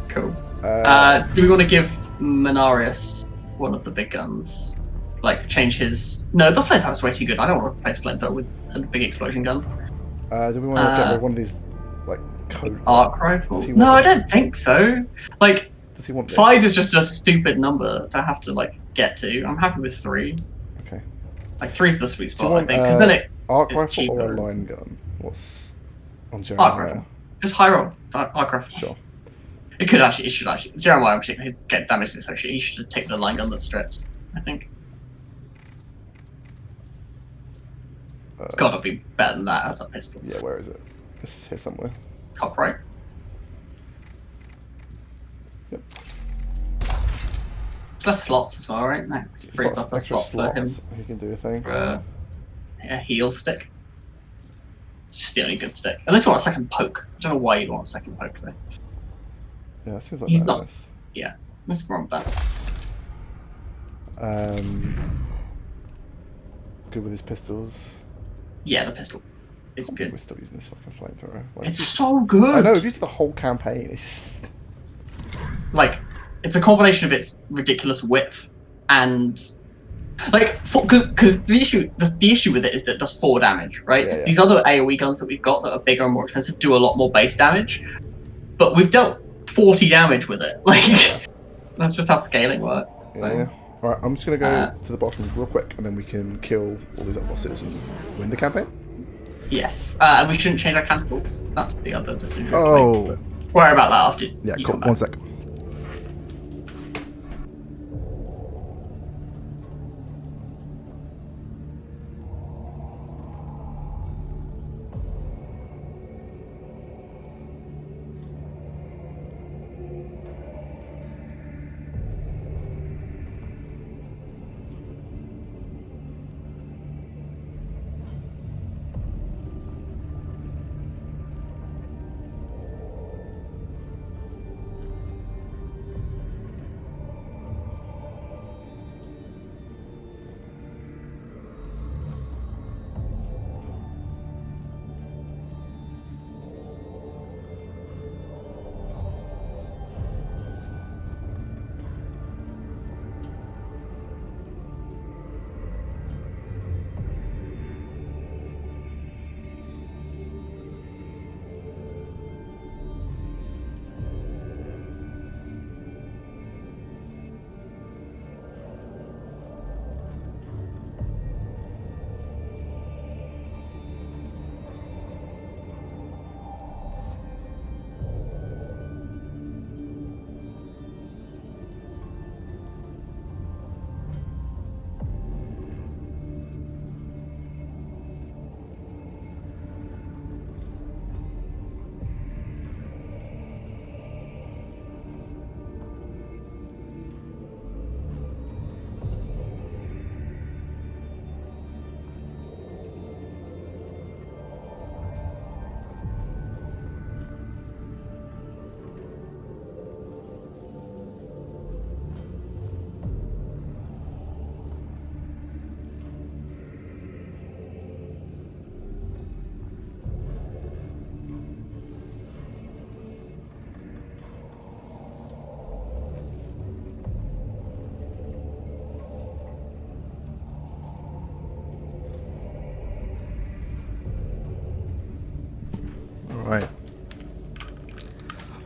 Cool. Do we want to give Menarius one of the big guns? Like change his. No, the flamethrower's way too good. I don't want to replace flamethrower with a big explosion gun. Do we want to get rid of one of these like code arc rifle? No, I don't think so. Like, does he want 5 is just a stupid number to have to like get to. I'm happy with 3. Okay. Like 3's the sweet spot, I think, because then it arc rifle cheaper. or a line gun? What's on Jeremiah? Arc rifle. Just high roll. It's arc rifle. Sure. It should actually. Jeremiah, particularly, his get damage associated. He should take the line gun that strips. I think. Gotta be better than that as a pistol. Yeah, where is it? It's here somewhere. Top right. Yep. There's less slots as well, right? No, it frees up a slot for him. He can do a thing. A heal stick. It's just the only good stick. Unless you want a second poke. I don't know why you'd want a second poke though. Yeah, that seems like madness. Yeah, what's wrong with that? Good with his pistols. Yeah, the pistol. It's good. We're still using this fucking flamethrower. Like, it's so good. I know, we've used the whole campaign. It's just like it's a combination of its ridiculous width and like because the issue with it is that it does 4 damage, right? Yeah. These other AOE guns that we've got that are bigger and more expensive do a lot more base damage, but we've dealt 40 damage with it. Like that's just how scaling works. So. Yeah. Alright, I'm just gonna go to the bottom real quick, and then we can kill all these other bosses and win the campaign. Yes, and we shouldn't change our canticles. That's the other decision. Oh. Worry about that after. Yeah, you cool. come back. 1 sec.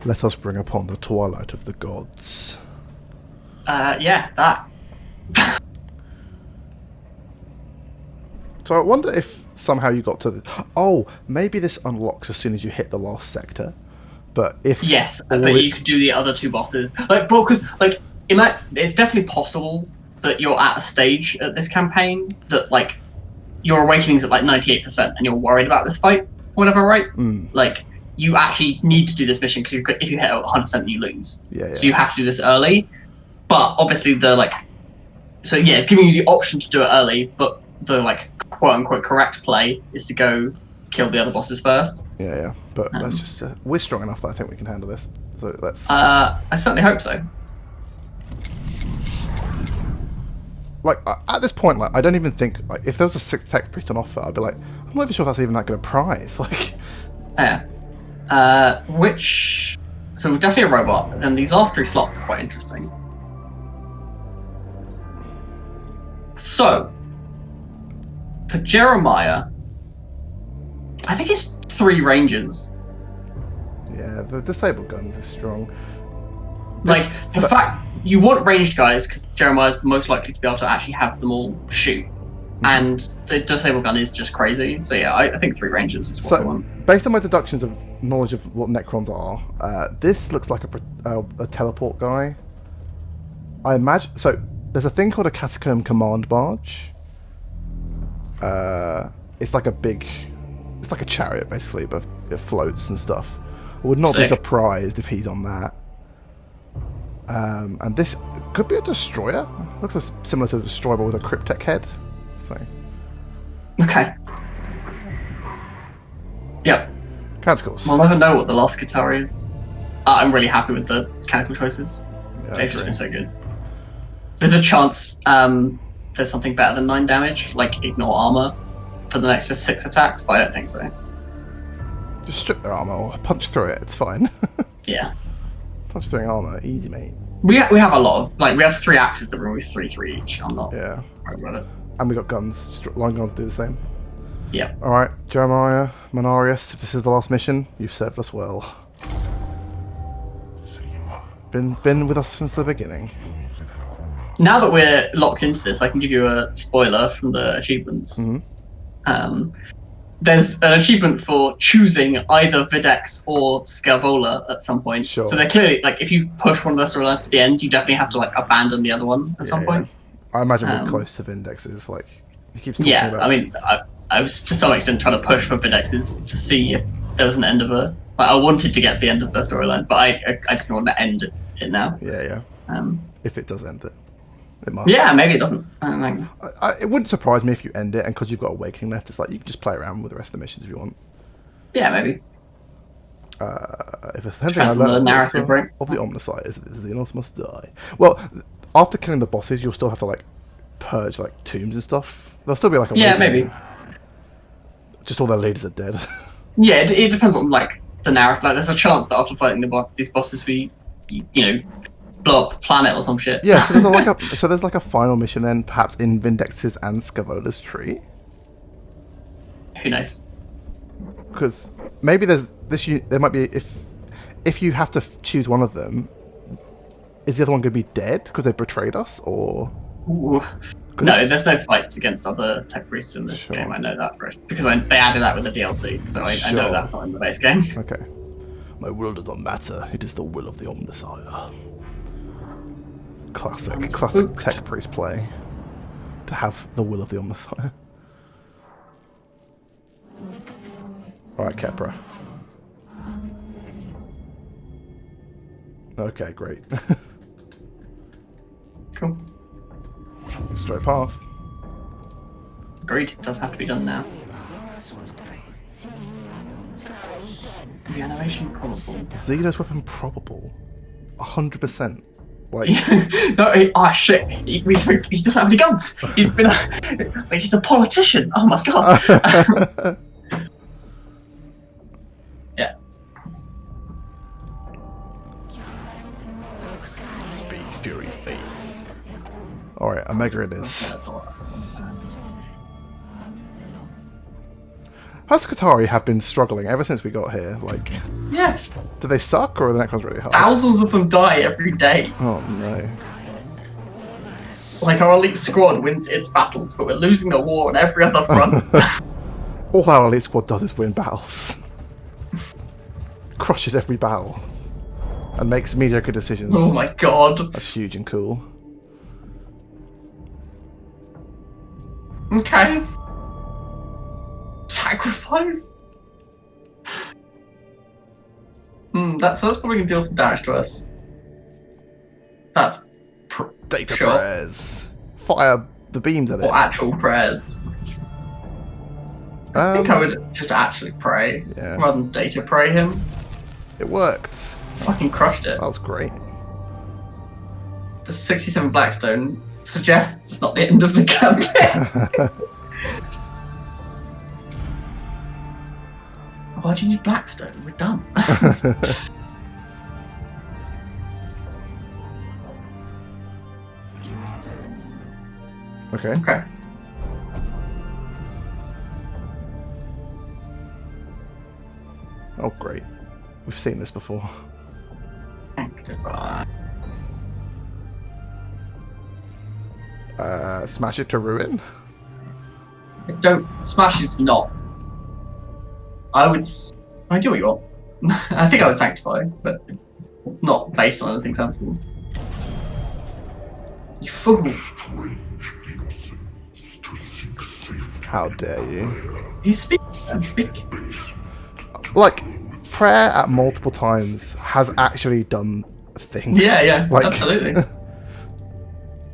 Let us bring upon the twilight of the gods. Yeah, that. So I wonder if somehow you got to the... Oh, maybe this unlocks as soon as you hit the last sector. But if... Yes, but you could do the other two bosses. Like, bro, because, like, it's definitely possible that you're at a stage at this campaign that, like, your awakening's at, like, 98% and you're worried about this fight, or whatever, right? Like, you actually need to do this mission because if you hit 100%, you lose. Yeah. So you have to do this early. But, obviously, So, yeah, it's giving you the option to do it early, but the, like, quote-unquote correct play is to go kill the other bosses first. Yeah. But let's just... we're strong enough that I think we can handle this. So let's... I certainly hope so. Like, at this point, like, I don't even think... Like, if there was a 6th tech priest on offer, I'd be like, I'm not even sure if that's even that good a prize. Like... Yeah. So definitely a robot, and these last 3 slots are quite interesting. So, for Jeremiah, I think it's 3 ranges. Yeah, the disabled guns are strong. In fact, you want ranged guys because Jeremiah's most likely to be able to actually have them all shoot. And the disabled gun is just crazy. So yeah, I think 3 ranges is what I want. Based on my deductions of knowledge of what Necrons are, this looks like a teleport guy. I imagine... So, there's a thing called a Catacomb Command Barge. It's like a big... It's like a chariot, basically, but it floats and stuff. I would not be surprised if he's on that. And this could be a destroyer. Looks similar to a destroyer, but with a cryptek head. So. Okay. Yep. Canticles. We'll never know what the last guitar is. I'm really happy with the mechanical choices. Yeah, They've just been so good. There's a chance there's something better than 9 damage, like ignore armor, for the next 6 attacks, but I don't think so. Just strip their armor or punch through it, it's fine. Yeah. Punch through armor, easy, mate. We have a lot of, we have 3 axes that run with 3/3 each. I'm not worried about it. And we got guns. Line guns do the same. Yeah. Alright, Jeremiah, Manarius, if this is the last mission, you've served us well. Been with us since the beginning. Now that we're locked into this, I can give you a spoiler from the achievements. There's an achievement for choosing either Videx or Scavola at some point. Sure. So they're clearly, if you push one of those storylines to the end, you definitely have to, abandon the other one at some point. I imagine we're close to Vindexes, he keeps talking about... I mean, I was to some extent trying to push for Videxes to see if there was an end of a... I wanted to get to the end of the storyline, but I didn't want to end it now. Yeah. If it does end it. It must. Yeah, maybe it doesn't. I don't know. It wouldn't surprise me if you end it, and because you've got Awakening left, it's you can just play around with the rest of the missions if you want. Yeah, maybe. If it's something I learned of the Omnicide is that Xenos must die. Well, after killing the bosses, you'll still have to purge tombs and stuff. There'll still be yeah, maybe. Just all their leaders are dead. Yeah, it depends on the narrative. There's a chance that after fighting these bosses, we blow up a planet or some shit. Yeah, so there's a final mission then, perhaps in Vindex's and Scavola's tree. Who knows? Because maybe there might be if you have to choose one of them, is the other one going to be dead because they betrayed us, or? Ooh. No, there's no fights against other tech priests in this game. I know that for it because they added that with the DLC, so I know that's not in the base game. Okay. My will does not matter. It is the will of the Omnisire. Classic tech priest play. To have the will of the Omnisire. Alright, Kepra. Okay, great. Cool. Straight path. Agreed. It does have to be done now. Reanimation probable. Xenos weapon probable. 100%. No, shit. He doesn't have any guns. He's been he's a politician. Oh my god. Yeah. Speed, fury, faith. Alright, Omega it is. Husqvarna have been struggling ever since we got here. Like, Yeah. do they suck or are the Necrons really hard? Thousands of them die every day. Oh no. Like, our elite squad wins its battles, but we're losing the war on every other front. All our elite squad does is win battles. Crushes every battle. And makes mediocre decisions. Oh my god. That's huge and cool. Okay. Sacrifice? That's probably gonna deal some damage to us. That's Data sure. prayers. Fire the beams at it. Or actual prayers. I think I would just actually pray rather than data pray him. It worked. Fucking crushed it. That was great. The 67 Blackstone suggests it's not the end of the campaign. Why do you need Blackstone? We're done. Okay. Okay. Oh, great. We've seen this before. Activate. Smash it to ruin? Don't. Smash is not. I do what you want. I think I would sanctify, but not based on anything sensible. You fool. How dare you? He's speaking. Like, prayer at multiple times has actually done things. Yeah, like, absolutely.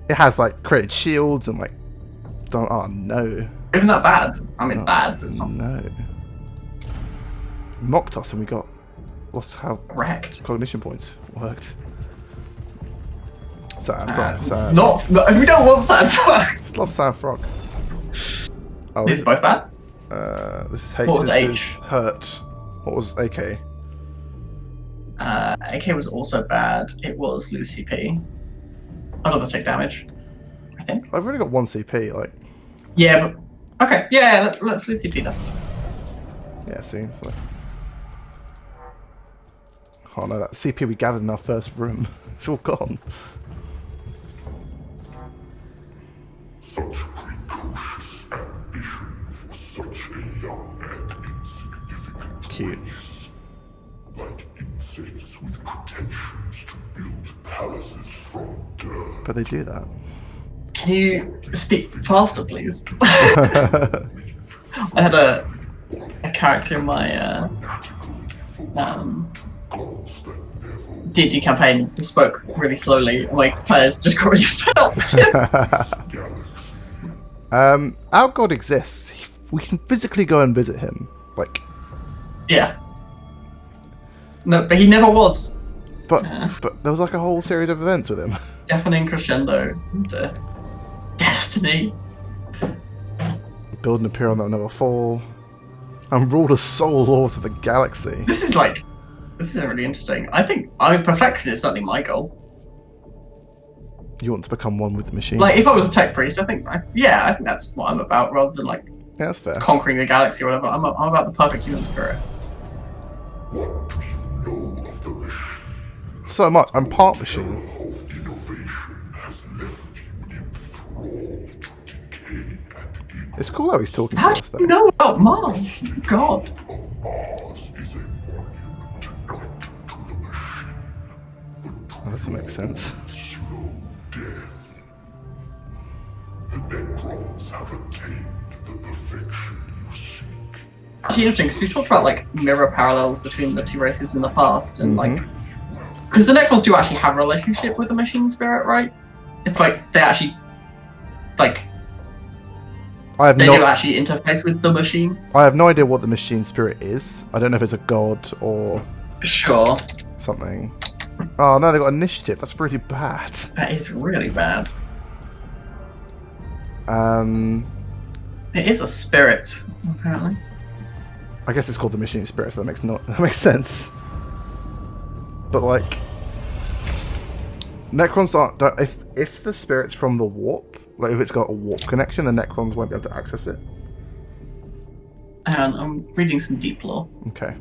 It has, like, created shields and, like, done. Oh, no. Isn't that bad? I mean, it's bad, but it's not No. Mocked us and we got lost how wrecked. cognition points worked. Sad frog. Sad. Not. We don't want sad frog. Just love sad frog. Oh, These are both bad. this is H. What was This H? is hurt. What was AK? AK was also bad. It was lose CP. I'd rather take damage, I think. I've really got 1 CP. Like, Yeah, but okay. Yeah, let's lose CP then. yeah. See, it's like, oh no, that CP we gathered in our first room, it's all gone. Such precocious ambition for such a young and insignificant Cute. race. Like insects with pretensions to build palaces from dirt. But they do that. Can you speak faster, please? I had a character in my D&D campaign who spoke really slowly, and my players just got really fed up with him. Our god exists. We can physically go and visit him. Like, Yeah. No, but he never was. but there was like a whole series of events with him. Deafening crescendo into destiny. Build an Imperium that will never fall. And rule the sole lords of the galaxy. This is really interesting. I mean, perfection is certainly my goal. You want to become one with the machine. Like, if I was a tech priest, I think that's what I'm about, rather than like Yeah, that's fair. conquering the galaxy or whatever. I'm about the perfect human spirit. What do you know of the machine? So much. I'm part machine. Of innovation has left you enthralled to decay and It's cool how he's talking to How us do though. you know about Mars? God. Mars is a monument not to the machine, That doesn't make sense. slow death. The Necrons have attained the perfection you seek. Actually interesting, because we talked about like mirror parallels between the two races in the past, and like, because the Necrons do actually have a relationship with the machine spirit, right? It's like they actually, like, I have they no do actually interface with the machine. I have no idea what the machine spirit is. I don't know if it's a god or Sure, something. Oh no, they got initiative. That's really bad. that is really bad. It is a spirit, apparently. I guess it's called the machine spirit, so that makes sense. But like, Necrons don't. If the spirit's from the warp, like if it's got a warp connection, the Necrons won't be able to access it. And I'm reading some deep lore. Okay.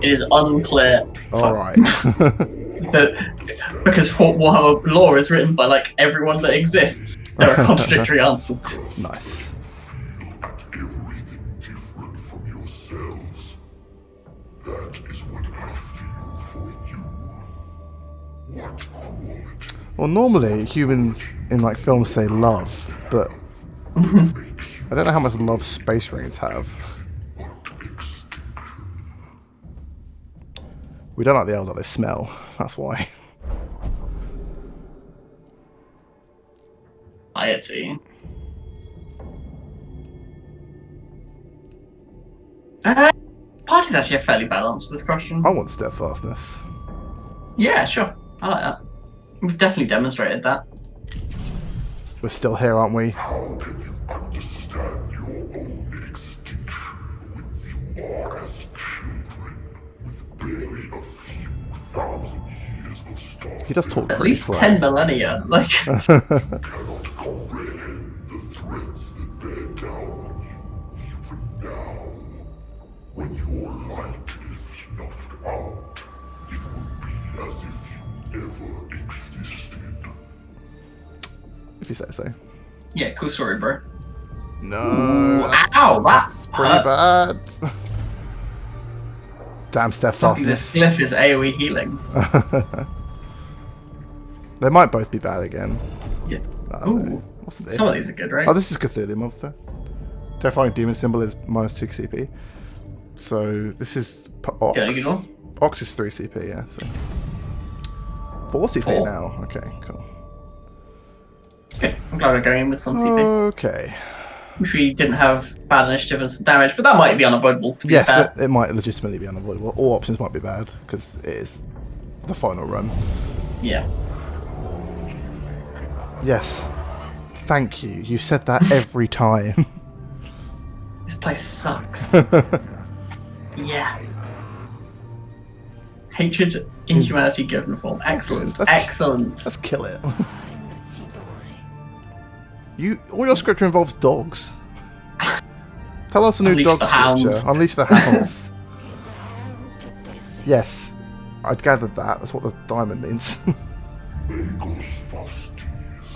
It is unclear. All right. Because Warhammer lore is written by like everyone that exists. There are contradictory answers. Nice. Everything different from yourselves. That is what I feel for you. What quality? Well, normally humans in like films say love, but I don't know how much love space marines have. We don't like the Eldar, they smell. That's why. Piety. Party's actually a fairly bad answer to this question. I want steadfastness. Yeah, sure. I like that. We've definitely demonstrated that. We're still here, aren't we? How can you understand your own extinction when you are as children with barely a few thousand years of stars? He does talk At pretty least slow. 10 millennia. Like, Cannot comprehend the threats that bear down on you even now. When your light is snuffed out, it will be as if you never existed. If you say so. yeah, cool story, bro. No. Ooh, That's ow, pretty hurt. bad. Damn This steadfastness. glyph is AoE healing. They might both be bad again. Yeah. I don't know. Ooh. What's this? Some of these are good, right? Oh, this is Cthulhu monster. Terrifying demon symbol is -2 CP. So this is Ox. Yeah, you know. Ox is 3 CP, yeah. So 4 CP 4. now. Okay, cool. Okay, I'm glad we're going in with some CP. Okay. Wish we didn't have bad initiative and some damage, but that might be unavoidable, to be Yes, fair. it might legitimately be unavoidable. All options might be bad because it is the final run. Yeah. Yes. Thank you. You said that every time. This place sucks. Yeah. Hatred, inhumanity given form. Excellent. Let's- Excellent. Let's kill it. All your scripture involves dogs. Tell us a new Unleash dog the scripture. hounds. Unleash the hounds. Yes, I'd gathered that. That's what the diamond means.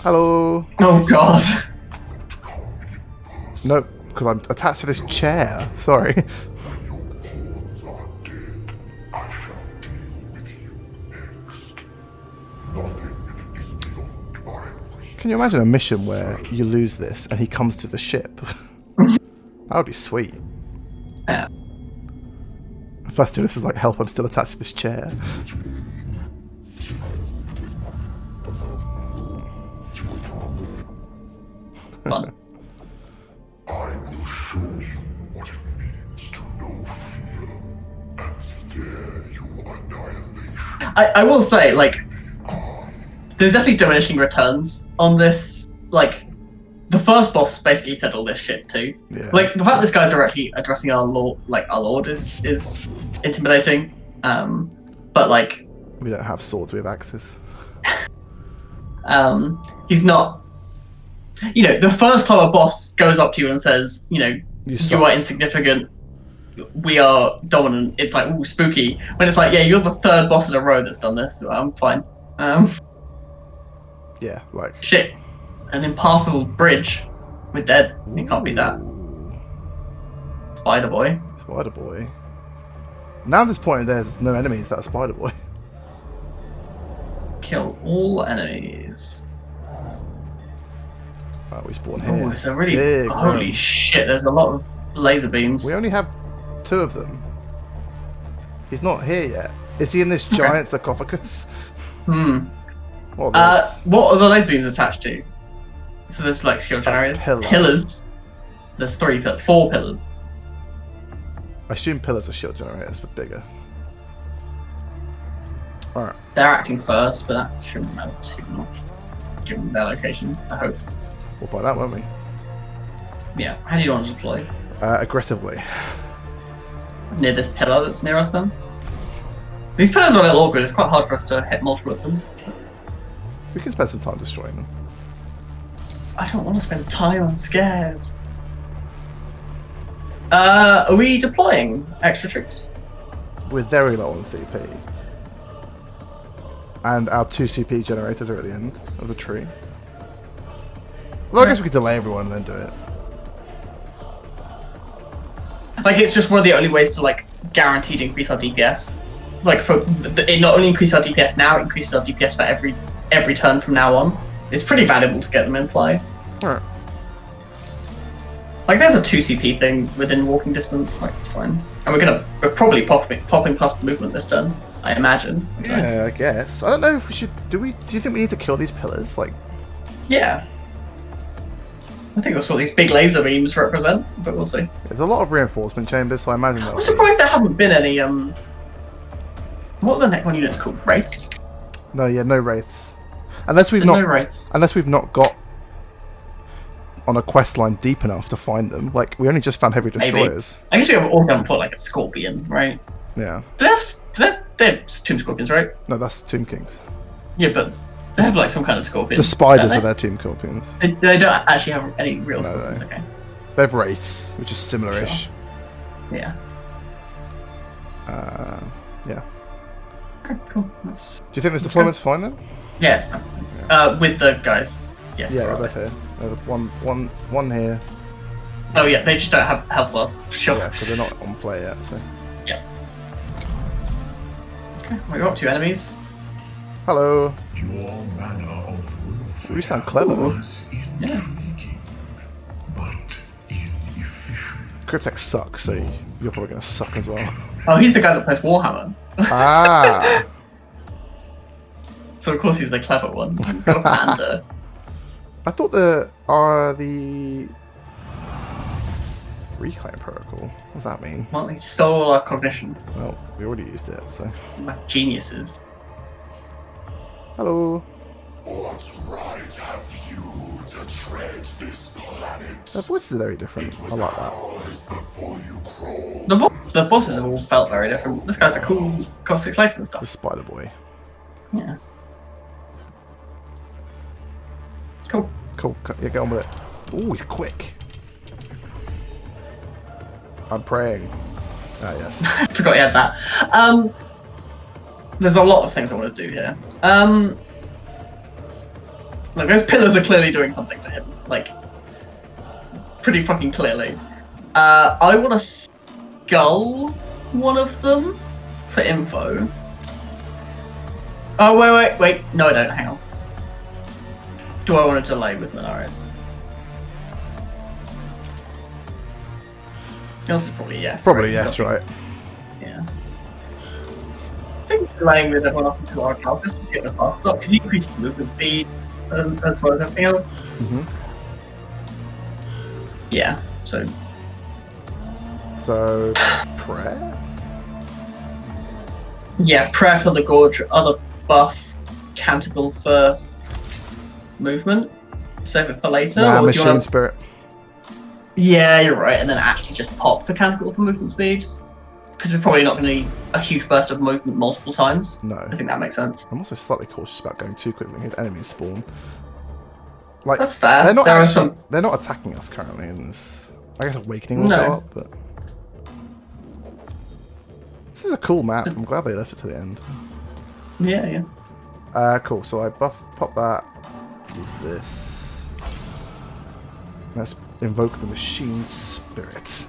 Hello. Oh god. No, because I'm attached to this chair. Sorry. Can you imagine a mission where you lose this and he comes to the ship? That would be sweet. Yeah. First do this is like, help, I'm still attached to this chair. Fun. I will show you what it means to know fear and stare your annihilation. I will say, like, there's definitely diminishing returns on this. Like, the first boss basically said all this shit too. Yeah. Like, the fact this guy's directly addressing our lord, is intimidating. But like, We don't have swords, we have axes. he's not. You know, the first time a boss goes up to you and says, you know, you suck. are insignificant, we are dominant, it's like, ooh, spooky. When it's like, yeah, you're the third boss in a row that's done this, so I'm fine. Yeah, like... Shit. An impassable bridge. We're dead. It can't be that. Spider Boy. Spider Boy. Now at this point there's no enemies that are Spider Boy. Kill all enemies. Oh, we spawn Oh, here. it's a really... Big holy room. shit, there's a lot of laser beams. We only have 2 of them. He's not here yet. Is he in this giant sarcophagus? What are those? What are the laser beams attached to? So there's like shield generators. pillar. Pillars. There's 4 pillars. I assume pillars are shield generators, but bigger. Alright. They're acting first, but that shouldn't matter too much. Given their locations, I hope. We'll find out, won't we? Yeah. How do you want to deploy? Aggressively. Near this pillar that's near us, then. These pillars are a little awkward. It's quite hard for us to hit multiple of them. We can spend some time destroying them. I don't want to spend time. I'm scared. Are we deploying extra troops? We're very low on CP. And our 2 CP generators are at the end of the tree. Well, I guess we could delay everyone and then do it. Like, it's just one of the only ways to, like, guaranteed increase our DPS. Like, it not only increases our DPS now, it increases our DPS for every turn from now on. It's pretty valuable to get them in play. Alright. Like, there's a 2 CP thing within walking distance. Like, it's fine. And we're probably popping plus movement this turn, I imagine. So. Yeah, I guess. I don't know if we should. Do you think we need to kill these pillars? Like. Yeah. I think that's what these big laser beams represent, but we'll see. There's a lot of reinforcement chambers, so I imagine that. I'm surprised there haven't been any. What are the Necron units called? Wraiths? No, yeah, no wraiths. Unless we've No wraiths. Unless we've not got on a quest line deep enough to find them. Like, we only just found heavy destroyers. Maybe. I guess we haven't put like a scorpion, right? Yeah. They're tomb scorpions, right? No, that's Tomb Kings. Yeah, but they have like some kind of scorpion. The spiders are their Tomb Scorpions. They don't actually have any real scorpions. No. Okay. They have wraiths, which is similar-ish. Sure. Yeah. Yeah. Okay, cool. Do you think this deployment's fine then? Yeah, it's fine. With the guys. Yes. Yeah, they're both here. There's one here. Oh yeah, they just don't have health wealth. Sure. Yeah, because they're not on play yet. So. Yeah. Okay, we got 2 enemies. Hello. Your manner of You sound clever though. Yeah. but inefficient. Cryptex sucks, so you're probably gonna suck as well. Oh, he's the guy that plays Warhammer. Ah. So of course he's the clever one. He's got a panda. I thought the reclaim protocol. What does that mean? Well, he stole our cognition. Well, we already used it, so. Like geniuses. Hello. What right have you to tread this planet? Their voices are very different. I like that. Hours before you crawl. The bosses have all felt very different. This guy's a cool, got 6 legs and The stuff. Spider Boy. Yeah. Cool. Cool. Yeah, get on with it. Ooh, he's quick. I'm praying. Ah, yes. I forgot he had that. There's a lot of things I want to do here. Look, those pillars are clearly doing something to him. Like, pretty fucking clearly. I want to skull one of them for info. Oh, wait. No, I don't. Hang on. Do I want to delay with Minaris? The answer is probably yes. Probably right? yes, right? Yeah. I think delaying with everyone up until our Calcus to get the fast stop because he increases the movement speed as well as everything else. Mm-hmm. Yeah, so. So, prayer? Yeah, prayer for the gorge, other buff, canticle for movement. Save it for later. Nah, or do you machine wanna... spirit. Yeah, you're right, and then actually just pop the canticle for movement speed. Because we're probably not going to need a huge burst of movement multiple times. No. I think that makes sense. I'm also slightly cautious about going too quickly because enemies spawn. Like, That's fair. They're not There are actually, some- they're not attacking us currently in this. I guess Awakening will No. go up, but this is a cool map. I'm glad they left it to the end. Yeah, yeah. Cool. So I pop that. Use this. Let's invoke the machine spirit.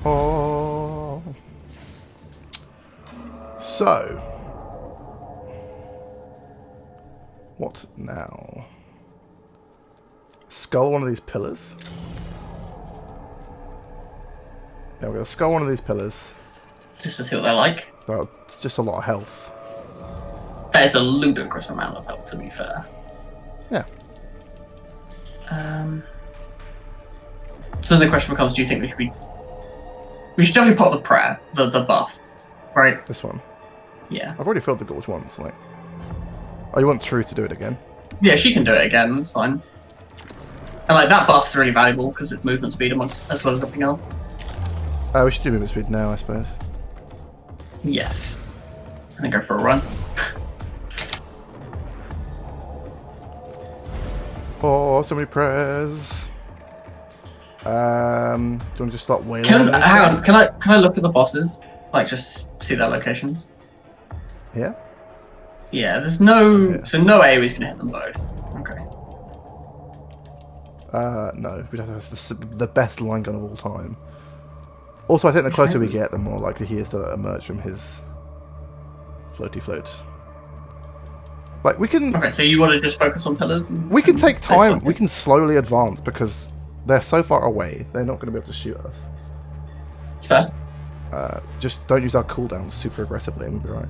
Oh. So, what now? Skull one of these pillars. Yeah, we're gonna skull one of these pillars. Just to see what they're like. Well, it's just a lot of health. That is a ludicrous amount of health, to be fair. Yeah. So then the question becomes, do you think we should definitely pop the prayer, the buff, right? This one. Yeah. I've already filled the gorge once, like. Oh, you want Truth to do it again? Yeah, she can do it again. That's fine. And like that buff's really valuable because it's movement speed amongst as well as everything else. We should do movement speed now, I suppose. Yes. I think go for a run. Oh, so many prayers. Do you want to just start wailing? Hang on. Can I look at the bosses? Like just see their locations. Yeah. Yeah. There's no. Yeah. So no AoE's gonna hit them both. Okay. No, we'd have to have the best line gun of all time. Also, I think the closer we get, the more likely he is to emerge from his floaty float. Like, we can... Okay, so you want to just focus on pillars? We can take time, we can slowly advance, because they're so far away, they're not going to be able to shoot us. It's fair. Just don't use our cooldowns super aggressively and we'll be right.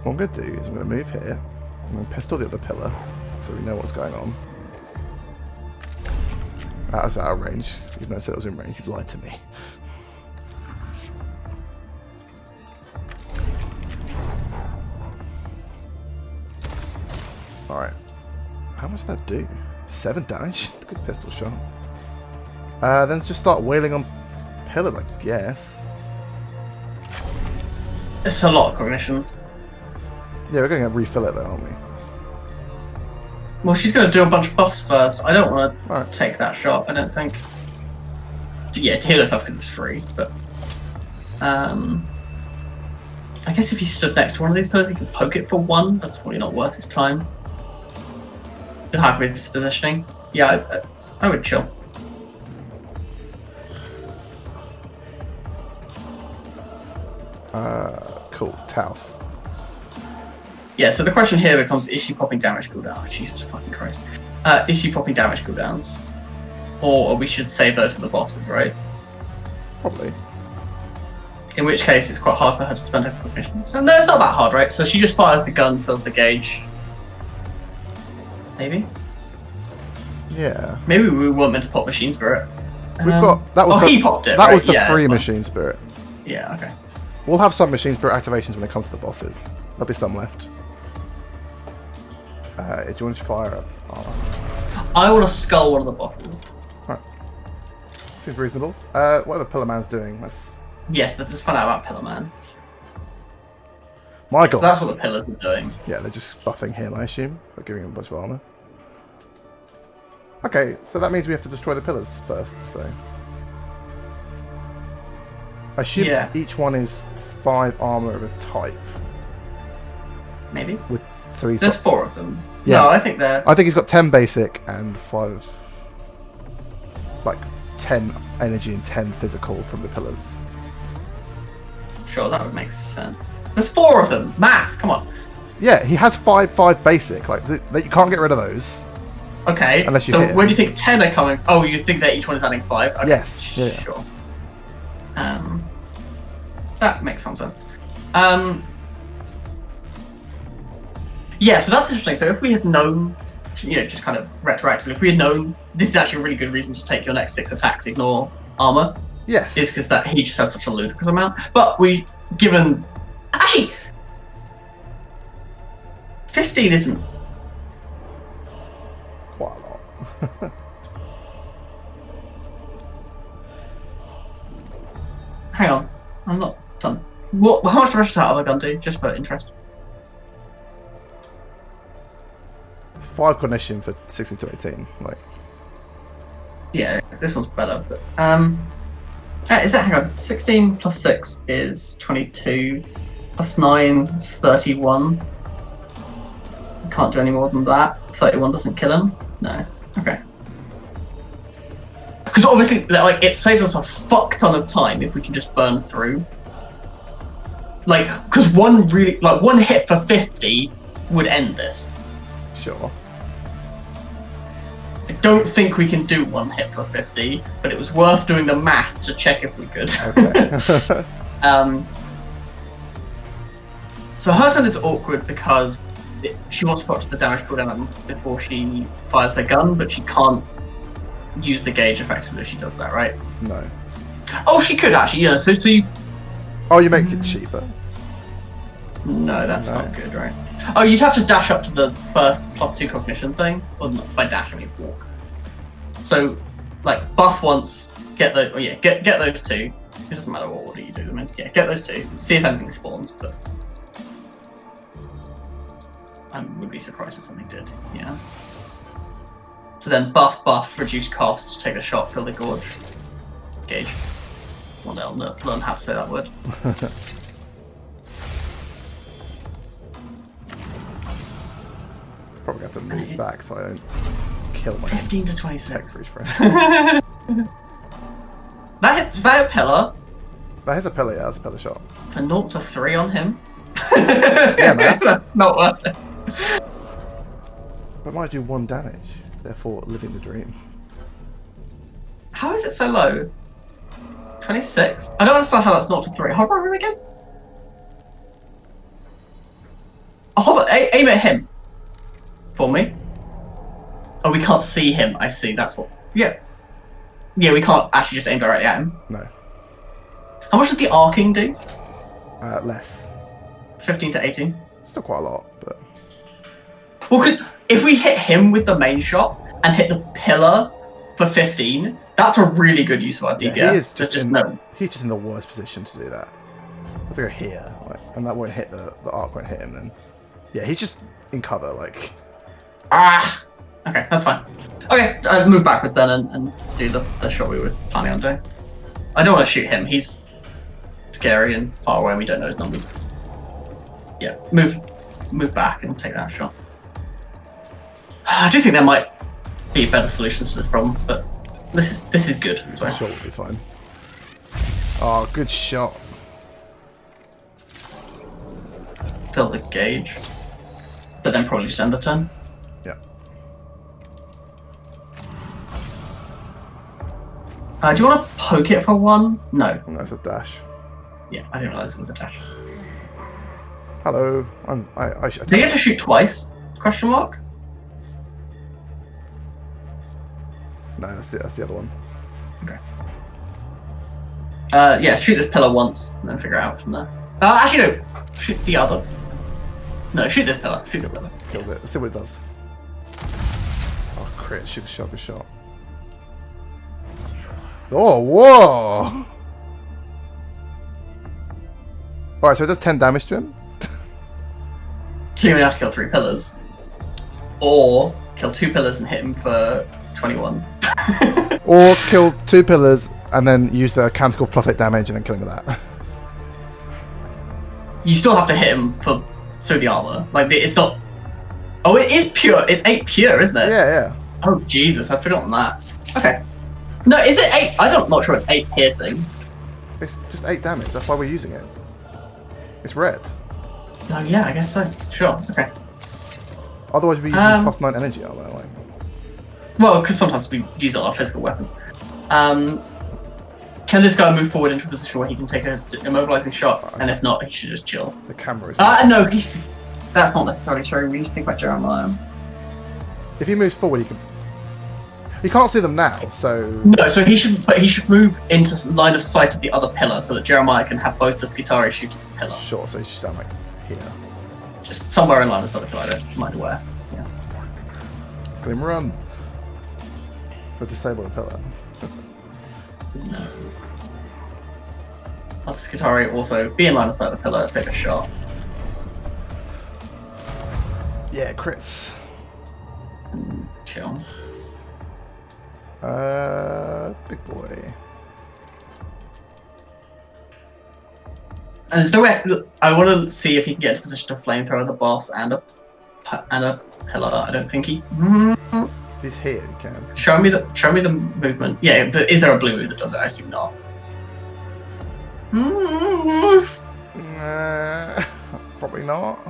What I'm going to do is I'm going to move here, I'm going to pistol the other pillar, so we know what's going on. That was out of range. Even though I said it was in range, you lied to me. Alright. How much did that do? 7 damage? Good pistol shot. Then just start wailing on pillars, I guess. It's a lot of cognition. Yeah, we're going to refill it though, aren't we? Well, she's going to do a bunch of buffs first. I don't want to Alright. take that shot, I don't think. Yeah, to heal herself because it's free, but... I guess if he stood next to one of these pillars, he could poke it for 1. That's probably not worth his time. You're happy with this positioning? Yeah, I would chill. Cool. Tauth. Yeah, so the question here becomes, is she popping damage cooldowns? Jesus fucking Christ. Is she popping damage cooldowns? Or we should save those for the bosses, right? Probably. In which case, it's quite hard for her to spend her cognition. So, no, it's not that hard, right? So she just fires the gun, fills the gauge. Maybe? Yeah. Maybe we weren't meant to pop Machine Spirit. We've got... That was he popped it, That right? was the Yeah, free that's fine. Machine Spirit. Yeah, okay. We'll have some Machine Spirit activations when it comes to the bosses. There'll be some left. Do you want to fire up? Oh. I want to skull one of the bosses. Right. Seems reasonable. Whatever Pillar Man's doing, let's... Yes, let's find out about Pillar Man. My So god. that's what the pillars are doing. Yeah, they're just buffing him, I assume. By giving him a bunch of armor. Okay, so that means we have to destroy the pillars first, so... I assume each one is 5 armor of a type. Maybe. So he's There's got, 4 of them. Yeah. No, I think they're... I think he's got 10 basic and 5... Like, 10 energy and 10 physical from the pillars. Sure, that would make sense. There's 4 of them! Matt, come on! Yeah, he has 5 basic. Like, you can't get rid of those. Okay, Unless you so hit him. where do you think 10 are coming? Oh, you think that each one is adding 5? Okay, Yes, yeah. Sure. That makes some sense. Yeah, so that's interesting. So if we had known, just kind of retroactively, if we had known this is actually a really good reason to take your next 6 attacks, ignore armor. Yes. Is because that he just has such a ludicrous amount. But given actually 15 isn't Quite a lot. Hang on, I'm not done. How much damage does that other gun do? Just for interest. 5 cognition for 16 to 18. Like, Yeah, this one's better. But is that, hang on, 16 plus 6 is 22, plus 9 is 31. Can't do any more than that. 31 doesn't kill him? No. Okay. Because obviously, like, it saves us a fuck ton of time if we can just burn through. Like, because one hit for 50 would end this. sure. I don't think we can do 1 hit for 50, but it was worth doing the math to check if we could. Okay. So her turn is awkward because she wants to put the damage cooldown before she fires her gun, but she can't use the gauge effectively if she does that, right? No. Oh, she could actually, yeah. So you... Oh, you make it cheaper. No, that's not good, right? Oh, you'd have to dash up to the first +2 cognition thing, or not by dash, I mean walk. So, like buff once, get those. Oh yeah, get those two. It doesn't matter what order you do them in. Yeah, get those two. See if anything spawns, but I would be surprised if something did. Yeah. So then buff, reduce cost, take a shot, fill the gorge, gauge. Well, they'll learn how to say that word. Probably have to move back so I don't kill my 15 to tech 26. freeze friends. Is that a pillar? That is a pillar, yeah, that's a pillar shot. For 0 to 3 on him? Yeah, man. That's not worth it. But might do 1 damage, therefore living the dream. How is it so low? 26? I don't understand how that's 0 to 3. Hover over him again? Oh, aim at him. For me. Oh, we can't see him. I see, that's what... Yeah. Yeah, we can't actually just aim directly at him. No. How much does the arcing do? Less. 15 to 18. Still quite a lot, but... Well, cause if we hit him with the main shot and hit the pillar for 15, that's a really good use of our DPS. Yeah, he is just no. He's just in the worst position to do that. Let's go here, like, and that won't hit the arc won't hit him then. Yeah, he's just in cover, like... Ah! Okay, that's fine. Okay, I'll move backwards then and do the shot we were planning on doing. I don't want to shoot him, he's scary and far away and we don't know his numbers. Yeah, move back and take that shot. I do think there might be better solutions to this problem, but this is good. So. Shot will be fine. Oh, good shot. Fill the gauge, but then probably just end the turn. Yeah. Do you want to poke it for 1? No. And that's a dash. Yeah, I didn't realize it was a dash. Hello. I Do you get to shoot twice? Question mark? No, that's the other one. Okay. Yeah, shoot this pillar once and then figure it out from there. Actually no, shoot the other. No, shoot this pillar. Shoot the pillar. Kills it. Let's see what it does. Oh, crit. Shoot a shot, good shot. Oh, whoa! Alright, so it does 10 damage to him. You only have to kill 3 pillars. Or kill 2 pillars and hit him for 21. Or kill 2 pillars and then use the canticle +8 damage and then kill him with that. You still have to hit him through the armor. Like, it's not... Oh, it is pure. It's 8 pure, isn't it? Yeah, yeah. Oh, Jesus, I'd forgotten that. Okay. No, is it 8? I'm not sure it's 8 piercing. It's just 8 damage, that's why we're using it. It's red. Oh, yeah, I guess so. Sure, okay. Otherwise we're using +9 energy armor. Like. Well, because sometimes we use it on our physical weapons. Can this guy move forward into a position where he can take a immobilizing shot? And if not, he should just chill. The camera is... No, that's not necessarily true. We need to think about Jeremiah. If he moves forward, he can... You can't see them now, so... No, so he should move into line of sight of the other pillar so that Jeremiah can have both the Skitarii shoot at the pillar. Sure, so he should stand like here. Just somewhere in line of sight of the pillar, I don't mind where. Yeah. Let him run. But disable the pillar. No. Other Skitarii also be in line of sight of the pillar, take a shot. Yeah, crits. Chill. Big boy. And so I want to see if he can get into position to flamethrower the boss and a pillar. I don't think he. He's here. You can. Show me the movement. Yeah, but is there a blue move that does it? I assume not. Probably not.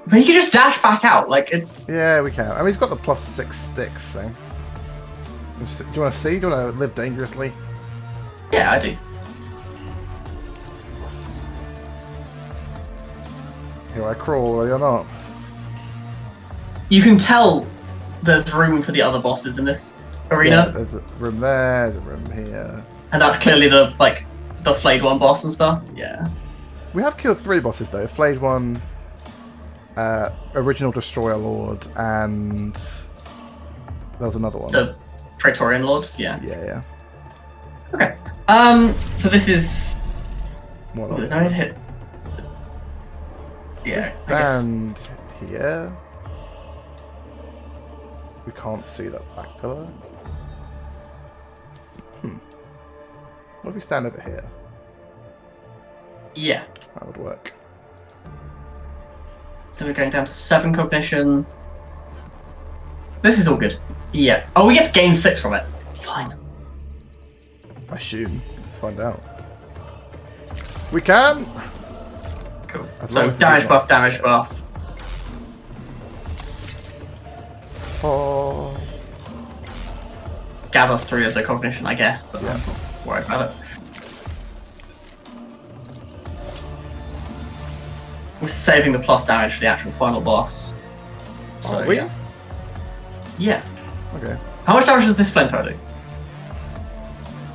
But he can just dash back out. Like it's. Yeah, we can. I mean, he's got the +6 sticks. So. Do you want to see? Do you want to live dangerously? Yeah, I do. Here I crawl, or you're not. You can tell there's room for the other bosses in this arena. Yeah, there's a room there, there's a room here. And that's clearly the flayed one boss and stuff. Yeah. We have killed 3 bosses though. Flayed one, Original Destroyer Lord, and there was another one. The Praetorian Lord. Yeah. Yeah. Okay. So this is. What Oh, else? did I hit? Yeah. I guess. Stand here. We can't see that back pillar. What if we stand over here? Yeah. That would work. Then we're going down to 7 cognition. This is all good. Yeah. Oh, we get to gain 6 from it. Fine. I assume. Let's find out. We can! Cool. As So long as damage it's buff, not- damage buff. Oh. Gather 3 of the cognition, I guess, but Yeah. I'm not worried about it. We're saving the plus damage for the actual final boss. So, Are we? yeah. Yeah. Okay. How much damage does this flamethrower do?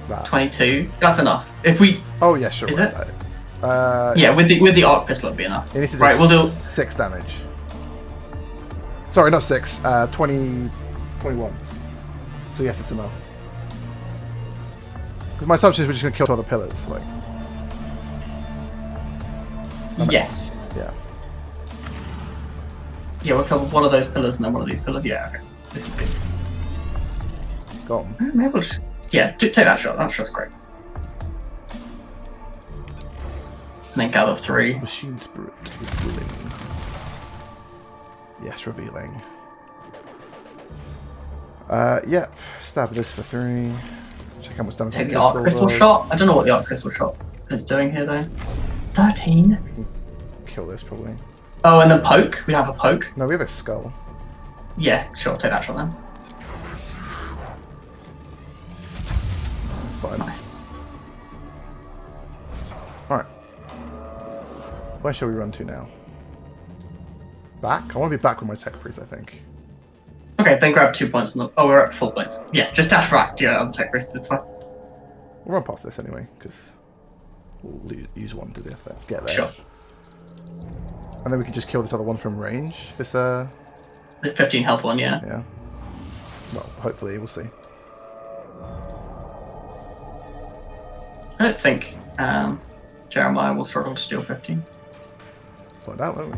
That. 22? That's enough. If we... Oh yeah, sure. Is right, it? right. Yeah, with the arc pistol it'd be enough. It needs to do Right, we'll do... 6 damage. Sorry, not 6. 20... 21. So yes, it's enough. Because my assumption is we're just going to kill 2 other pillars. Like, Yes. yeah. Yeah, we'll kill one of those pillars and then one of these pillars. Yeah, okay. This is good. Got 'em. Maybe we'll just... Yeah, take that shot. That shot's great. And then gather 3. Machine spirit is willing. Yes, revealing. Yep. Stab this for 3. Check how much damage Take that the arc crystal does. shot. I don't know what the arc crystal shot is doing here though. 13. Kill this probably. Oh, and then poke. We have a poke. No, we have a skull. Yeah, sure. Take that shot then. It's fine. Nice. Alright. Where shall we run to now? Back? I want to be back with my tech priest, I think. Okay, then grab 2 points. On the... Oh, we're at full points. Yeah, just dash back. Yeah, on the tech wrist. It's fine. We'll run past this anyway, because we'll use one to get there. Sure. And then we can just kill this other one from range. This, The 15 health one, yeah. yeah. Well, hopefully, we'll see. I don't think Jeremiah will struggle to deal 15. Find out, won't we?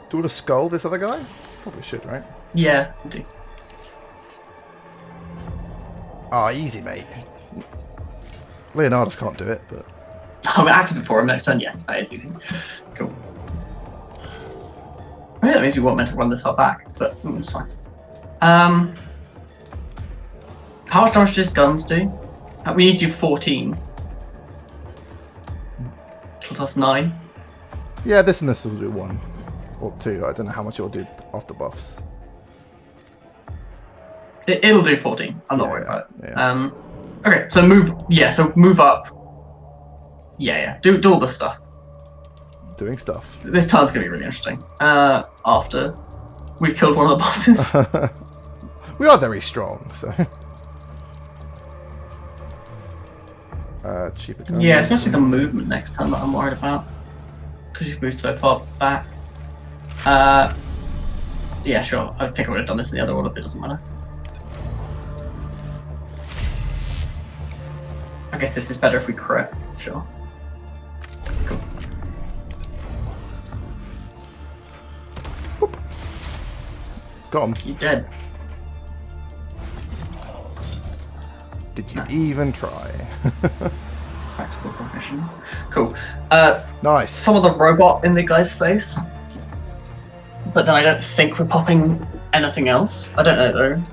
Do we want to skull this other guy? Probably should, right? Yeah, do. Ah, easy, mate. Leonardus can't do it, but... I'm active before him next turn. Yeah, that is easy. Cool. I mean, that means we weren't meant to run this far back, but it's fine. How much damage does guns do? We need to do 14. So that's 9. Yeah, this and this will do 1. Or 2. I don't know how much it'll do after buffs. It'll do 14. I'm not Yeah, worried about it. yeah. Okay, so move. Yeah, so move up. Yeah. Do all this stuff. Doing stuff. This turn's gonna be really interesting. After we've killed one of the bosses. We are very strong, so... cheaper gun. Yeah, especially the movement next time that I'm worried about. Because you've moved so far back. Yeah, sure. I think I would have done this in the other order, but it doesn't matter. I guess this is better if we crit. Sure. Cool. Got him. You're dead. Did you Nice. even try? Practical profession. Cool. Nice. Some of the robot in the guy's face. But then I don't think we're popping anything else. I don't know though.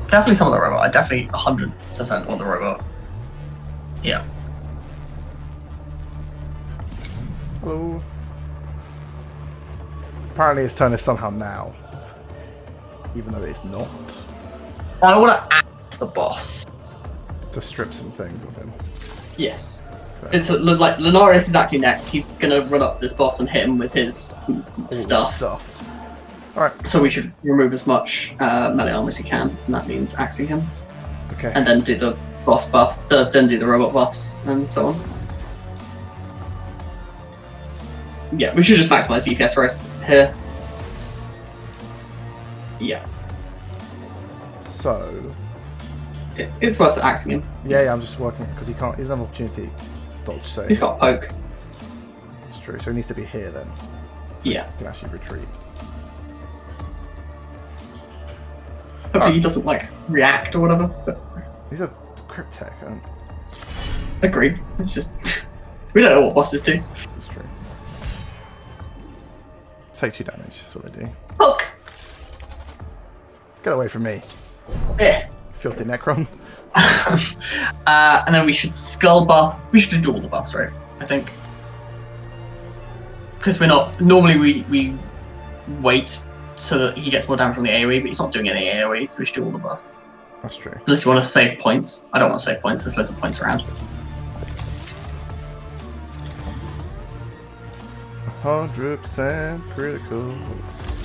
Definitely some of the robot. I definitely 100% want the robot. Yeah. Hello. Apparently his turn is somehow now. Even though it's not. I want to axe the boss. To strip some things of him. Yes. Fair. It's like Lenarius is actually next. He's gonna run up this boss and hit him with his All the stuff. stuff. Alright, So we should remove as much melee armor as we can, and that means axing him. okay. And then do the boss buff, then do the robot buffs, and so on. Yeah, we should just maximize DPS race here. Yeah. So... It's worth axing him. Yeah, I'm just working because he doesn't have opportunity dodge, so... He's got poke. It's true, so he needs to be here then. Yeah. He can actually retreat. Hopefully he doesn't, like, react or whatever, but... He's a cryptech, and... Agreed. It's just... we don't know what bosses do. That's true. Take 2 damage, that's what they do. Poke! Get away from me. Eh. Filthy Necron. And then we should skull buff. We should do all the buffs, right? I think. Because we're not... Normally we wait so that he gets more damage from the AoE, but he's not doing any AoE, so we should do all the buffs. That's true. Unless you want to save points. I don't want to save points, there's loads of points around. 100% criticals.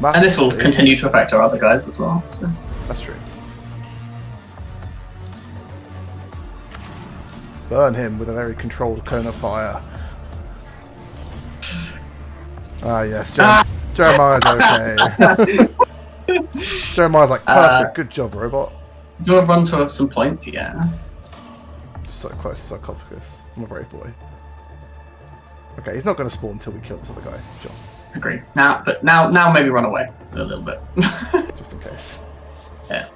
And this will continue to affect our other guys as well, so... That's true. Burn him with a very controlled cone of fire. Ah, yes. Jeremiah's okay. Jeremiah's like, perfect. Good job, robot. Do you want to run to some points? Yeah. So close to sarcophagus. I'm a brave boy. Okay, he's not going to spawn until we kill this other guy. Sure. Agree. Now maybe run away a little bit. Just in case. Yeah.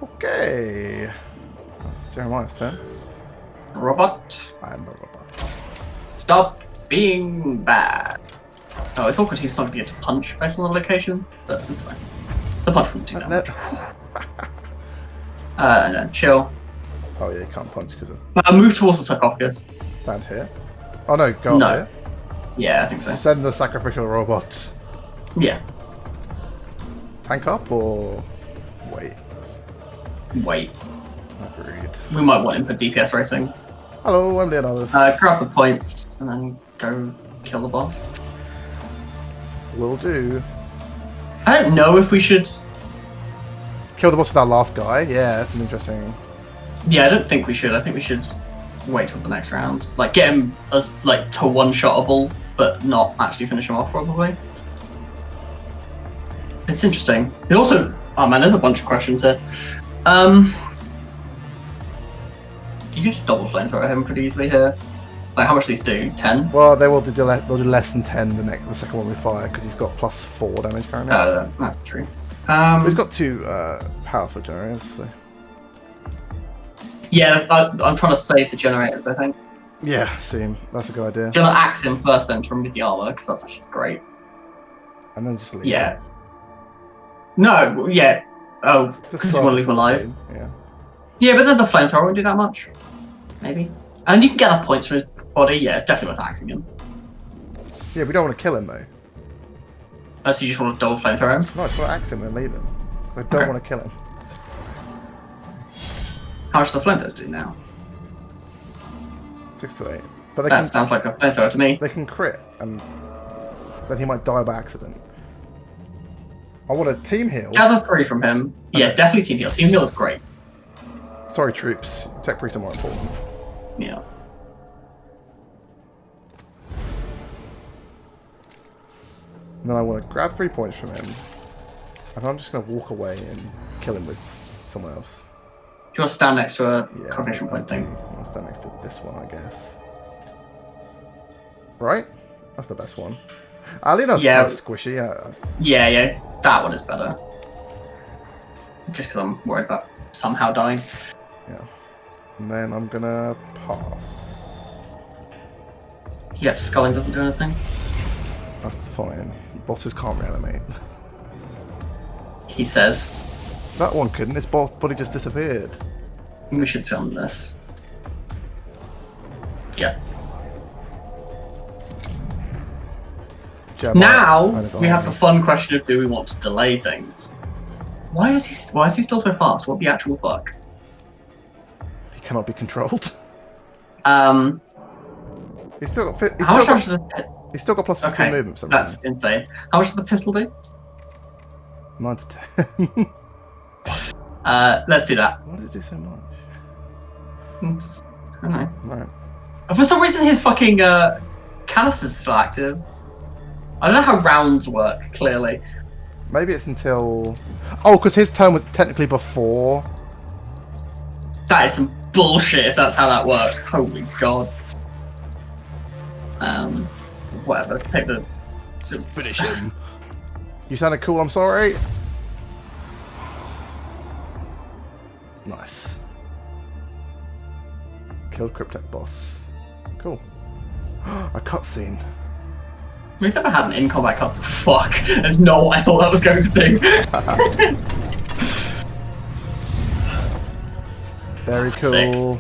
Okay. That's Jeremiah's turn. Robot. I am a robot. Stop being bad. Oh, it's awkward he's not going to get to punch based on the location, but it's fine. The punch wouldn't do damage. And then chill. Oh yeah, you can't punch because of... Move towards the sarcophagus. Stand here. Oh no, go No. up here. Yeah, I think so. Send the sacrificial robot. Yeah. Tank up or... Wait. Wait. Agreed. We might want him for DPS racing. Hello, I'm Leonidas. Grab the points and then go kill the boss. Will do. I don't know if we should... Kill the boss with our last guy? Yeah, that's an interesting... Yeah, I don't think we should. I think we should wait till the next round. Like, get him as, like, to one-shotable, but not actually finish him off, probably. It's interesting. It also... Oh man, there's a bunch of questions here. You can just double flamethrower him pretty easily here. Like, how much do these do? 10? Well, they'll do less than 10 the second one we fire, because he's got plus 4 damage currently. That's true. He's got 2 powerful generators, so... Yeah, I'm trying to save the generators, I think. Yeah, same. That's a good idea. Do you want to axe him first then to remove the armor, because that's actually great. And then just leave Yeah. him. No, yeah. Oh, Just because you want to leave him alive. Yeah. Yeah, but then the flamethrower won't do that much. Maybe. And you can get the points from his body. Yeah, it's definitely worth axing him. Yeah, we don't want to kill him though. So you just want to double flamethrower him? No, I just want to axe him and leave him. I don't want to kill him. How much do the flamethrowers do now? 6 to 8. But they That can, sounds like a flamethrower to me. they can crit, and then he might die by accident. I want a team heal. Gather 3 from him. Yeah, Okay. definitely team heal. Team heal is great. Sorry, troops. Tech priests are more important. Yeah. And then I want to grab 3 points from him, and I'm just going to walk away and kill him with someone else. Do you want to stand next to a Yeah, cognition point thing? I'll stand next to this one, I guess. Right? That's the best one. Alina's Yeah. squishy. Yeah, that one is better. Just because I'm worried about somehow dying. Yeah. And then I'm gonna pass. Yeah, sculling doesn't do anything. That's fine. Bosses can't reanimate. He says. That one couldn't. His body just disappeared. We should film this. Yeah. Jeremiah Now and his we have the army. fun question of do we want to delay things? Why is he still so fast? What the actual fuck? He cannot be controlled. He's still got. How much damage does He's still got plus 15 Okay, movement. For some that's reason. insane. How much does the pistol do? 9 to 10. Let's do that. Why does it do so much? I don't know. Right. For some reason, his fucking canisters still active. I don't know how rounds work, clearly. Maybe it's until... Oh, because his turn was technically before. That is some bullshit if that's how that works. Holy god. Whatever. Take the... Finish him. You sounded cool, I'm sorry. Nice. Killed Cryptek boss. Cool. A cutscene. We've never had an in-combat cutscene. Fuck. That's not what I thought that was going to do. Very cool.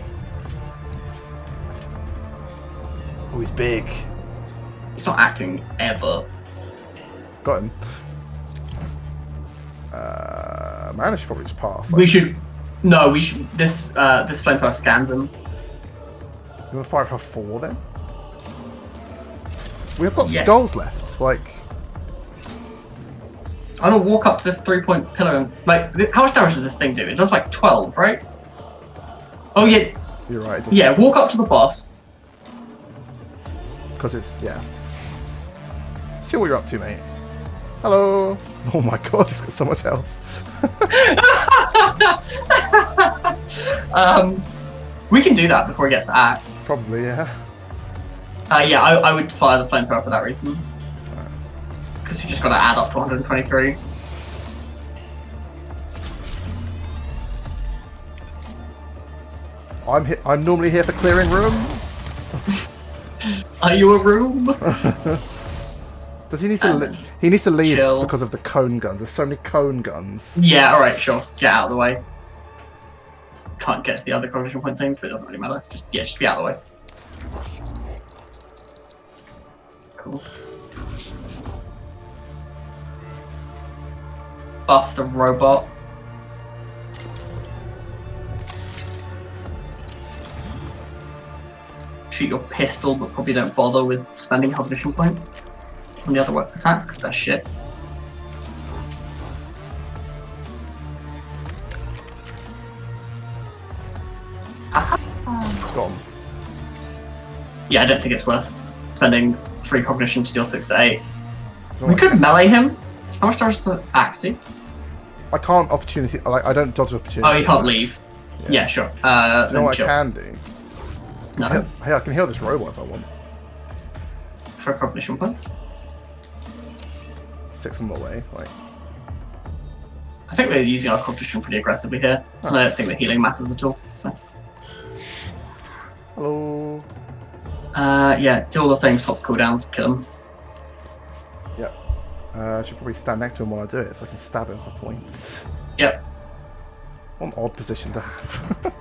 Oh, he's big. He's not acting ever. Got him. Man, I should probably just pass. We should... No, we should... This flamethrower scans him. You want to fire for 4 then? We have got Yeah. skulls left. Like, I don't walk up to this 3-point pillar and... Like, how much damage does this thing do? It does like 12, right? Oh, yeah. you're right. Yeah, walk up to the boss. Because it's, yeah. See what you're up to, mate. Hello. Oh my god, he's got so much health. We can do that before he gets to act. Probably, yeah. Yeah, I would fire the flamethrower for that reason. Because you just got to add up to 123. I'm normally here for clearing rooms. Are you a room? Does he need to? He needs to leave chill. because of the cone guns. There's so many cone guns. Yeah, alright, sure. Get out of the way. Can't get to the other cognition point things, but it doesn't really matter. Just be out of the way. Cool. Buff the robot. Shoot your pistol, but probably don't bother with spending cognition points on the other weapon attacks, because that's shit. Got him. Yeah, I don't think it's worth spending 3 cognition to deal 6 to 8. So We could melee him. How much damage does the axe do? I can't opportunity. Like I don't dodge opportunity. Oh, you can't attacks. leave. Yeah, sure. Do you know Then what chill. I can do? No, Hey, I can heal this robot if I want. for a cognition point. 6 on the way. Like, I think we're using our cognition pretty aggressively here. Oh. And I don't think the healing matters at all. So, hello. yeah, do all the things, pop cooldowns, kill him. Yeah. I should probably stand next to him while I do it so I can stab him for points. Yep. What an odd position to have.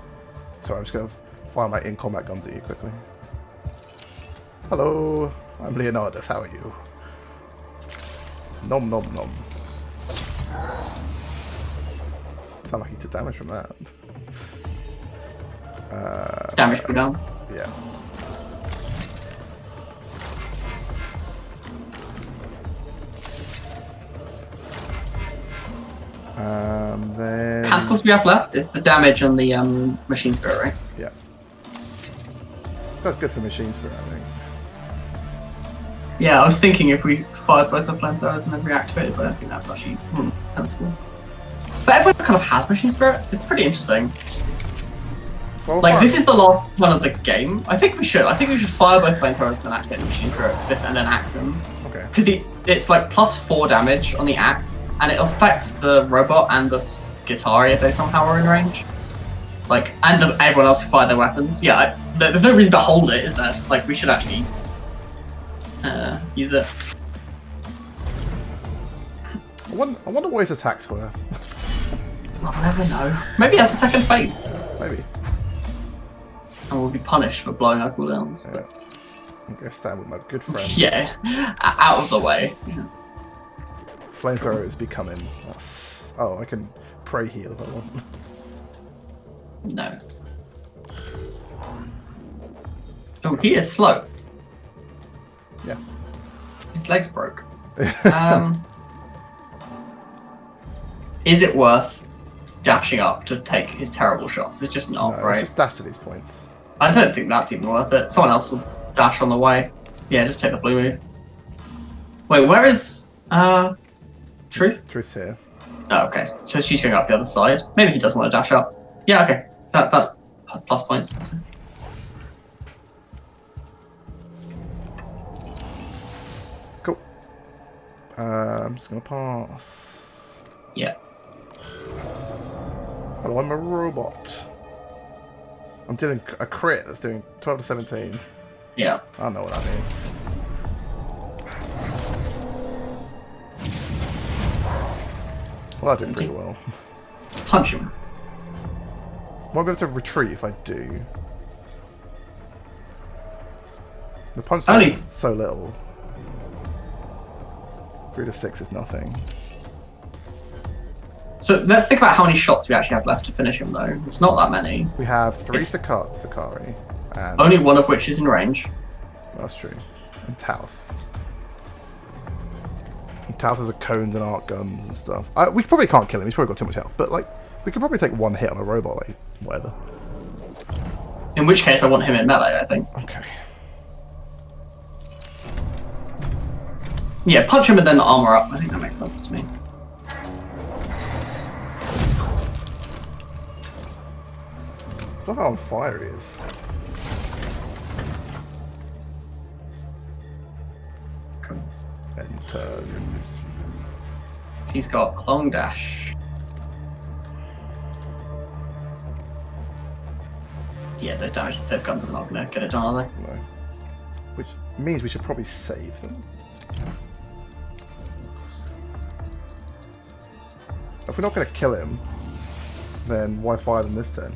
Sorry, I'm just going to fire my in-combat guns at you quickly. Hello, I'm Leonardus, how are you? Nom nom nom. Sound like he took damage from that. Damage cooldown. Yeah. Then... Panthers we have left is the damage on the machine spirit, right? Yeah. This guy's good for machine spirit, I think. Yeah, I was thinking if we fired both the flamethrowers and then reactivated, but I don't think that's actually sensible. But everyone kind of has machine spirit. It's pretty interesting. Well, Like, fine. this is the last one of the game. I think we should. I think we should fire both flamethrowers and then activate the machine spirit and then axe them. Okay. Because it's like +4 damage on the axe, and it affects the robot and the guitar if they somehow are in range. Like, and everyone else who fired their weapons. Yeah, there's no reason to hold it, is there? Like, we should actually use it. I wonder what his attacks were. I'll never know. Maybe as a second phase. Maybe. And we'll be punished for blowing our cooldowns. Yeah. I'm going to stand with my good friend. Yeah, out of the way. Yeah. Flamethrower is becoming. That's... Oh, I can pray heal if I want. No. Oh, he is slow. Yeah. His legs broke. Is it worth dashing up to take his terrible shots. It's just not, No, right? let's just dash to these points. I don't think that's even worth it. Someone else will dash on the way. Yeah, just take the blue move. Wait, where is Truth? Truth's here. Oh, okay. So she's going up the other side. Maybe he doesn't want to dash up. Yeah, okay. That's plus points. Cool. I'm just gonna pass. Yeah. Hello, I'm a robot. I'm doing a crit that's doing 12 to 17. Yeah. I don't know what that means. Well, I did pretty well. Punch him. Won't be able to retreat if I do. The punch Only- does so little. 3 to 6 is nothing. So let's think about how many shots we actually have left to finish him, though. It's not that many. We have 3 It's- Sakari, and Only one of which is in range. that's true. And Tauth. And Tauth has a cones and arc guns and stuff. We probably can't kill him. He's probably got too much health. But like, we could probably take one hit on a robot, like whatever. In which case, I want him in melee, I think. Okay. Yeah, punch him and then armor up. I think that makes sense to me. It's not how on fire he is. Enter. He's got long dash. Yeah, those guns are not gonna get it done, are they? No. Which means we should probably save them. If we're not going to kill him, then why fire them this turn?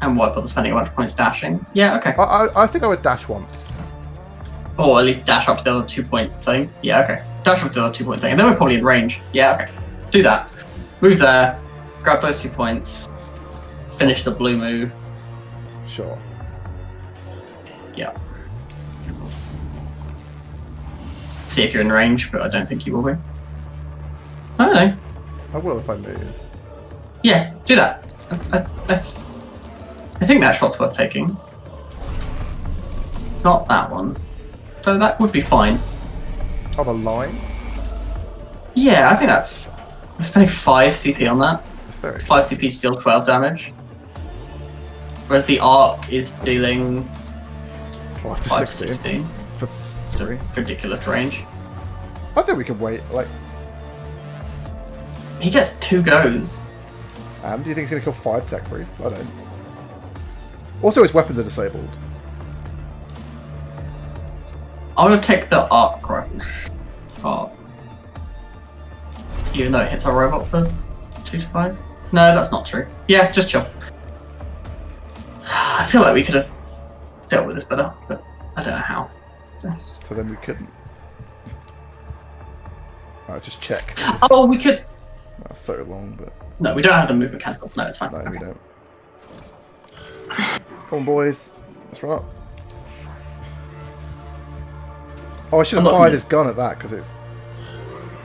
And what, but spending a bunch of points dashing? Yeah, okay. I think I would dash once. Or at least dash up to the other 2-point thing. Yeah, okay. Dash up to the other 2-point thing. And then we're probably in range. Yeah, okay. Do that. Move there. Grab those 2 points. Finish the blue move. Sure. Yeah. See if you're in range, but I don't think you will be. I don't know. I will if I move. Yeah, do that. I think that shot's worth taking. Not that one. So that would be fine. Oh, the line? Yeah, I think that's... I'm spending 5 CP on that. It's very 5 CP to deal 12 damage. Whereas the arc is dealing 5 to 5 to 16 16. for It's a 3. ridiculous range. I think we can wait. Like, He gets 2 goes. do you think he's going to kill 5 tech priests? I don't. Also, his weapons are disabled. I'm gonna take the arc rifle shot. Even though it hits our robot for 2 to 5. No, that's not true. Yeah, just chill. I feel like we could have dealt with this better, but I don't know how. So then we couldn't. Alright, just check. Oh, we could. That's so long, but No, we don't have the move mechanical. No, it's fine. no, we Okay. don't. Come on, boys. Let's run up. Oh, I should have I'm not fired gonna- his gun at that because it's.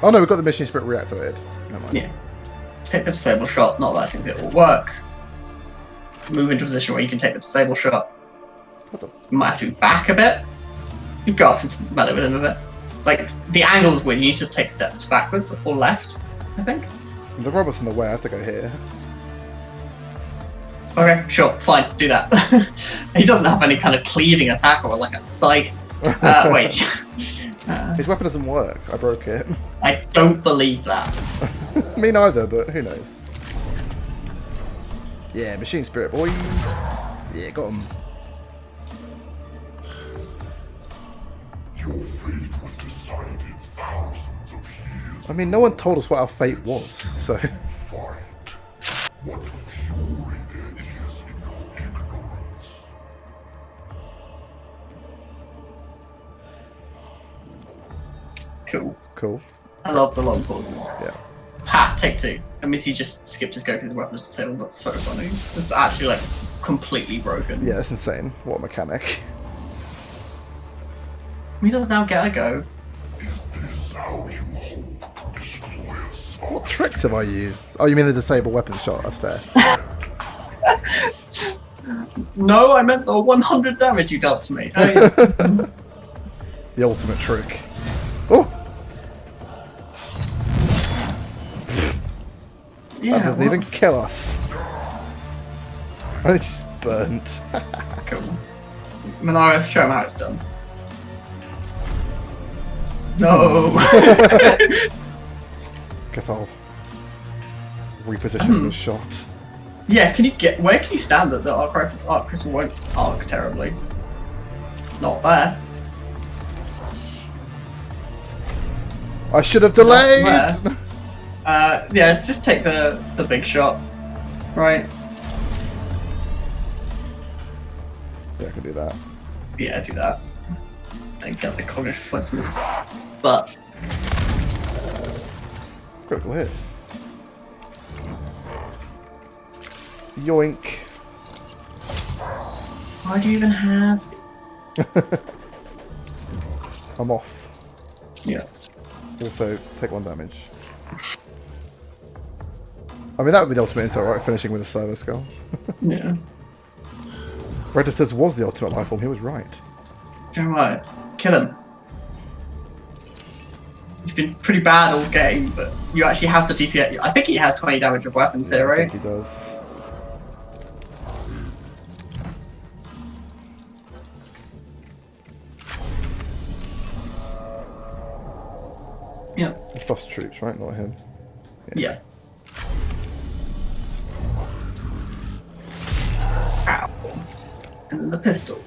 Oh no, we've got the mission spirit reactivated. Never mind. Yeah. Take the disable shot. Not that I think it will work. Move into a position where you can take the disable shot. What the? You might have to back a bit. You go up into melee with him a bit. Like the angles where you need to take steps backwards or left. I think. The robot's in the way. I have to go here. Okay, sure, fine, do that. He doesn't have any kind of cleaving attack or like a scythe. Wait. His weapon doesn't work. I broke it. I don't believe that. Me neither, but who knows? Yeah, machine spirit, boy. Yeah, got him. Your fate was decided thousands of years I mean, no one told us what our fate was, so. fight. What fury there is in your ignorance. Cool. Cool. I love the long pauses. Yeah. Ha, take 2. And Missy just skipped his go because his weapon was disabled. That's so funny. It's actually like completely broken. Yeah, it's insane. What a mechanic. He does now get a go. Is this how you hope to destroy us? What tricks have I used? Oh, you mean the disable weapon shot? That's fair. No, I meant the 100 damage you dealt to me. Hey. The ultimate trick. Oh! Yeah, That doesn't what? even kill us. It's just burnt. Cool. Mechanicus, show him how it's done. No! Guess I'll reposition the shot. Yeah, where can you stand that the arc crystal won't arc terribly? Not there. I should have delayed! Yeah, just take the big shot. Right. Yeah, I can do that. Yeah, do that. And get the cognitive points from it. But Critical hit. Yoink. why do you even have I'm off. Yeah. Also, take 1 damage. I mean, that would be the ultimate insult, right? Finishing with a servo skull. Yeah. Predators was the ultimate life form, he was right. Alright. Kill him. He's been pretty bad all game, but you actually have the DPS. I think he has 20 damage of weapons here, I right? think he does. Yeah. This buffs troops, right? Not him. Yeah. Ow. And then the pistol.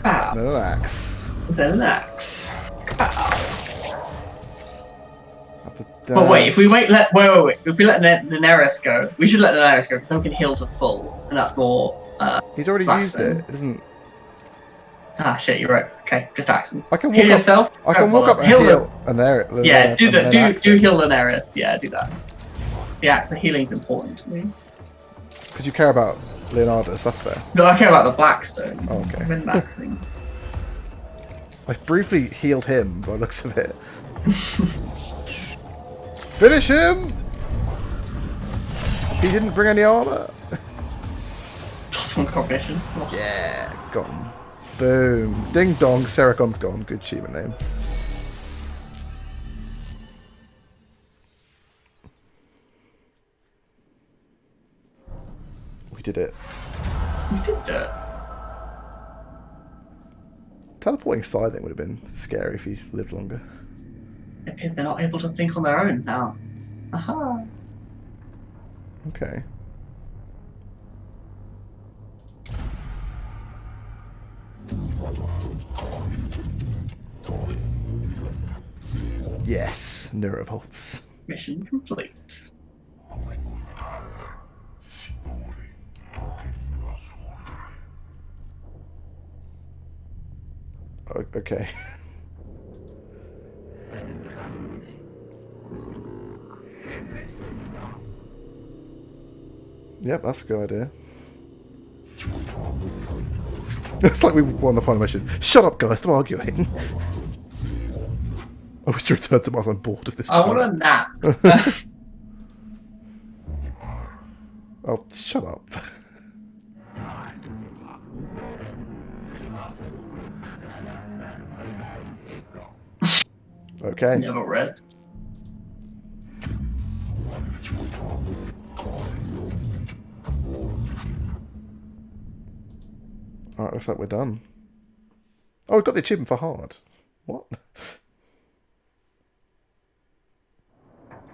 Ow. No, an axe. Then an axe. Ow. But wait, if we wait, if we let Daenerys go, we should let Daenerys go because then we can heal to full, and that's more. He's already used then. it. It doesn't. Ah, shit, you're right. Okay, just axe him. I can Heal walk up. yourself. I can walk up and heal an area. Yeah, do heal Daenerys. Yeah, do that. Yeah, the healing's important to me. Because you care about Leonardus, that's fair. No, I care about the Blackstone. Oh, okay. Min-maxing. I briefly healed him by the looks of it. Finish him! He didn't bring any armor. +1 cognition. Yeah, gone. Boom. Ding dong, Seracon's gone. Good achievement name. We did it. We did that. Teleporting scything would have been scary if he lived longer. Okay, they're not able to think on their own now. Aha. Okay. Yes, neurovolts. Mission complete. Okay. Yep, that's a good idea. It's like we won the final mission. Shut up, guys, stop arguing. I wish to return to Mars. I'm bored of this. I want a nap. Oh, shut up. Okay. Never rest. Alright, looks like we're done. Oh, we've got the achievement for hard. What?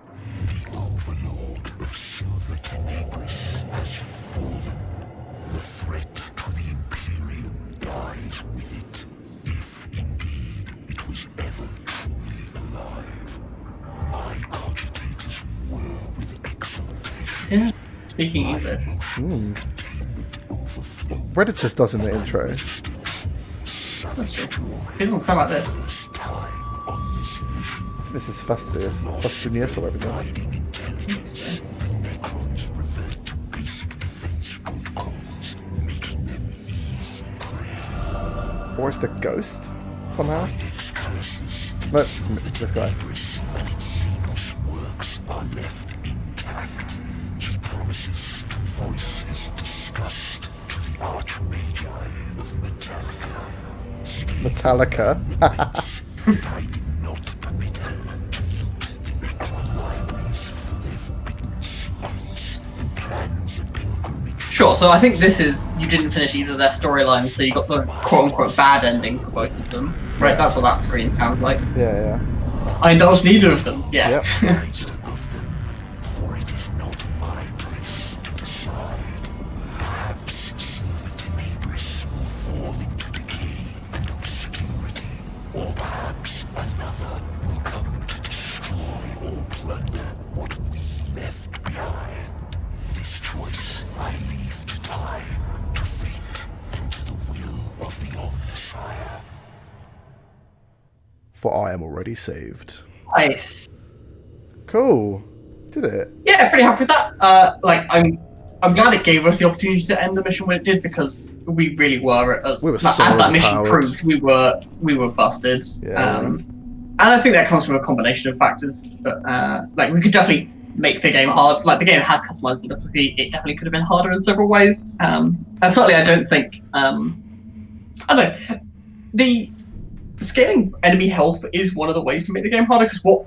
The overlord of Silver Tenebris has fallen. The threat to the Imperium dies with it, if indeed it was ever truly alive. My cogitators whir with exultation. Yeah, speaking English. Redditus does in the intro. That's true. It doesn't sound like this. I think this is Fastidious or everything. Necrons revert to basic defense protocols, making them easy prey. Or it's the ghost, somehow? No, it's this guy. are left intact. He promises to voice his disgust to the Archmagi of Metallica. That I did not permit her to loot the Necron libraries for their forbidden secrets and plans a pilgrimage. Sure, so I think this is, you didn't finish either of their storylines, so you got the quote-unquote bad ending for both of them. Right, that's what that screen sounds like. Yeah. I indulged neither of them, yes. Yep. For it is not my place to decide. Perhaps Silver Tenebris will fall into decay and obscurity, or perhaps another will come to destroy or plunder what we left behind. This choice I leave to time, to fate, and to the will of the Omnissiah. For I am already saved. Nice. Cool. Did it? Yeah, pretty happy with that. I'm glad it gave us the opportunity to end the mission when it did, because we really were. We were as so that mission overpowered. proved, we were busted. Yeah. And I think that comes from a combination of factors. But we could definitely make the game hard. Like, the game has customized difficulty. It definitely could have been harder in several ways. And certainly, I don't think. I don't know. The scaling enemy health is one of the ways to make the game harder, because what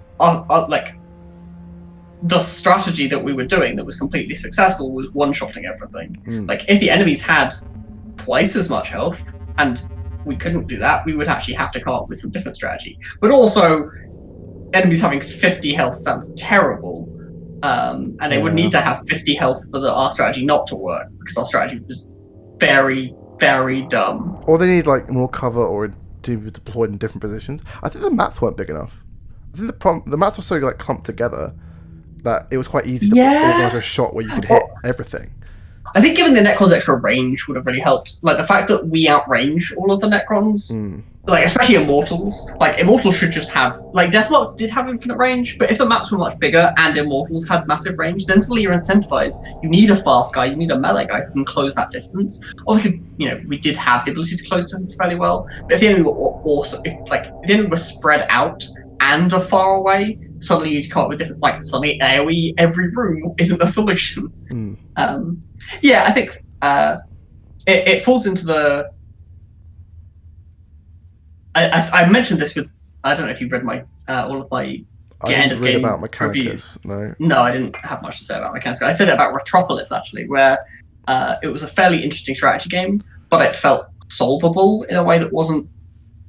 the strategy that we were doing that was completely successful was one-shotting everything. Like, if the enemies had twice as much health and we couldn't do that, we would actually have to come up with some different strategy. But also, enemies having 50 health sounds terrible, and they would need to have 50 health for our strategy not to work, because our strategy was very, very dumb. Or they need like more cover or to be deployed in different positions. I think the mats weren't big enough. I think the mats were so like clumped together that it was quite easy to organize a shot where you could hit everything. I think giving the Necrons extra range would have really helped. Like, the fact that we outrange all of the Necrons, like, especially Immortals. Like, Immortals should just have... Like, Deathlocks did have infinite range, but if the maps were much bigger and Immortals had massive range, then suddenly you're incentivized. You need a fast guy, you need a melee guy who can close that distance. Obviously, we did have the ability to close distance fairly well, but if the enemy were also... If the enemy were spread out and are far away, suddenly you'd come up with different... Like, suddenly AoE every room isn't a solution. Yeah, I think it falls into the... I mentioned this with... I don't know if you've read my all of my end of game about reviews. Mechanicus, No, I didn't have much to say about Mechanicus. I said it about Retropolis, actually, where it was a fairly interesting strategy game, but it felt solvable in a way that wasn't...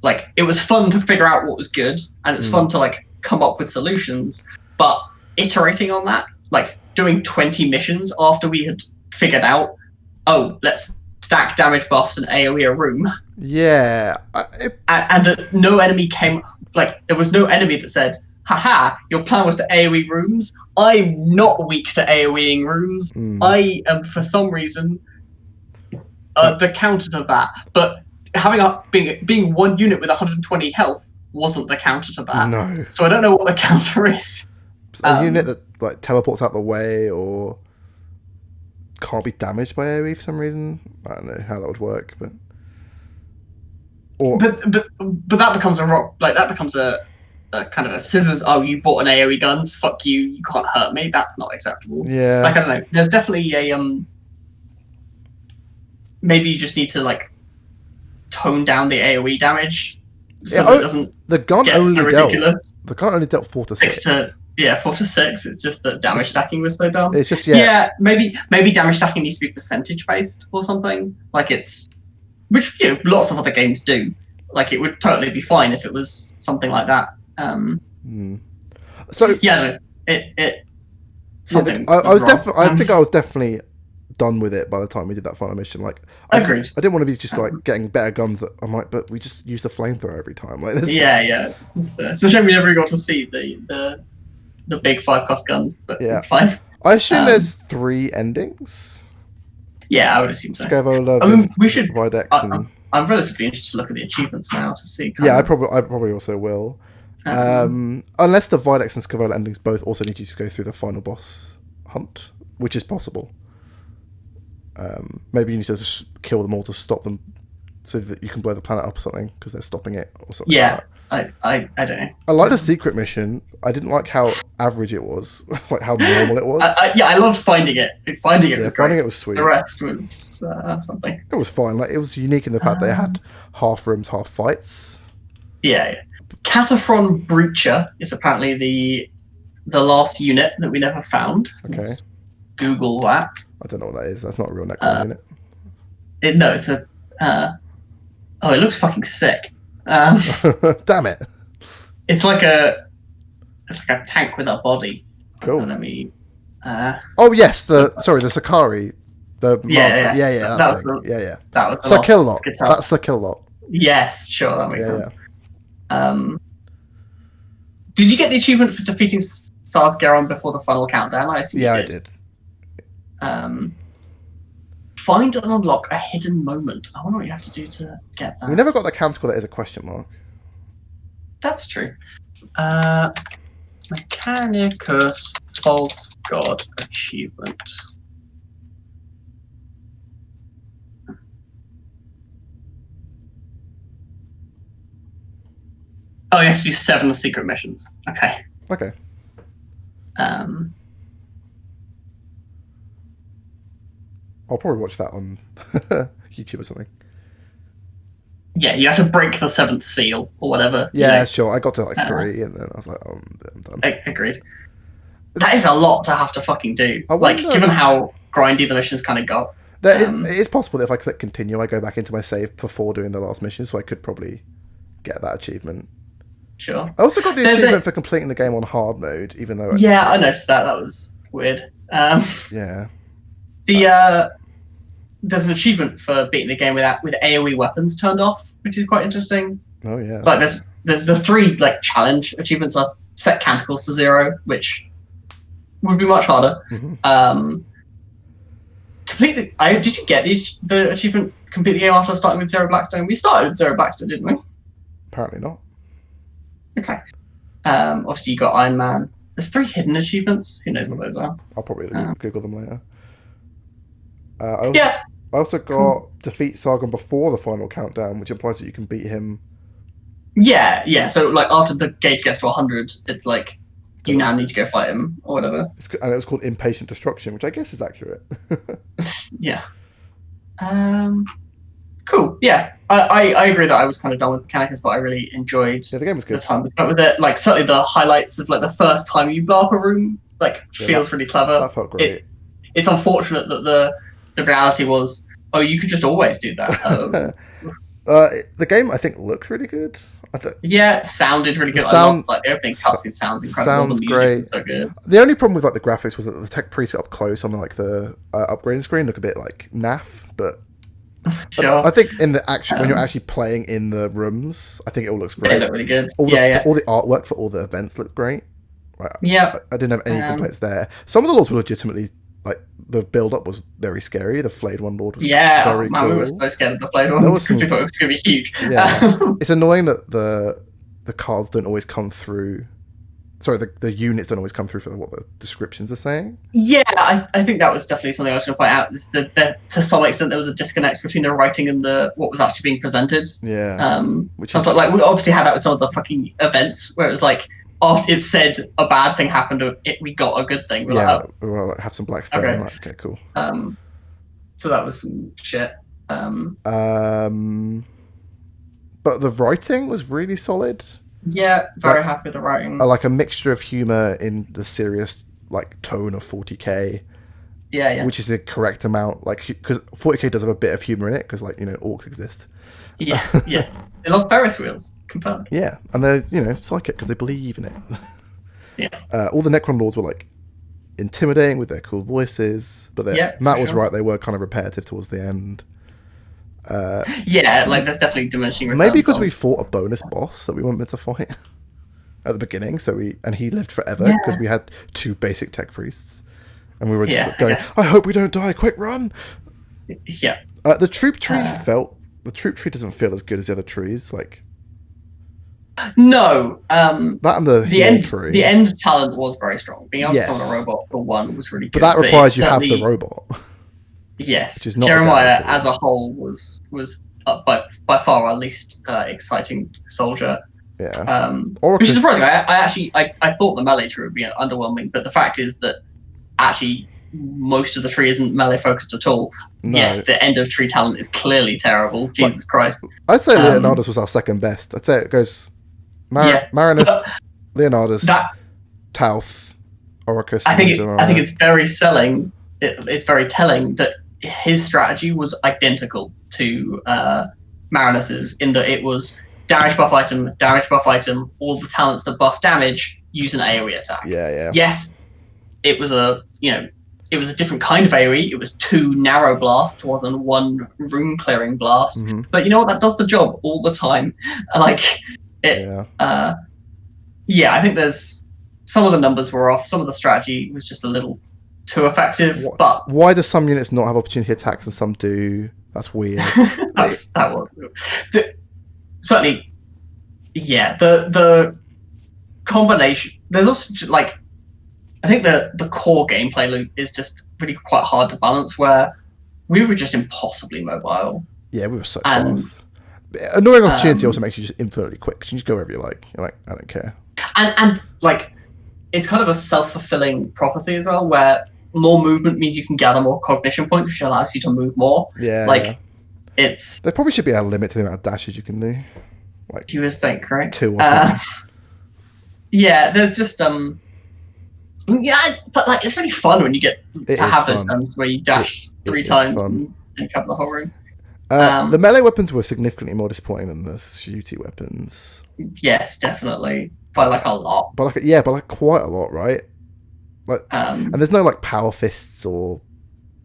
Like, it was fun to figure out what was good, and it was fun to, like, come up with solutions, but iterating on that, like, doing 20 missions after we had figured out, oh, let's stack damage buffs and AoE a room. Yeah. And that no enemy came, like, there was no enemy that said, haha, your plan was to AoE rooms. I'm not weak to AoEing rooms. I am, for some reason, the counter to that. But having being one unit with 120 health wasn't the counter to that. No. So I don't know what the counter is. A unit that like teleports out the way or can't be damaged by AoE for some reason. I don't know how that would work, but that becomes a rock. Like, that becomes a kind of a scissors. Oh, you bought an AoE gun. Fuck you. You can't hurt me. That's not acceptable. Yeah. Like, I don't know. There's definitely a maybe you just need to like tone down the AoE damage so that it doesn't. The gun get only so ridiculous. The gun only dealt 4 to 6. 4 to 6. It's just that damage stacking was so dumb. It's just maybe damage stacking needs to be percentage based or something. Like, it's which lots of other games do. Like, it would totally be fine if it was something like that. So yeah, it. I think I was definitely done with it by the time we did that final mission. Like, Agreed. I didn't want to be just like getting better guns that I'm like, but we just use the flamethrower every time. Like this. Yeah. It's a shame we never got to see the big 5-cost guns, but it's fine. I assume there's 3 endings. Yeah, I would assume so. Scaevola, I mean, we should. Videx, and I'm relatively interested to look at the achievements now to see. I probably also will. Unless the Videx and Scaevola endings both also need you to go through the final boss hunt, which is possible. Maybe you need to just kill them all to stop them, so that you can blow the planet up or something because they're stopping it or something. Yeah, like that. I don't know. I liked the secret mission. I didn't like how average it was, like how normal it was. I loved finding it. Finding it was great. Finding it was sweet. The rest was something. It was fine. Like it was unique in the fact they had half rooms, half fights. Yeah. Cataphron Breacher is apparently the last unit that we never found. Okay. Let's Google that. I don't know what that is. That's not a real Necron unit. No, it's a. It looks fucking sick. Damn it! It's like a tank with a body. Cool. Let me. Oh yes, the Sakari, the Yeah, master. yeah. That was thing. Yeah. That was the So kill lot. last guitar. That's a kill lot. Yes, sure, that makes Yeah, sense. Did you get the achievement for defeating Sars Garon before the final countdown? I assume. Yeah, you I did. Find and unlock a hidden moment. I wonder what you have to do to get that. We never got the counter that is a question mark. That's true. Mechanicus False God achievement. Oh, you have to do 7 secret missions. Okay. Okay. I'll probably watch that on YouTube or something. Yeah, you have to break the 7th seal or whatever. Yeah, sure. I got to like 3 and then I was like, oh, I'm done. Agreed. That is a lot to have to fucking do. Wonder, like, given how grindy the missions kind of got. It is possible that if I click continue, I go back into my save before doing the last mission, so I could probably get that achievement. Sure. I also got the achievement for completing the game on hard mode, even though... Yeah, I noticed that. That was weird. Yeah. There's an achievement for beating the game with AoE weapons turned off, which is quite interesting. Oh, yeah. Like, there's the 3, like, challenge achievements are set canticles to 0, which would be much harder. Mm-hmm. Did you get the achievement complete the game after starting with 0 Blackstone? We started with 0 Blackstone, didn't we? Apparently not. Okay. Obviously you got Iron Man. There's 3 hidden achievements. Who knows what those are? I'll probably Google them later. I also got defeat Sargon before the final countdown, which implies that you can beat him. Yeah. So like after the gauge gets to 100, it's like you now need to go fight him or whatever. And it was called Impatient Destruction, which I guess is accurate. Yeah. Cool. Yeah. I agree that I was kind of done with Mechanicus, but I really enjoyed the game was good. the time we spent with it. Like certainly the highlights of like the first time you blow up a room feels really clever. That felt great. It's unfortunate that the reality was, you could just always do that. The game, I think, looked really good. Yeah, sounded really good. The opening cutscene sounds incredible. Sounds the music great. was so good. The only problem with like the graphics was that the tech preset up close on like the upgrading screen looked a bit like naff, but Sure. I think in the action when you're actually playing in the rooms, I think it all looks great. They look really good. All the artwork for all the events looked great. I didn't have any complaints there. Some of the lords were legitimately like the build up was very scary. The flayed one lord was very cool. We were so scared of the flayed one because we thought it was going to be huge. Yeah, it's annoying that the cards don't always come through. Sorry, the units don't always come through for what the descriptions are saying. Yeah, I think that was definitely something I was going to point out. Is that to some extent there was a disconnect between the writing and what was actually being presented. Yeah, which is like we obviously had that with some of the fucking events where it was like after it said a bad thing happened, we got a good thing. We'll have some Blackstone. Okay. Okay, cool. So that was some shit. But the writing was really solid. Yeah, very happy with the writing. Like a mixture of humor in the serious like tone of 40k. Yeah. Which is the correct amount, like because 40k does have a bit of humor in it because like orcs exist. Yeah. They love Ferris wheels. Confirmed. Yeah, and they're psychic because they believe in it. Yeah. All the Necron lords were like intimidating with their cool voices, but Matt was right; they were kind of repetitive towards the end. Like there's definitely diminishing returns. Maybe because we fought a bonus boss that we weren't meant to fight at the beginning, and he lived forever because we had 2 basic tech priests, and we were just going, I hope we don't die, quick run. Yeah. The troop tree doesn't feel as good as the other trees, like. No. That and the end tree. The end talent was very strong. Being able to summon a robot for 1 was really good. But that requires you have the robot. Yes. Which is not Jeremiah as a whole was by far our least exciting soldier. Yeah. Which is surprising. I thought the melee tree would be underwhelming, but the fact is that actually most of the tree isn't melee focused at all. No. Yes, the end of tree talent is clearly terrible. Jesus Christ. I'd say Leonardus was our second best. I'd say it goes Marinus, Leonardus, Tauth, Oricus. I think it's very selling. It's very telling that his strategy was identical to Marinus's in that it was damage buff item, all the talents that buff damage, use an AoE attack. Yeah. Yes, it was a different kind of AoE. It was 2 narrow blasts rather than 1 room clearing blast. Mm-hmm. But you know what? That does the job all the time. Like it. I think there's some of the numbers were off. Some of the strategy was just a little too effective. But why do some units not have opportunity attacks and some do? That's weird. that was certainly. Yeah, the combination. There's also like. I think the core gameplay loop is just really quite hard to balance. Where we were just impossibly mobile. Yeah, we were so fast. Annoying opportunity also makes you just infinitely quick. You can just go wherever you like. You're like, I don't care. And like, it's kind of a self-fulfilling prophecy as well, where more movement means you can gather more cognition points, which allows you to move more. Yeah. It's. There probably should be a limit to the amount of dashes you can do. Like you would think, right? 2 or something. Yeah, there's just Yeah, but like it's really fun when you get to have those times where you dash 3 times and cover the whole room. The melee weapons were significantly more disappointing than the shooty weapons. Yes, definitely, by like a lot. But quite a lot, right? Like, and there's no like power fists or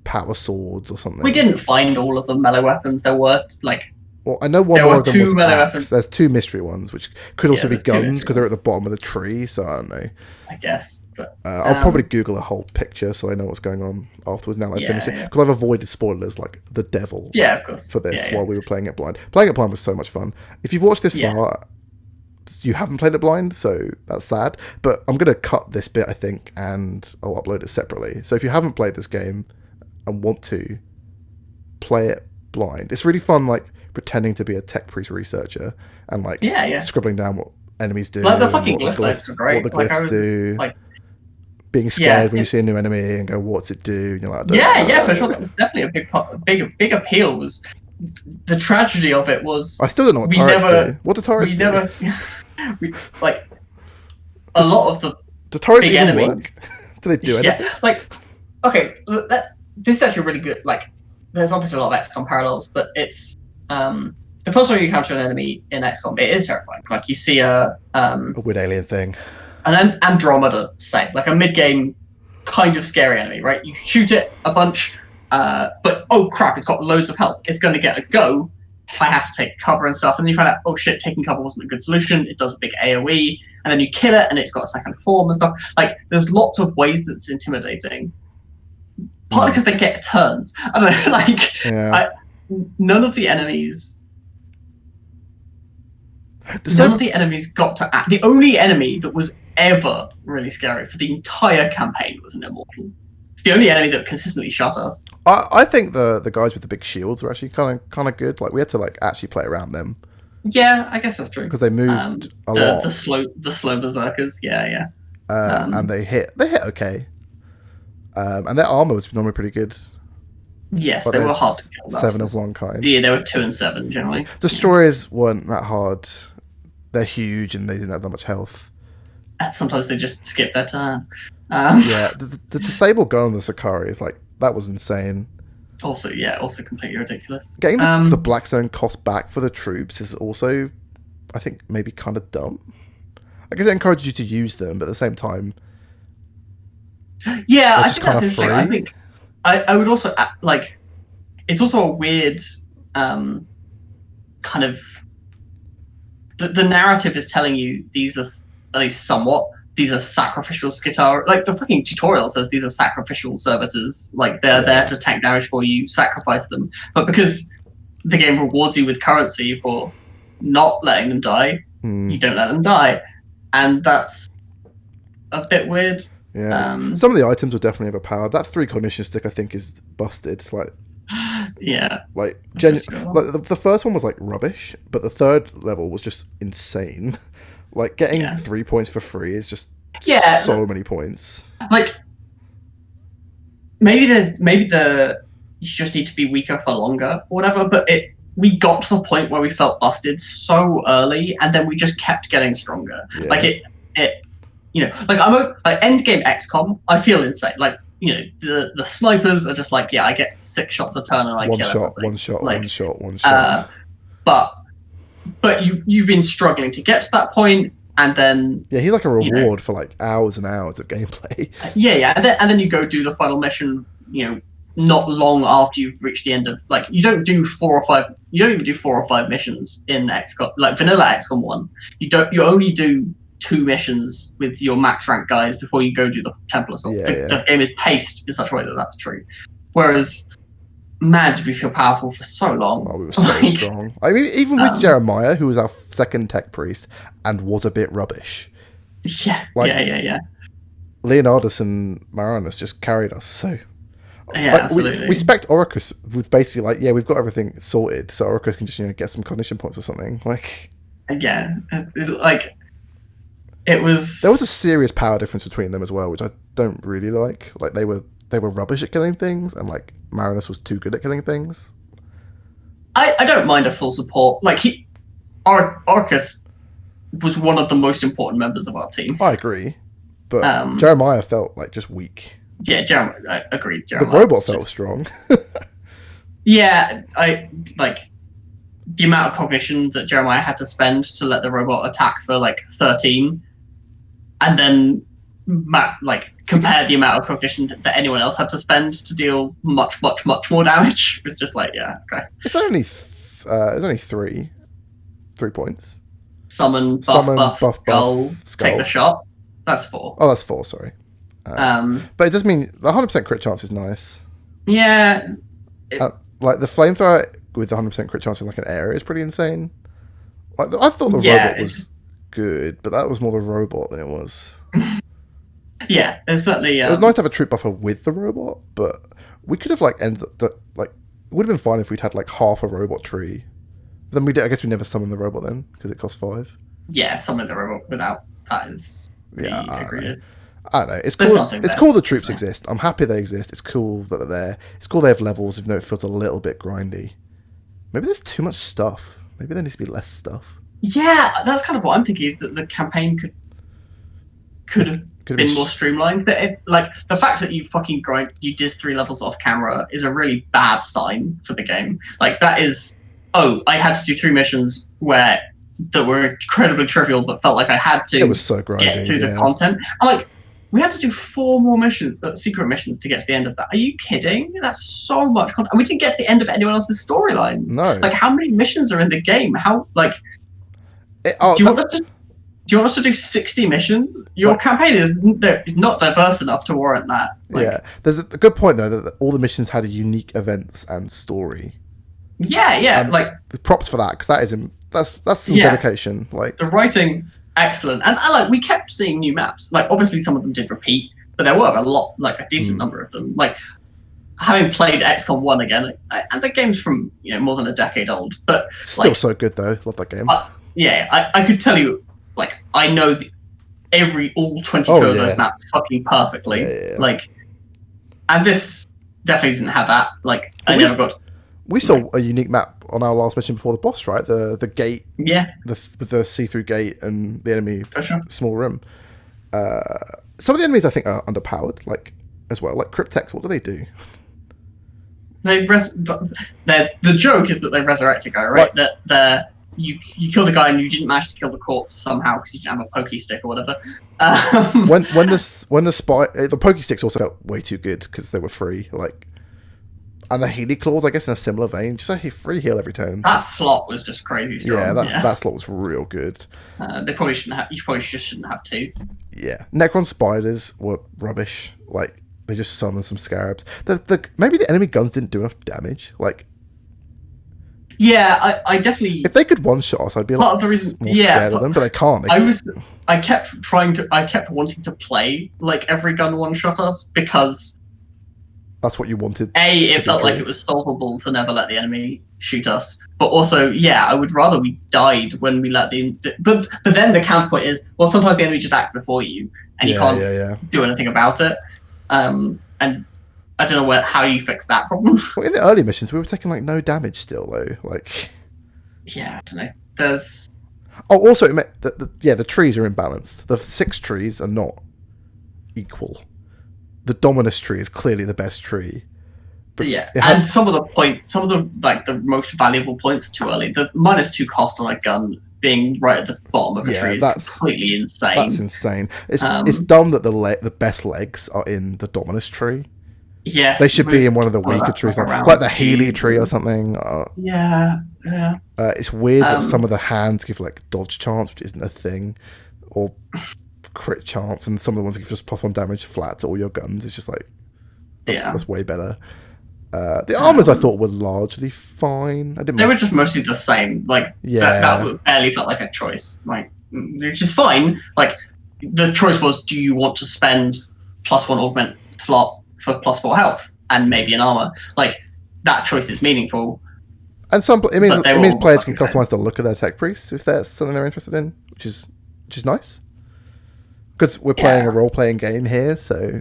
power swords or something. We didn't find all of the melee weapons. There were like. Well, I know one more of them was melee axe. Weapons. There's 2 mystery ones, which could also be guns because they're at the bottom of the tree. So I don't know. I guess. But, I'll probably Google a whole picture so I know what's going on afterwards. Now that I finished it, because I've avoided spoilers like the devil. Yeah, of course. For this while we were playing it blind. Playing it blind was so much fun. If you've watched this far, you haven't played it blind, so that's sad. But I'm gonna cut this bit, I think, and I'll upload it separately. So if you haven't played this game and want to play it blind, it's really fun. Like pretending to be a tech priest researcher and like scribbling down what enemies do, like the fucking glyphs are great. What the glyphs do. Like, being scared when you see a new enemy and go, "What's it do?" And you're like, for sure. That was definitely a big appeal. Was the tragedy of it was I still don't know what turrets do. What do turrets do? Like a lot of the do turrets big even enemies, work? Do they do anything? Yeah, like okay, this is actually really good. Like there's obviously a lot of XCOM parallels, but it's the first time you encounter an enemy in XCOM, it is terrifying. Like you see a weird alien thing. An Andromeda, say, like a mid-game kind of scary enemy, right? You shoot it a bunch, but oh crap, it's got loads of health. It's going to get a go. I have to take cover and stuff. And then you find out, oh shit, taking cover wasn't a good solution. It does a big AoE. And then you kill it and it's got a second form and stuff. Like, there's lots of ways that's intimidating. Partly because they get turns. I don't know, like, none of the enemies... None of the enemies got to act. The only enemy that was ever really scary for the entire campaign was an immortal. It's the only enemy that consistently shot us. I think the guys with the big shields were actually kind of good. Like we had to like actually play around them. Yeah, I guess that's true. Because they moved a lot. The slow berserkers. Yeah. And they hit okay. And their armor was normally pretty good. Yes, they were hard to kill. 7 of one kind. Yeah, they were 2 and 7 generally. Destroyers weren't that hard. They're huge and they didn't have that much health. And sometimes they just skip their turn. Yeah, the disabled gun on the Sakari is like, that was insane. Also completely ridiculous. Getting the Black Zone cost back for the troops is also, I think, maybe kind of dumb. I guess it encourages you to use them, but at the same time... Yeah, I think that's interesting. I think I would also, like, it's also a weird kind of... The narrative is telling you these are, at least somewhat, these are sacrificial Skitar. Like, the fucking tutorial says these are sacrificial servitors. Like, they're there to tank damage for you, sacrifice them. But because the game rewards you with currency for not letting them die, you don't let them die. And that's a bit weird. Yeah. Some of the items were definitely overpowered. That 3 cognition stick, I think, is busted. Like, Yeah. Like, the first one was like rubbish, but the third level was just insane. Like, getting 3 points for free is just so many points. Like, maybe the you just need to be weaker for longer or whatever, but we got to the point where we felt busted so early, and then we just kept getting stronger. Yeah. Like like end game XCOM, I feel insane. Like, the snipers are just like, I get 6 shots a turn and I kill everything. One shot. But you've been struggling to get to that point, and then he's like a reward for like hours and hours of gameplay. And then you go do the final mission. Not long after you've reached the end of, like, you don't even do 4 or 5 missions in XCOM, like vanilla XCOM 1. You only do 2 missions with your max rank guys before you go do the Temple Assault. The game is paced in such a way that that's true. Whereas, man, did we feel powerful for so long. Oh, we were so strong. I mean, even with Jeremiah, who was our second tech priest and was a bit rubbish. Yeah. Leonardus and Marinus just carried us, so... Yeah, absolutely. We spec'd Oricus with basically like, we've got everything sorted, so Oricus can just get some cognition points or something. Like, it was. There was a serious power difference between them as well, which I don't really like. Like, they were rubbish at killing things, and like Marinus was too good at killing things. I don't mind a full support. Like, Oricus was one of the most important members of our team. I agree, but Jeremiah felt like just weak. Yeah, I agreed. The robot felt strong. I like the amount of cognition that Jeremiah had to spend to let the robot attack for like 13, and then compare the amount of cognition that anyone else had to spend to deal much more damage. It was just like, okay. It's only 3 points. Summon, buff, skull, take the shot. That's 4. Oh, that's 4. Sorry. But it does mean the 100% crit chance is nice. Yeah. Like the flamethrower with the 100% crit chance in like an area is pretty insane. Like, I thought the robot was good, but that was more the robot than it was. Yeah, it's certainly. It was nice to have a troop buffer with the robot, but we could have like ended it would have been fine if we'd had like half a robot tree. Then I guess we never summoned the robot then because it cost 5. Yeah, summon the robot without that is. I don't know. It's cool. It's cool the troops exist. I'm happy they exist. It's cool that they're there. It's cool they have levels, even though it feels a little bit grindy. Maybe there's too much stuff. Maybe there needs to be less stuff. Yeah, that's kind of what I'm thinking. Is that the campaign could have been more streamlined. Like, the fact that you did 3 levels off camera is a really bad sign for the game. Like, that is, I had to do 3 missions that were incredibly trivial, but felt like I had to. It was so grindy, get through the content. And like, we had to do 4 more missions, secret missions, to get to the end of that. Are you kidding? That's so much content. And we didn't get to the end of anyone else's storylines. No. Like, how many missions are in the game? How, like... do you want us to do 60 missions? Your campaign is not diverse enough to warrant that. Like, there's a good point, though, that all the missions had unique events and story. Yeah. Like, props for that, because that's some dedication. Like, the writing... Excellent. And we kept seeing new maps. Like, obviously some of them did repeat, but there were a decent number of them. Like, having played XCOM 1 again, and the game's from more than a decade old, but still so good though. Love that game. I could tell you, like, I know all 22 of those maps fucking perfectly. Yeah. Like, and this definitely didn't have that. Like, we saw a unique map on our last mission before the boss, right? The gate. Yeah. With the see-through gate and the enemy small room. Some of the enemies I think are underpowered, like, as well. Like Cryptex, what do they do? The joke is that they resurrect a guy, right? Like, that you killed a guy and you didn't manage to kill the corpse somehow because you didn't have a pokey stick or whatever. When the pokey sticks also felt way too good because they were free, like. And the Healy Claws, I guess, in a similar vein. Just a free heal every turn. That slot was just crazy strong. Yeah, that slot was real good. They probably shouldn't have. You probably just shouldn't have 2. Yeah, Necron spiders were rubbish. Like, they just summoned some scarabs. Maybe the enemy guns didn't do enough damage. Like, yeah, I definitely. If they could one shot us, I'd be more scared of them. But they can't. I kept wanting to play like every gun one shot us because That's what you wanted. It felt like it was solvable to never let the enemy shoot us. But also, yeah, I would rather we died when we let the... But then the counterpoint is, well, sometimes the enemy just acts before you, and you can't do anything about it. And I don't know how you fix that problem. Well, in the early missions, we were taking, like, no damage still, though. Like... Yeah, I don't know. There's... Oh, also, the trees are imbalanced. The 6 trees are not equal. The Dominus tree is clearly the best tree. But yeah, and some of the points, some of the like the most valuable points are too early. The -2 cost on a gun being right at the bottom of a tree is completely insane. That's insane. It's dumb that the best legs are in the Dominus tree. Yes, they should be in one of the weaker trees, like the Healy tree or something. Yeah. It's weird that some of the hands give like dodge chance, which isn't a thing, or crit chance, and some of the ones give just +1 damage flat to all your guns. It's just like that's way better. The armors I thought were largely fine. They were just mostly the same. Like that barely felt like a choice. Like, which is fine. Like the choice was: do you want to spend +1 augment slot for +4 health and maybe an armor? Like that choice is meaningful. And it means players can customize the look of their tech priests if that's something they're interested in, which is nice. Because we're playing a role-playing game here, so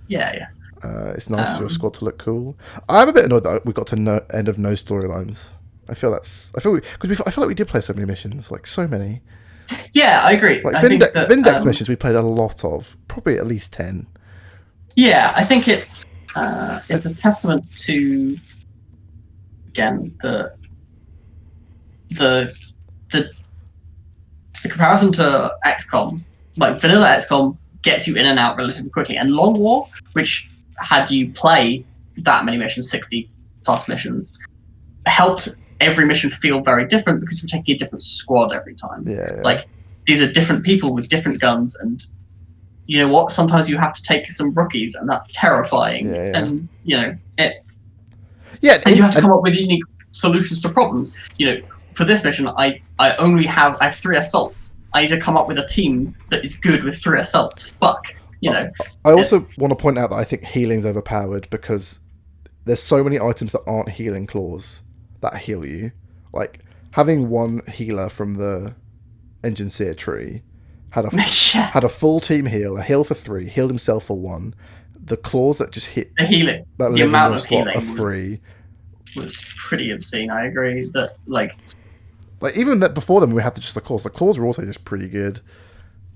it's nice for your squad to look cool. I'm a bit annoyed that we got to end of no storylines. I feel like we did play so many missions, like so many. Yeah, I agree. Like Vindex missions, we played a lot of, probably at least 10. Yeah, I think it's a testament to again the comparison to XCOM. Like vanilla XCOM gets you in and out relatively quickly, and Long War, which had you play that many missions, 60+ missions, helped every mission feel very different because we're taking a different squad every time. Yeah. Like these are different people with different guns, and you know what? Sometimes you have to take some rookies, and that's terrifying. And you know it. Yeah, and you have to come up with unique solutions to problems. You know, for this mission, I have 3 assaults. I need to come up with a team that is good with 3 assaults. Fuck, you know. I also want to point out that I think healing's overpowered because there's so many items that aren't healing claws that heal you. Like having one healer from the Engine Seer tree had a full team heal, a heal for 3, healed himself for 1. The claws that just hit the healing, that the amount of healing are free. Was pretty obscene. I agree that like even that before them we had just the claws. The claws were also just pretty good.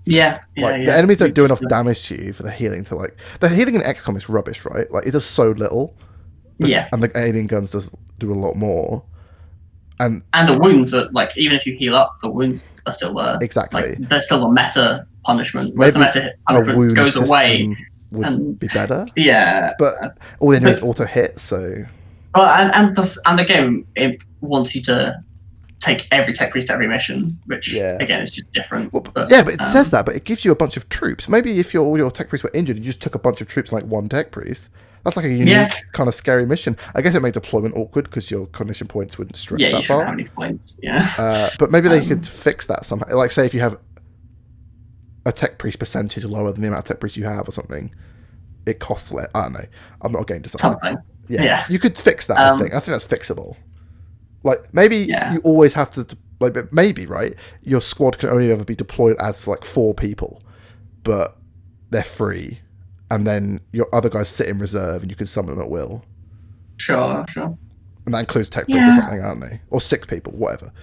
The enemies don't do enough damage to you for the healing to like the healing in XCOM is rubbish, right? Like it does so little. And the alien guns do a lot more. And the wounds are like even if you heal up, the wounds are still there. Exactly. Like, there's still a meta punishment. Maybe the meta punishment goes away would be better. Yeah. But all the enemies auto hit, so well, and the game it wants you to take every tech priest to every mission, which again is just different. Well, but it says that, but it gives you a bunch of troops. Maybe if all your tech priests were injured, you just took a bunch of troops like one tech priest. That's like a unique kind of scary mission. I guess it made deployment awkward because your cognition points wouldn't stretch that far. Yeah, you shouldn't have any points. Yeah. But maybe they could fix that somehow. Like say if you have a tech priest percentage lower than the amount of tech priests you have or something, it costs less. I don't know. I'm not a game designer. Yeah, you could fix that. I think that's fixable. Like maybe you always have to like maybe right. Your squad can only ever be deployed as like 4 people, but they're free, and then your other guys sit in reserve, and you can summon them at will. Sure. And that includes tech priests or something, aren't they? Or 6 people, whatever.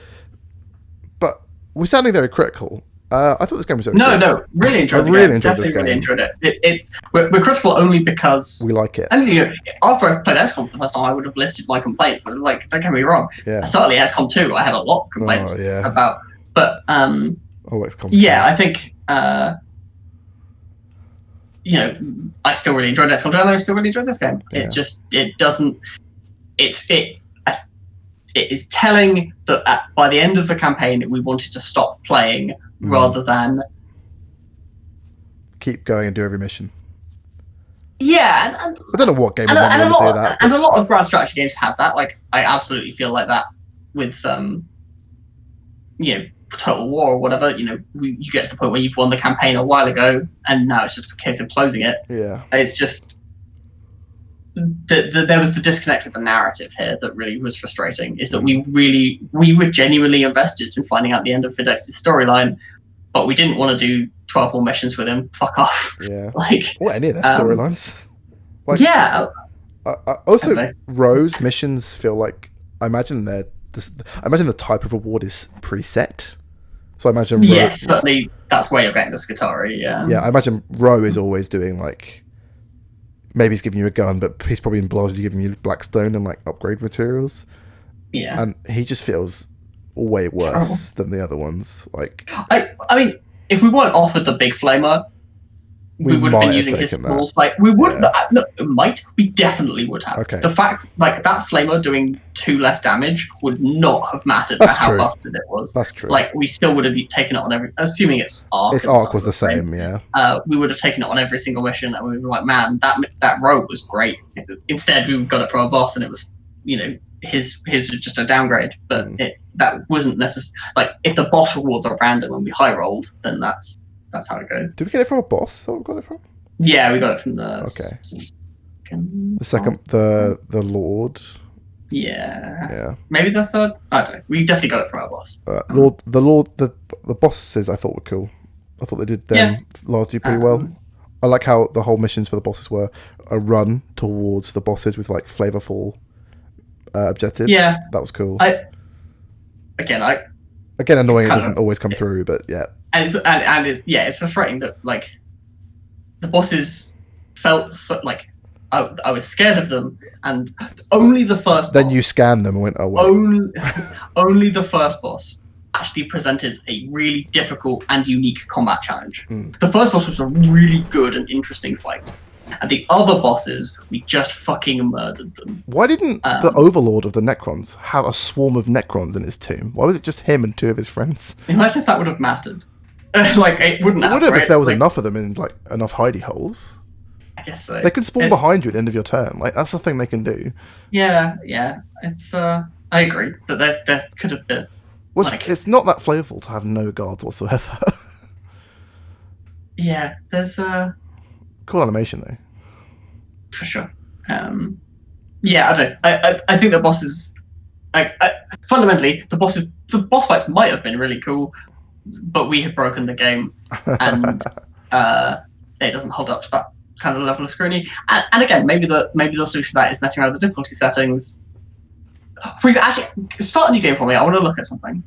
But we're sounding very critical. I thought this game was okay. No, really enjoyed it. Really enjoyed this game. Really enjoyed it. We're critical only because we like it. And you know, after I played XCOM for the first time, I would have listed my complaints. Like, don't get me wrong. Yeah. Certainly XCOM 2, I had a lot of complaints about. But XCOM 2. Yeah, I think you know, I still really enjoyed XCOM 2, and I still really enjoyed this game. Yeah. It is telling that by the end of the campaign, we wanted to stop playing rather than keep going and do every mission. Yeah, and I don't know what game would want to do that. And a lot of grand strategy games have that. Like, I absolutely feel like that with, you know, Total War or whatever. You know, you get to the point where you've won the campaign a while ago, and now it's just a case of closing it. Yeah, It's just there was the disconnect with the narrative here that really was frustrating. Is that we were genuinely invested in finding out the end of Fidex's storyline, but we didn't want to do 12 more missions with him. Fuck off. Yeah. Like, or any of their storylines. Like, yeah. Also, Rose missions feel like I imagine the type of reward is preset. So I imagine certainly that's where you're getting the Skitarii. Yeah, I imagine Ro is always doing like maybe he's giving you a gun, but he's probably in Blodge giving you Blackstone and like upgrade materials. Yeah, and he just feels way worse than the other ones. Like I mean, if we weren't offered the big flamer, we would have been using his small flame. We would we definitely would have. Okay. The fact like that flamer doing 2 less damage would not have mattered for how busted it was. That's true. Like we still would have taken it on every, assuming its arc. Its arc was the same, yeah. We would have taken it on every single mission, and we would be like, man, that rogue was great. Instead, we got it from a boss, and it was, his was just a downgrade. But that wasn't necessary. Like if the boss rewards are random and we high rolled, then that's how it goes. Did we get it from a boss? Is that what we got it from? Yeah, we got it from the the second, the Lord. Yeah. Maybe the third. I don't know. We definitely got it from our boss. The bosses I thought were cool. I thought they did them largely pretty well. I like how the whole missions for the bosses were a run towards the bosses with like flavorful objectives. Yeah, that was cool. Again, annoying it doesn't always come through, but yeah. And it's frustrating that like the bosses felt so, like I was scared of them, and only the first. Then boss, you scanned them and went, "Oh well." Only the first boss actually presented a really difficult and unique combat challenge. The first boss was a really good and interesting fight, and the other bosses, we just fucking murdered them. Why didn't the Overlord of the Necrons have a swarm of Necrons in his tomb? Why was it just him and 2 of his friends? Imagine if that would have mattered. Like it wouldn't. It would have if there was enough of them in like enough hidey holes. I guess so. They can spawn behind you at the end of your turn. Like that's the thing they can do. Yeah. It's I agree, but there could have been. It's not that flavorful to have no guards whatsoever. Yeah, there's cool animation though. For sure. Yeah, I think the bosses. Fundamentally, the boss fights might have been really cool, but we had broken the game, and it doesn't hold up to that kind of level of scrutiny. And again, maybe the solution to that is messing around with the difficulty settings. For example, actually, start a new game for me. I want to look at something.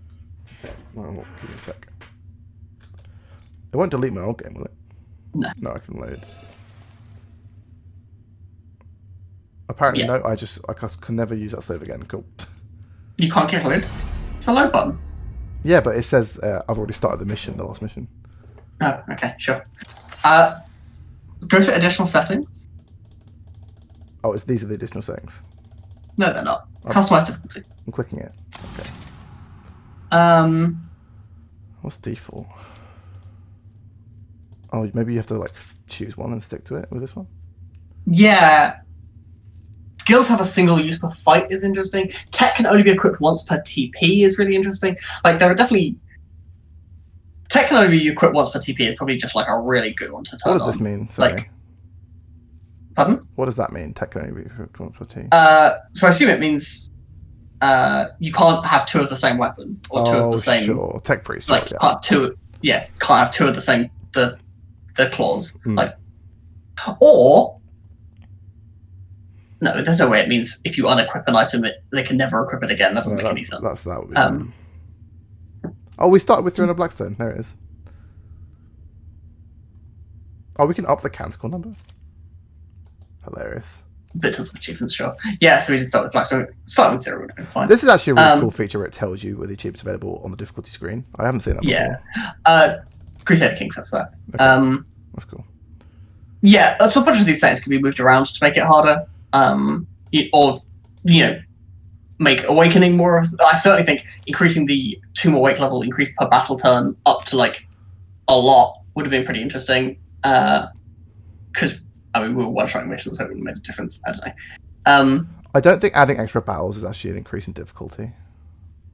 Well, give me a sec. It won't delete my old game, will it? No, I can load. Apparently, no. I can never use that save again. Cool. You can't click load. It's a load button. Yeah, but it says I've already started the last mission. Oh, okay, sure. Go to additional settings. Oh, these are the additional settings. No, they're not. Customize difficulty. I'm clicking it. Okay. What's default? Oh, maybe you have to like choose one and stick to it with this one. Yeah. Skills have a single use per fight is interesting. Tech can only be equipped once per TP is really interesting. Like there are definitely tech can only be equipped once per TP is probably just like a really good one to turn on. What does this mean? Sorry. Like, pardon? What does that mean? Tech can only be equipped once per TP. So I assume it means you can't have 2 of the same weapon or 2 of the same. Sure. Tech priest. Like yeah. Can't have 2 of the same the claws. Like or no, there's no way it means if you unequip an item, they can never equip it again. That doesn't make any sense. That would be oh, we started with 300 Blackstone. There it is. Oh, we can up the canticle number. Hilarious. Bit of achievements, sure. Yeah, so we just start with Blackstone. Start with 0 would have been fine. This is actually a really cool feature where it tells you where the achievements available on the difficulty screen. I haven't seen that before. Yeah. Crusader Kings has that. Okay. That's cool. Yeah, so a bunch of these settings can be moved around to make it harder. Make Awakening more. I certainly think increasing the Tomb Awake level increase per battle turn up to like a lot would have been pretty interesting. Because we were one-shot missions, so it wouldn't make a difference. I don't know. I don't think adding extra battles is actually an increase in difficulty.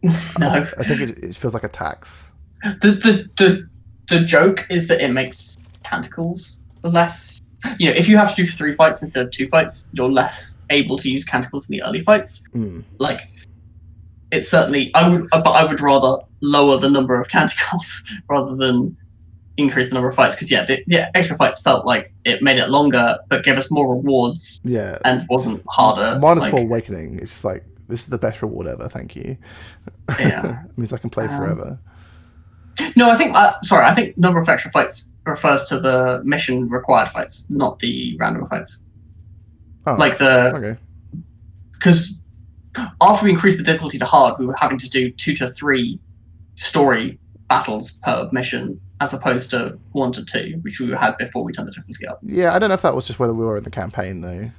No, I think it feels like a tax. The joke is that it makes canticles less if you have to do 3 fights instead of 2 fights, you're less able to use canticles in the early fights. Like, it's certainly I would rather lower the number of canticles rather than increase the number of fights, because the extra fights felt like it made it longer but gave us more rewards. Yeah, and wasn't harder. -4 awakening. It's just like, this is the best reward ever. Thank you. Yeah, it means I can play forever. No, I think number of extra fights refers to the mission required fights, not the random fights. Oh, like okay. Because after we increased the difficulty to hard, we were having to do 2 to 3 story battles per mission, as opposed to 1 to 2, which we had before we turned the difficulty up. Yeah, I don't know if that was just whether we were in the campaign, though.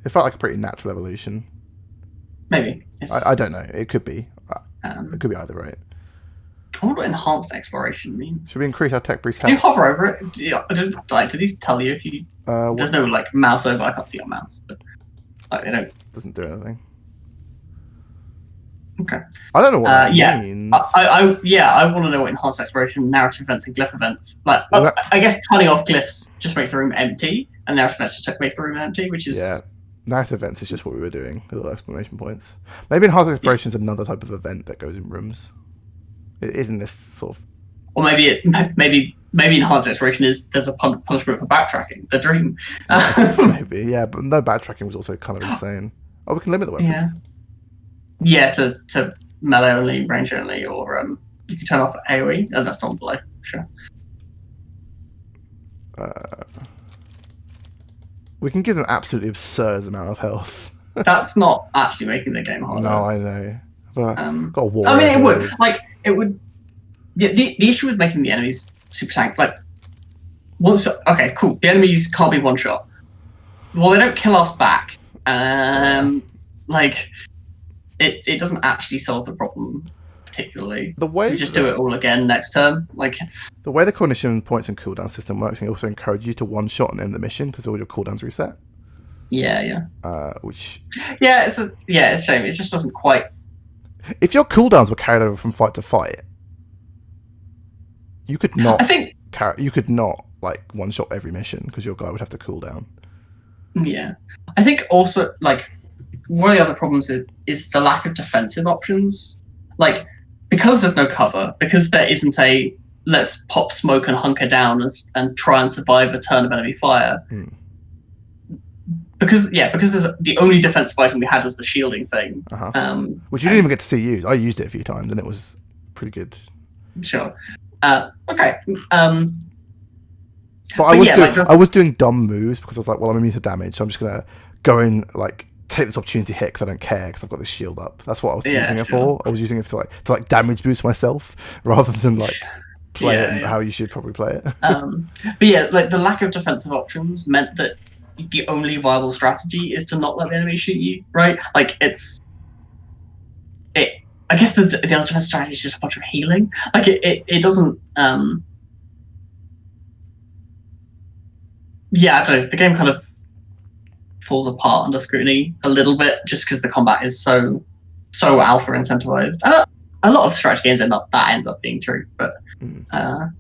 It felt like a pretty natural evolution. Maybe. I don't know. It could be. It could be either, right? I wonder what enhanced exploration means. Should we increase our tech priest Can you health? hover over it? Do these tell you if you... There's no, mouse over. I can't see your mouse, but they don't... Doesn't do anything. Okay. I don't know what that means. I want to know what enhanced exploration, narrative events, and glyph events. I guess turning off glyphs just makes the room empty, and narrative events just makes the room empty, which is... Yeah. Narrative events is just what we were doing, little exclamation points. Maybe enhanced exploration is another type of event that goes in rooms. It isn't this sort of... Or maybe enhanced exploration is there's a punishment for backtracking. The dream. Maybe, yeah, but no, backtracking was also kind of insane. Oh, we can limit the weapons. Yeah, to melee only, range only, or you can turn off AoE. Oh, that's not below, sure. We can give them absolutely absurd amount of health. That's not actually making the game harder. No, I know. But got a war. I mean, it would. It would. The issue with making the enemies super tank, okay, cool. The enemies can't be one shot. Well, they don't kill us back. It doesn't actually solve the problem particularly. The way we just do it all again next turn. It's the way the cognition points and cooldown system works, and it also encourages you to one shot and end the mission because all your cooldowns reset. Yeah. Which. Yeah, it's a shame. It just doesn't quite. If your cooldowns were carried over from fight to fight, you could not. You could not one shot every mission because your guy would have to cool down. Yeah, I think also one of the other problems is the lack of defensive options. Because there's no cover, because there isn't a let's pop smoke and hunker down and try and survive a turn of enemy fire. Because there's the only defensive item we had was the shielding thing. Which you didn't even get to see used. I used it a few times and it was pretty good. Sure. Okay. But I was doing dumb moves because I was like, well, I'm immune to damage, so I'm just gonna go in take this opportunity hit because I don't care because I've got this shield up. That's what I was using it for. I was using it to damage boost myself rather than play it how you should probably play it. But the lack of defensive options meant that the only viable strategy is to not let the enemy shoot you, right? I guess the other defensive strategy is just a bunch of healing. It doesn't. I don't know. The game kind of falls apart under scrutiny a little bit just because the combat is so alpha incentivized. A lot of strategy games ends up being true, but I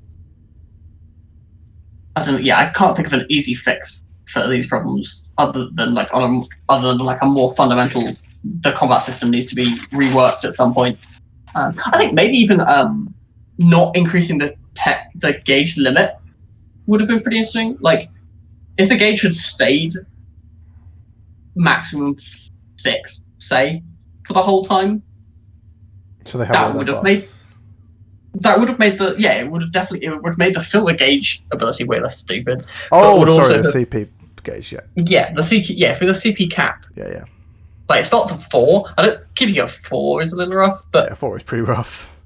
don't know. Yeah, I can't think of an easy fix for these problems other than a more fundamental. The combat system needs to be reworked at some point. I think maybe even not increasing the gauge limit would have been pretty interesting. If the gauge had stayed maximum 6, say, for the whole time, so they have it would have made the filler gauge ability way less stupid. Oh, sorry, the CP gauge, yeah. Yeah, for the CP cap. Yeah. It starts at 4. Keeping it at 4 is a little rough, but yeah, 4 is pretty rough.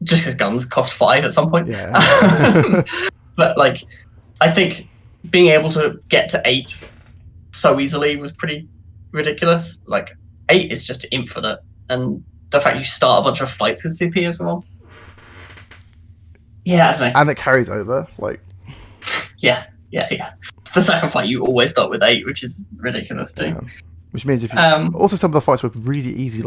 Just because guns cost 5 at some point. Yeah. But I think being able to get to 8 so easily was pretty ridiculous. 8 is just infinite, and the fact you start a bunch of fights with CP as well. Yeah, I don't know. And it carries over, Yeah. The second fight you always start with 8, which is ridiculous too. Yeah. Which means if you also some of the fights were really easy.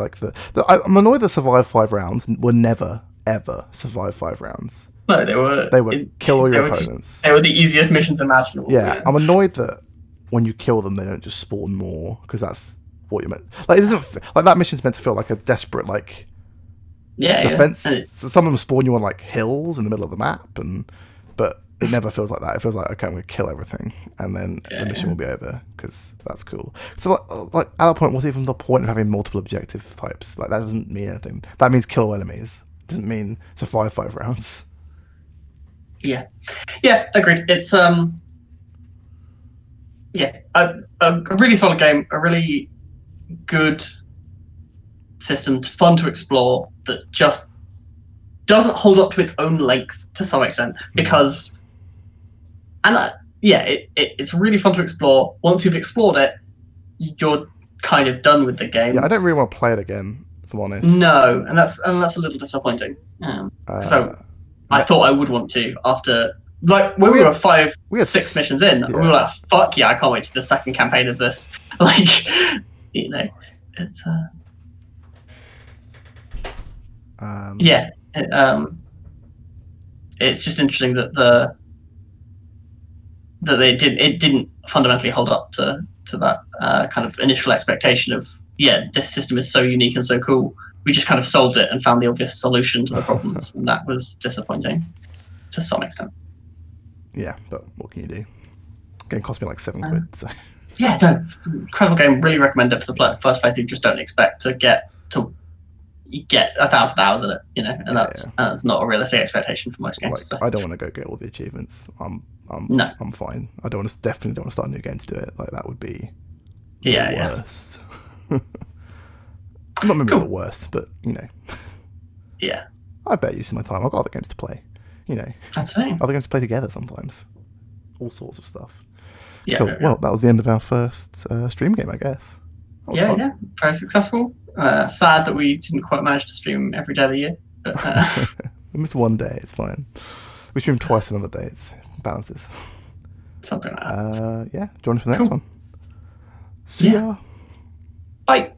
I'm annoyed that survive 5 rounds were never ever survive 5 rounds. No, they were. They would kill all your they were opponents. They were the easiest missions imaginable. Yeah, I'm annoyed that when you kill them, they don't just spawn more, because that's what you meant. Like, it doesn't like that mission's meant to feel like a desperate defense. Yeah. So some of them spawn you on like hills in the middle of the map, but it never feels like that. It feels like, okay, I'm going to kill everything, and then the mission will be over, because that's cool. So like at that point, what's even the point of having multiple objective types? Like, that doesn't mean anything. That means kill enemies. It doesn't mean survive 5 rounds. Yeah, agreed. It's a really solid game, a really good system, fun to explore, that just doesn't hold up to its own length to some extent, because it's really fun to explore. Once you've explored it, you're kind of done with the game. Yeah, I don't really want to play it again, if I'm honest. No, and that's a little disappointing. So I thought I would want to, after like when we were 6 missions in, we were like, fuck yeah, I can't wait to the second campaign of this. Like, it's it's just interesting that it didn't fundamentally hold up to that kind of initial expectation of, this system is so unique and so cool. We just kind of solved it and found the obvious solution to the problems, and that was disappointing to some extent. Yeah, but what can you do? Game cost me like £7. So. Yeah, no, incredible game. Really recommend it for the first playthrough. Just don't expect to get 1,000 hours in it, and that's not a realistic expectation for most games. Like, so. I don't want to go get all the achievements. I'm fine. I definitely don't want to start a new game to do it. Like, that would be the worst. Not maybe the worst, but Yeah. I better use my time. I've got other games to play. I'm saying. Other games to play together sometimes. All sorts of stuff. Yeah. Cool. Well, that was the end of our first stream game, I guess. That was fun. Very successful. Sad that we didn't quite manage to stream every day of the year. But, we missed one day. It's fine. We stream twice another day. It balances. Something like that. Yeah. Join us for the next one. See ya. Bye.